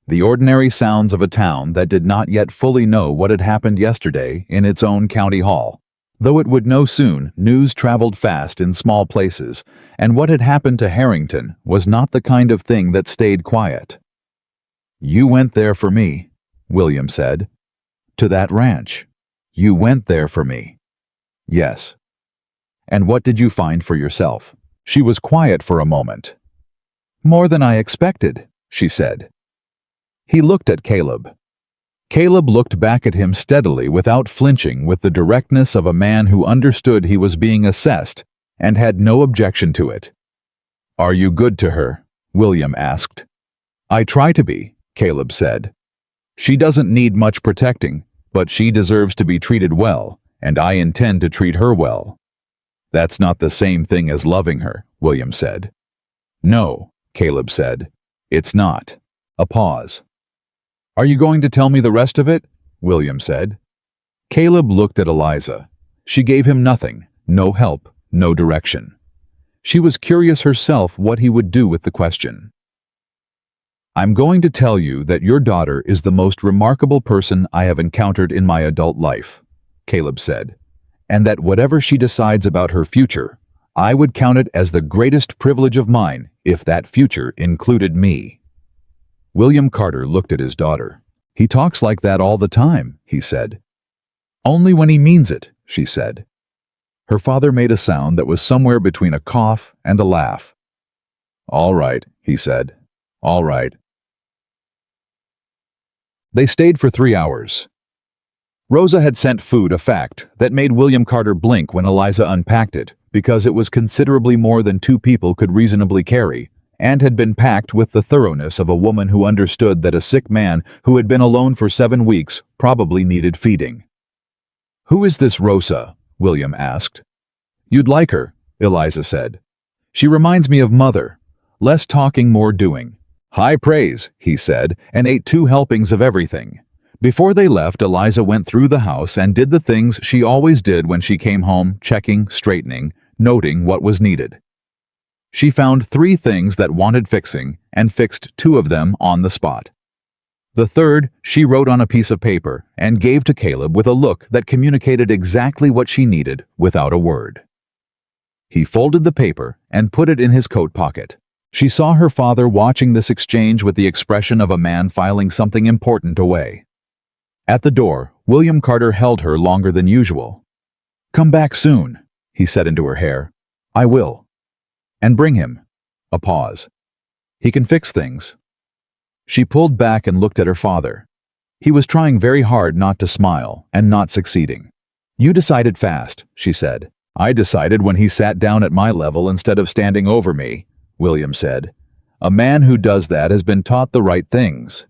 The ordinary sounds of a town that did not yet fully know what had happened yesterday in its own county hall. Though it would know soon, news traveled fast in small places, and what had happened to Harrington was not the kind of thing that stayed quiet. "You went there for me," William said. "To that ranch. You went there for me." "Yes." "And what did you find for yourself?" She was quiet for a moment. "More than I expected," she said. He looked at Caleb. Caleb looked back at him steadily without flinching, with the directness of a man who understood he was being assessed and had no objection to it. "Are you good to her?" William asked. "I try to be," Caleb said. "She doesn't need much protecting, but she deserves to be treated well, and I intend to treat her well." "That's not the same thing as loving her," William said. "No," Caleb said. "It's not." A pause. "Are you going to tell me the rest of it?" William said. Caleb looked at Eliza. She gave him nothing, no help, no direction. She was curious herself what he would do with the question. "I'm going to tell you that your daughter is the most remarkable person I have encountered in my adult life," Caleb said, "and that whatever she decides about her future, I would count it as the greatest privilege of mine if that future included me." William Carter looked at his daughter. "He talks like that all the time," he said. "Only when he means it," she said. Her father made a sound that was somewhere between a cough and a laugh. "All right," he said. "All right." They stayed for 3 hours. Rosa had sent food, a fact that made William Carter blink when Eliza unpacked it, because it was considerably more than 2 people could reasonably carry, and had been packed with the thoroughness of a woman who understood that a sick man who had been alone for 7 weeks probably needed feeding. "Who is this Rosa?" William asked. "You'd like her," Eliza said. "She reminds me of Mother. Less talking, more doing." "High praise," he said, and ate 2 helpings of everything. Before they left, Eliza went through the house and did the things she always did when she came home, checking, straightening, noting what was needed. She found 3 things that wanted fixing and fixed 2 of them on the spot. The third she wrote on a piece of paper and gave to Caleb with a look that communicated exactly what she needed without a word. He folded the paper and put it in his coat pocket. She saw her father watching this exchange with the expression of a man filing something important away. At the door, William Carter held her longer than usual. "Come back soon," he said into her hair. "I will. And bring him." A pause. "He can fix things." She pulled back and looked at her father. He was trying very hard not to smile, and not succeeding. "You decided fast," she said. "I decided when he sat down at my level instead of standing over me," William said. "A man who does that has been taught the right things."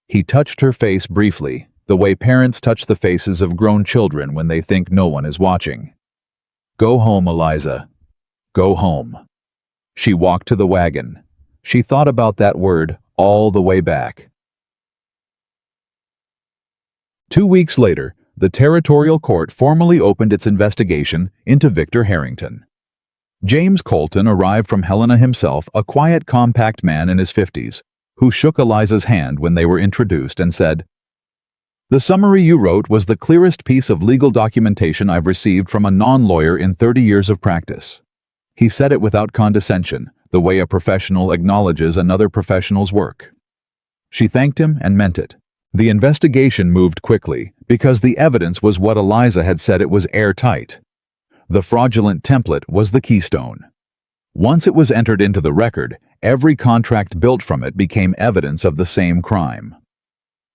He touched her face briefly, the way parents touch the faces of grown children when they think no one is watching. "Go home, Eliza. Go home." She walked to the wagon. She thought about that word all the way back. 2 weeks later, the territorial court formally opened its investigation into Victor Harrington. James Colton arrived from Helena himself, a quiet, compact man in his 50s, who shook Eliza's hand when they were introduced and said, "The summary you wrote was the clearest piece of legal documentation I've received from a non-lawyer in 30 years of practice." He said it without condescension, the way a professional acknowledges another professional's work. She thanked him and meant it. The investigation moved quickly because the evidence was what Eliza had said. It was airtight. The fraudulent template was the keystone. Once it was entered into the record, every contract built from it became evidence of the same crime.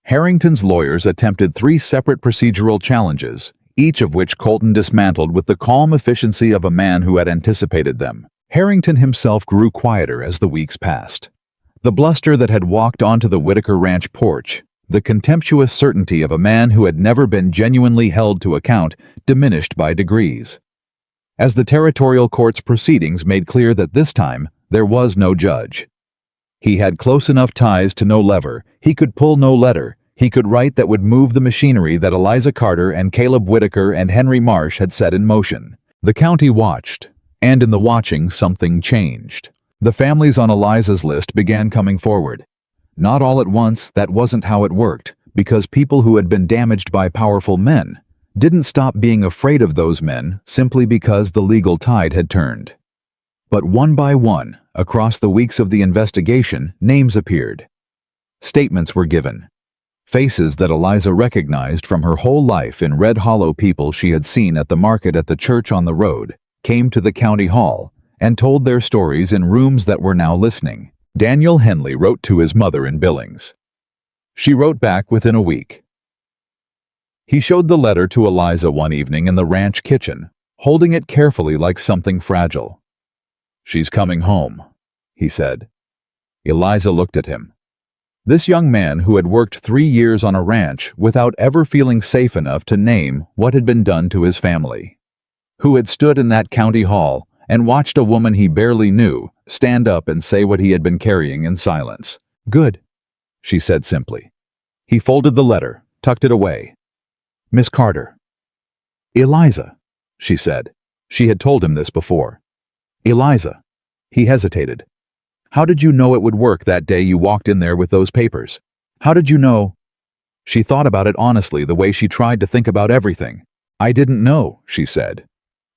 Harrington's lawyers attempted 3 separate procedural challenges, each of which Colton dismantled with the calm efficiency of a man who had anticipated them. Harrington himself grew quieter as the weeks passed. The bluster that had walked onto the Whitaker Ranch porch, the contemptuous certainty of a man who had never been genuinely held to account, diminished by degrees. As the territorial court's proceedings made clear that this time there was no judge. He had close enough ties to no lever, he could pull no letter, he could write that would move the machinery that Eliza Carter and Caleb Whitaker and Henry Marsh had set in motion. The county watched, and in the watching something changed. The families on Eliza's list began coming forward. Not all at once, that wasn't how it worked, because people who had been damaged by powerful men didn't stop being afraid of those men simply because the legal tide had turned. But one by one, across the weeks of the investigation, names appeared. Statements were given. Faces that Eliza recognized from her whole life in Red Hollow, people she had seen at the market, at the church on the road, came to the county hall and told their stories in rooms that were now listening. Daniel Henley wrote to his mother in Billings. She wrote back within a week. He showed the letter to Eliza one evening in the ranch kitchen, holding it carefully like something fragile. "She's coming home," he said. Eliza looked at him. This young man who had worked 3 years on a ranch without ever feeling safe enough to name what had been done to his family. Who had stood in that county hall and watched a woman he barely knew stand up and say what he had been carrying in silence. "Good," she said simply. He folded the letter, tucked it away. "Miss Carter." "Eliza," she said. She had told him this before. "Eliza." He hesitated. "How did you know it would work that day you walked in there with those papers? How did you know?" She thought about it honestly, the way she tried to think about everything. "I didn't know," she said.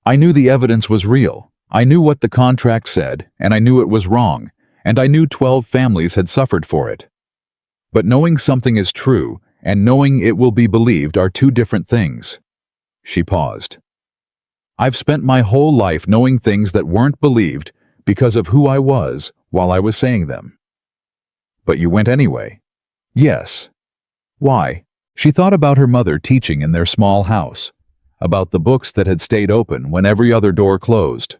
"I knew the evidence was real. I knew what the contract said, and I knew it was wrong, and I knew 12 families had suffered for it. But knowing something is true and knowing it will be believed are two different things." She paused. "I've spent my whole life knowing things that weren't believed because of who I was while I was saying them." "But you went anyway." "Yes." "Why?" She thought about her mother teaching in their small house, about the books that had stayed open when every other door closed,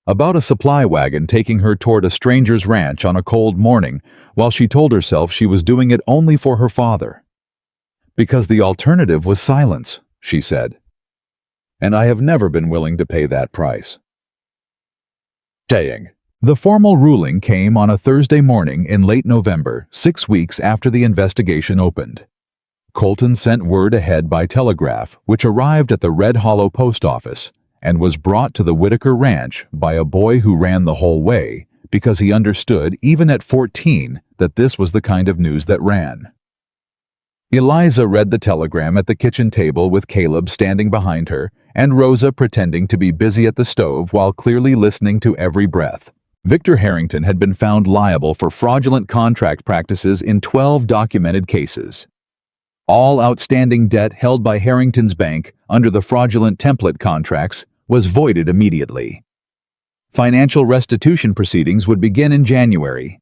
about a supply wagon taking her toward a stranger's ranch on a cold morning while she told herself she was doing it only for her father. "Because the alternative was silence," she said. "And I have never been willing to pay that price." Staying. The formal ruling came on a Thursday morning in late November, 6 weeks after the investigation opened. Colton sent word ahead by telegraph, which arrived at the Red Hollow post office and was brought to the Whitaker Ranch by a boy who ran the whole way because he understood, even at 14, that this was the kind of news that ran. Eliza read the telegram at the kitchen table with Caleb standing behind her and Rosa pretending to be busy at the stove while clearly listening to every breath. Victor Harrington had been found liable for fraudulent contract practices in 12 documented cases. All outstanding debt held by Harrington's bank under the fraudulent template contracts was voided immediately. Financial restitution proceedings would begin in January.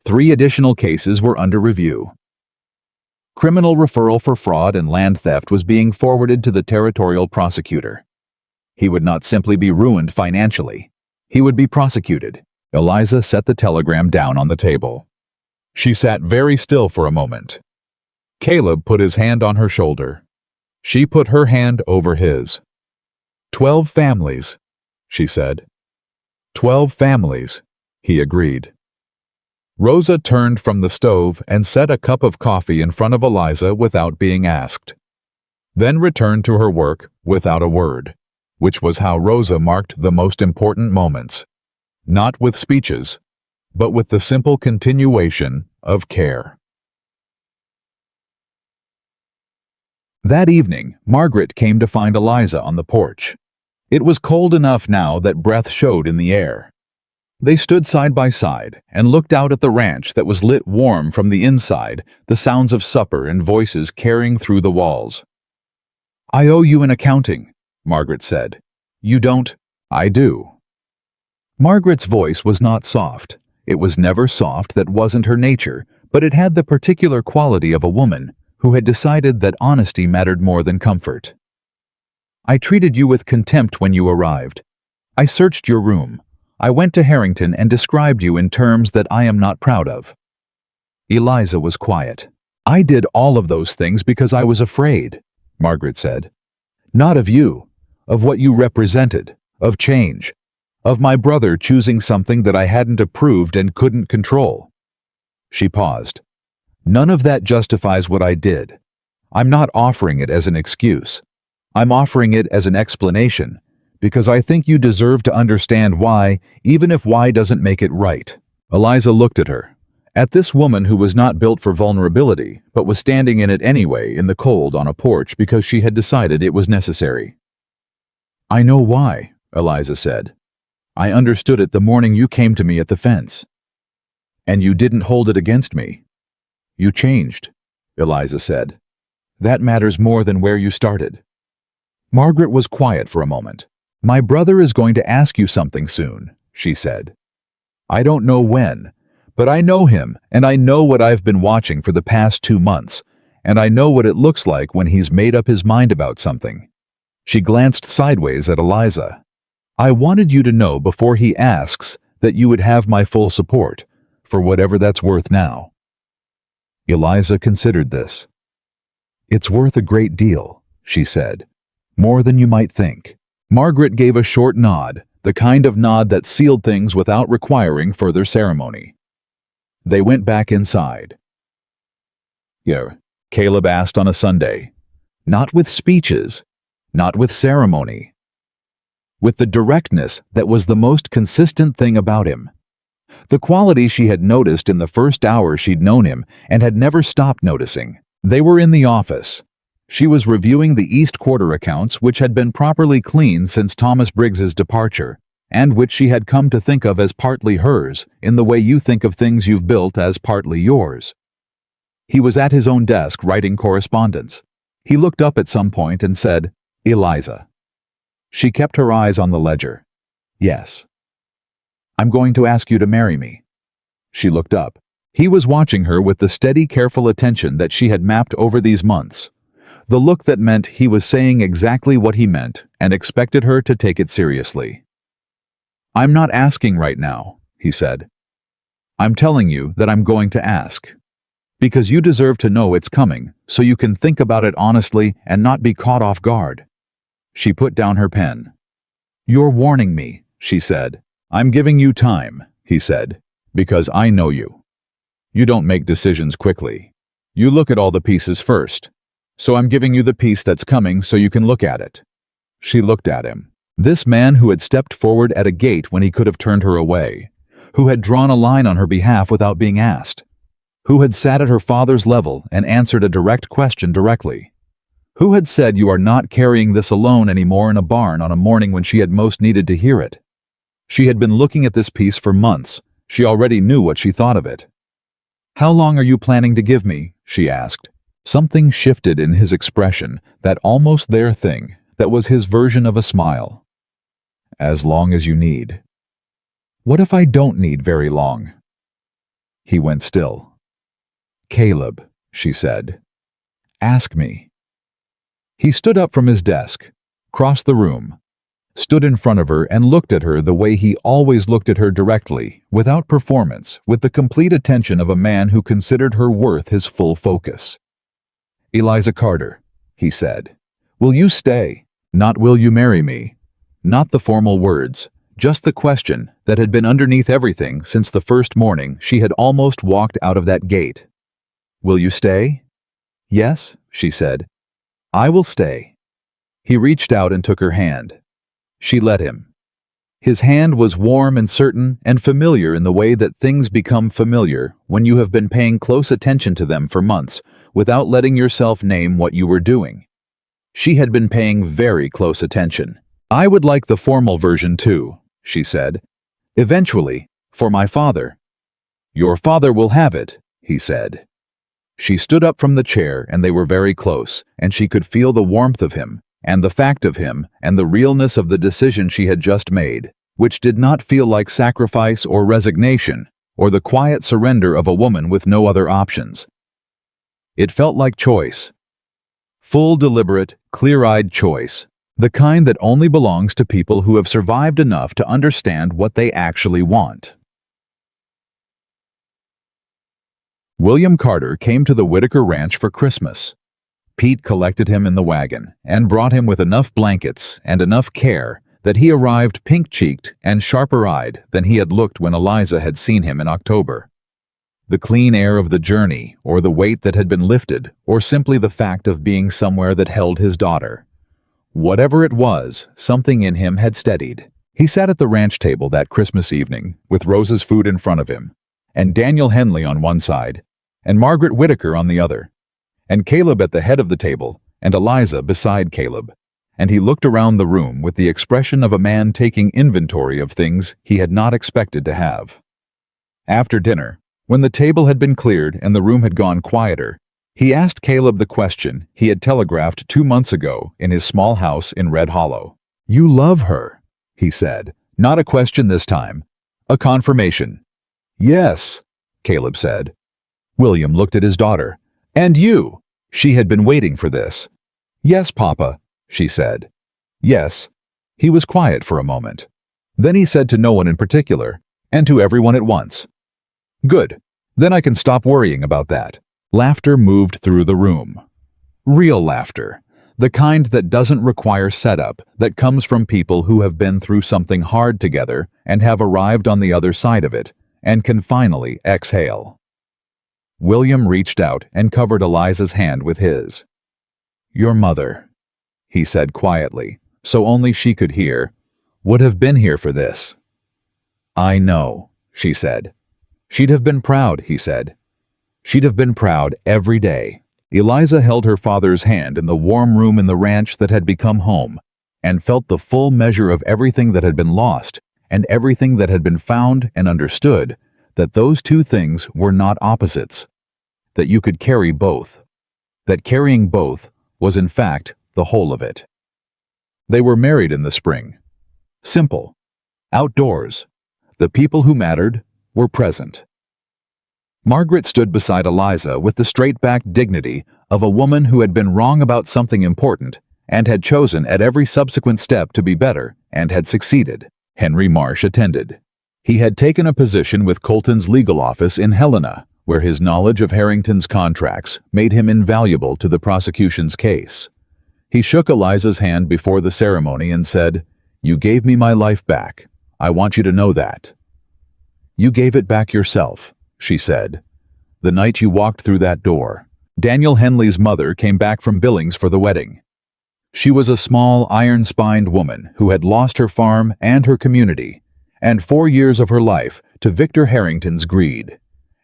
3 additional cases were under review. Criminal referral for fraud and land theft was being forwarded to the territorial prosecutor. He would not simply be ruined financially. He would be prosecuted. Eliza set the telegram down on the table. She sat very still for a moment. Caleb put his hand on her shoulder. She put her hand over his. 12 families, she said. 12 families, he agreed. Rosa turned from the stove and set a cup of coffee in front of Eliza without being asked. Then returned to her work without a word, which was how Rosa marked the most important moments. Not with speeches, but with the simple continuation of care. That evening, Margaret came to find Eliza on the porch. It was cold enough now that breath showed in the air. They stood side by side and looked out at the ranch that was lit warm from the inside, the sounds of supper and voices carrying through the walls. "I owe you an accounting," Margaret said. "You don't?" "I do." Margaret's voice was not soft. It was never soft, that wasn't her nature, but it had the particular quality of a woman who had decided that honesty mattered more than comfort. "I treated you with contempt when you arrived. I searched your room. I went to Harrington and described you in terms that I am not proud of." Eliza was quiet. "I did all of those things because I was afraid," Margaret said. "Not of you, of what you represented, of change, of my brother choosing something that I hadn't approved and couldn't control." She paused. "None of that justifies what I did. I'm not offering it as an excuse. I'm offering it as an explanation, because I think you deserve to understand why, even if why doesn't make it right." Eliza looked at her, at this woman who was not built for vulnerability, but was standing in it anyway in the cold on a porch because she had decided it was necessary. "I know why," Eliza said. "I understood it the morning you came to me at the fence. And you didn't hold it against me. You changed," Eliza said. "That matters more than where you started." Margaret was quiet for a moment. "My brother is going to ask you something soon," she said. "I don't know when, But I know him, and I know what I've been watching for the past 2 months, and I know what it looks like when he's made up his mind about something. She glanced sideways at Eliza. I wanted you to know before he asks that you would have my full support, for whatever that's worth now. Eliza considered this. It's worth a great deal, she said. More than you might think. Margaret gave a short nod, the kind of nod that sealed things without requiring further ceremony. They went back inside. Yeah, Caleb asked on a Sunday. Not with speeches, not with ceremony. With the directness that was the most consistent thing about him. The quality she had noticed in the first hour she'd known him and had never stopped noticing. They were in the office. She was reviewing the East Quarter accounts, which had been properly cleaned since Thomas Briggs's departure, and which she had come to think of as partly hers, in the way you think of things you've built as partly yours. He was at his own desk writing correspondence. He looked up at some point and said, Eliza. She kept her eyes on the ledger. Yes. I'm going to ask you to marry me. She looked up. He was watching her with the steady, careful attention that she had mapped over these months. The look that meant he was saying exactly what he meant and expected her to take it seriously. I'm not asking right now, he said. I'm telling you that I'm going to ask. Because you deserve to know it's coming, so you can think about it honestly and not be caught off guard. She put down her pen. You're warning me, she said. I'm giving you time, he said, because I know you. You don't make decisions quickly. You look at all the pieces first. So I'm giving you the piece that's coming so you can look at it. She looked at him. This man who had stepped forward at a gate when he could have turned her away, who had drawn a line on her behalf without being asked, who had sat at her father's level and answered a direct question directly, who had said you are not carrying this alone anymore in a barn on a morning when she had most needed to hear it. She had been looking at this piece for months. She already knew what she thought of it. How long are you planning to give me? She asked. Something shifted in his expression, that almost there thing that was his version of a smile. As long as you need. What if I don't need very long? He went still. Caleb, she said. Ask me. He stood up from his desk, crossed the room, stood in front of her and looked at her the way he always looked at her directly, without performance, with the complete attention of a man who considered her worth his full focus. Eliza Carter, he said, will you stay? Not will you marry me? Not the formal words, just the question that had been underneath everything since the first morning she had almost walked out of that gate. Will you stay? Yes, she said. I will stay. He reached out and took her hand. She let him. His hand was warm and certain and familiar in the way that things become familiar when you have been paying close attention to them for months without letting yourself name what you were doing. She had been paying very close attention. I would like the formal version too, she said. Eventually, for my father. Your father will have it, he said. She stood up from the chair and they were very close, and she could feel the warmth of him, and the fact of him, and the realness of the decision she had just made, which did not feel like sacrifice or resignation, or the quiet surrender of a woman with no other options. It felt like choice. Full, deliberate, clear-eyed choice, the kind that only belongs to people who have survived enough to understand what they actually want. William Carter came to the Whitaker Ranch for Christmas. Pete collected him in the wagon and brought him with enough blankets and enough care that he arrived pink-cheeked and sharper-eyed than he had looked when Eliza had seen him in October. The clean air of the journey, or the weight that had been lifted, or simply the fact of being somewhere that held his daughter. Whatever it was, something in him had steadied. He sat at the ranch table that Christmas evening, with Rose's food in front of him, and Daniel Henley on one side, and Margaret Whitaker on the other, and Caleb at the head of the table, and Eliza beside Caleb, and he looked around the room with the expression of a man taking inventory of things he had not expected to have. After dinner, when the table had been cleared and the room had gone quieter, he asked Caleb the question he had telegraphed 2 months ago in his small house in Red Hollow. You love her, he said. Not a question this time. A confirmation. Yes, Caleb said. William looked at his daughter. And you! She had been waiting for this. Yes, Papa, she said. Yes. He was quiet for a moment. Then he said to no one in particular, and to everyone at once. Good. Then I can stop worrying about that. Laughter moved through the room. Real laughter. The kind that doesn't require setup, that comes from people who have been through something hard together and have arrived on the other side of it, and can finally exhale. William reached out and covered Eliza's hand with his. Your mother, he said quietly, so only she could hear, would have been here for this. I know, she said. She'd have been proud, he said. She'd have been proud every day. Eliza held her father's hand in the warm room in the ranch that had become home, and felt the full measure of everything that had been lost, and everything that had been found, and understood that those two things were not opposites, that you could carry both, that carrying both was in fact the whole of it. They were married in the spring. Simple. Outdoors. The people who mattered were present. Margaret stood beside Eliza with the straight-backed dignity of a woman who had been wrong about something important and had chosen at every subsequent step to be better and had succeeded. Henry Marsh attended. He had taken a position with Colton's legal office in Helena, where his knowledge of Harrington's contracts made him invaluable to the prosecution's case. He shook Eliza's hand before the ceremony and said, You gave me my life back. I want you to know that. You gave it back yourself, she said, the night you walked through that door. Daniel Henley's mother came back from Billings for the wedding. She was a small, iron-spined woman who had lost her farm and her community, and 4 years of her life to Victor Harrington's greed.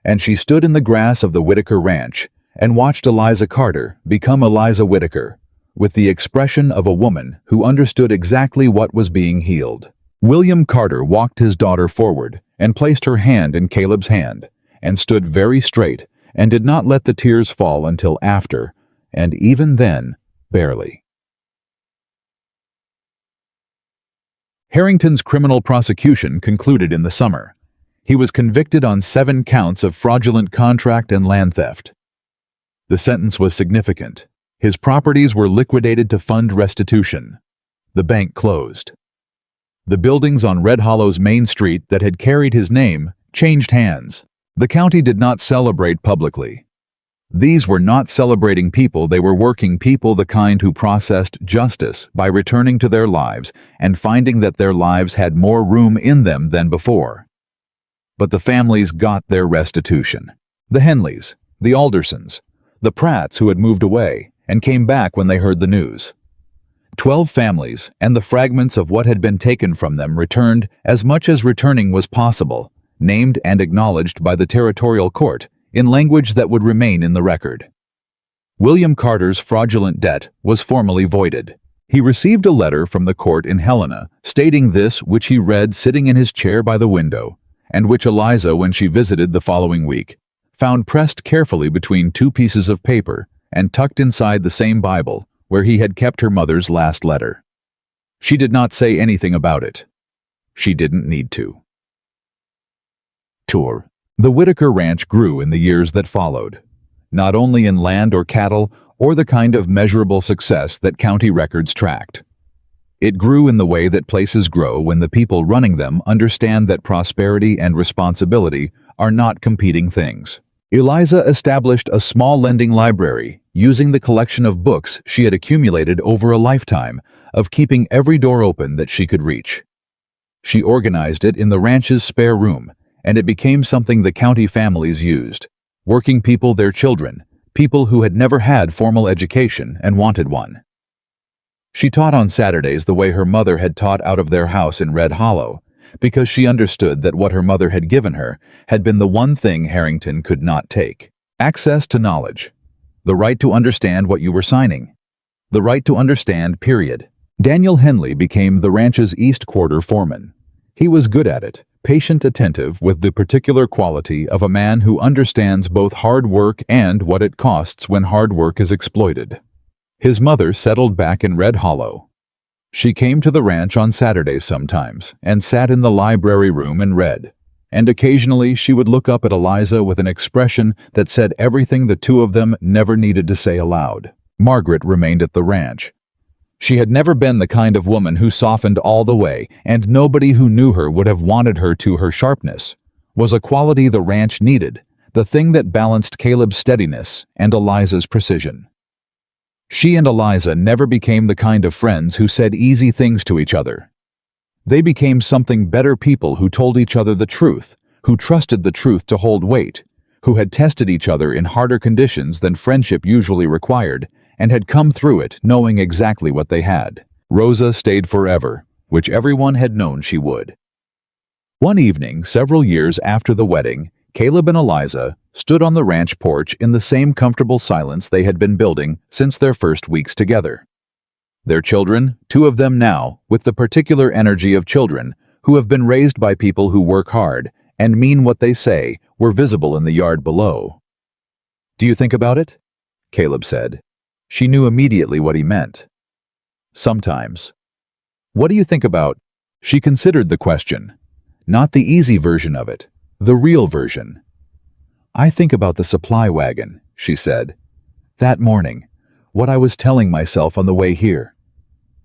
And she stood in the grass of the Whitaker Ranch and watched Eliza Carter become Eliza Whitaker, with the expression of a woman who understood exactly what was being healed. William Carter walked his daughter forward and placed her hand in Caleb's hand, and stood very straight and did not let the tears fall until after, and even then, barely. Harrington's criminal prosecution concluded in the summer. He was convicted on 7 counts of fraudulent contract and land theft. The sentence was significant. His properties were liquidated to fund restitution. The bank closed. The buildings on Red Hollow's main street that had carried his name changed hands. The county did not celebrate publicly. These were not celebrating people, they were working people, the kind who processed justice by returning to their lives and finding that their lives had more room in them than before. But the families got their restitution. The Henleys, the Aldersons, the Pratts who had moved away and came back when they heard the news. 12 families and the fragments of what had been taken from them returned as much as returning was possible, named and acknowledged by the territorial court in language that would remain in the record. William Carter's fraudulent debt was formally voided. He received a letter from the court in Helena stating this, which he read sitting in his chair by the window, and which Eliza, when she visited the following week, found pressed carefully between 2 pieces of paper and tucked inside the same Bible where he had kept her mother's last letter. She did not say anything about it. She didn't need to. Tour. The Whitaker Ranch grew in the years that followed, not only in land or cattle or the kind of measurable success that county records tracked. It grew in the way that places grow when the people running them understand that prosperity and responsibility are not competing things. Eliza established a small lending library using the collection of books she had accumulated over a lifetime of keeping every door open that she could reach. She organized it in the ranch's spare room, and it became something the county families used. Working people, their children, people who had never had formal education and wanted one. She taught on Saturdays the way her mother had taught out of their house in Red Hollow, because she understood that what her mother had given her had been the one thing Harrington could not take. Access to knowledge. The right to understand what you were signing. The right to understand, period. Daniel Henley became the ranch's East Quarter foreman. He was good at it, patient, attentive, with the particular quality of a man who understands both hard work and what it costs when hard work is exploited. His mother settled back in Red Hollow. She came to the ranch on Saturdays sometimes and sat in the library room and read. And occasionally she would look up at Eliza with an expression that said everything the two of them never needed to say aloud. Margaret remained at the ranch. She had never been the kind of woman who softened all the way, and nobody who knew her would have wanted her to. Her sharpness was a quality the ranch needed, the thing that balanced Caleb's steadiness and Eliza's precision. She and Eliza never became the kind of friends who said easy things to each other. They became something better, people who told each other the truth, who trusted the truth to hold weight, who had tested each other in harder conditions than friendship usually required, and had come through it knowing exactly what they had. Rosa stayed forever, which everyone had known she would. One evening, several years after the wedding, Caleb and Eliza stood on the ranch porch in the same comfortable silence they had been building since their first weeks together. Their children, two of them now, with the particular energy of children who have been raised by people who work hard and mean what they say, were visible in the yard below. "Do you think about it?" Caleb said. She knew immediately what he meant. "Sometimes." "What do you think about?" She considered the question. Not the easy version of it, the real version. "I think about the supply wagon," she said. "That morning, what I was telling myself on the way here."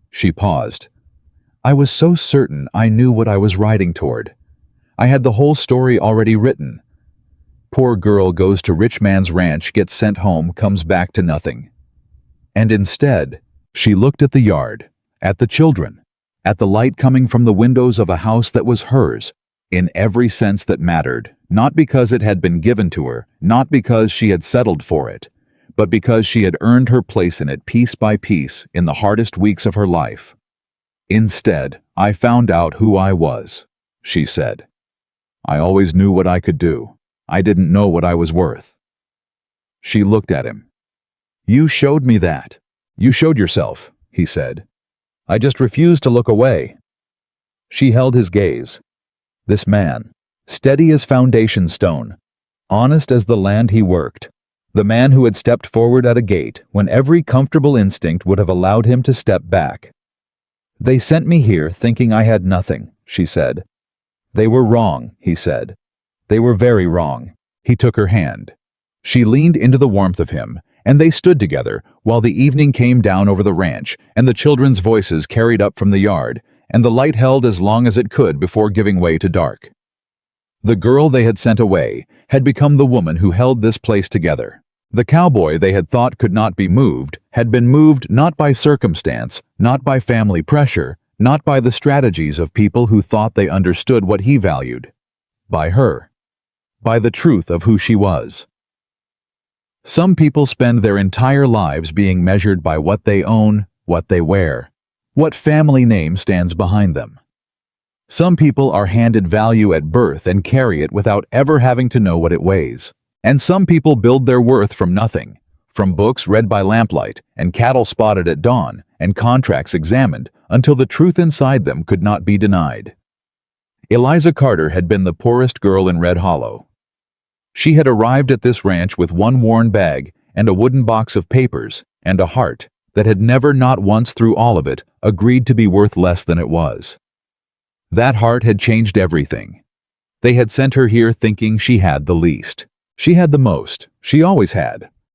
She paused. "I was so certain I knew what I was riding toward. I had the whole story already written. Poor girl goes to rich man's ranch, gets sent home, comes back to nothing. And instead, she looked at the yard, at the children, at the light coming from the windows of a house that was hers, in every sense that mattered, not because it had been given to her, not because she had settled for it, but because she had earned her place in it piece by piece in the hardest weeks of her life. Instead, I found out who I was," she said. "I always knew what I could do. I didn't know what I was worth." She looked at him. "You showed me that. You showed yourself," he said. "I just refused to look away." She held his gaze. This man, steady as foundation stone, honest as the land he worked, the man who had stepped forward at a gate when every comfortable instinct would have allowed him to step back. "They sent me here thinking I had nothing," she said. "They were wrong," he said. "They were very wrong." He took her hand. She leaned into the warmth of him, and they stood together while the evening came down over the ranch and the children's voices carried up from the yard, and the light held as long as it could before giving way to dark. The girl they had sent away had become the woman who held this place together. The cowboy they had thought could not be moved had been moved not by circumstance, not by family pressure, not by the strategies of people who thought they understood what he valued. By her. By the truth of who she was. Some people spend their entire lives being measured by what they own, what they wear, what family name stands behind them. Some people are handed value at birth and carry it without ever having to know what it weighs. And some people build their worth from nothing, from books read by lamplight and cattle spotted at dawn and contracts examined until the truth inside them could not be denied. Eliza Carter had been the poorest girl in Red Hollow. She had arrived at this ranch with one worn bag and a wooden box of papers and a heart that had never, not once through all of it, agreed to be worth less than it was. That heart had changed everything. They had sent her here thinking she had the least. She had the most. She always had.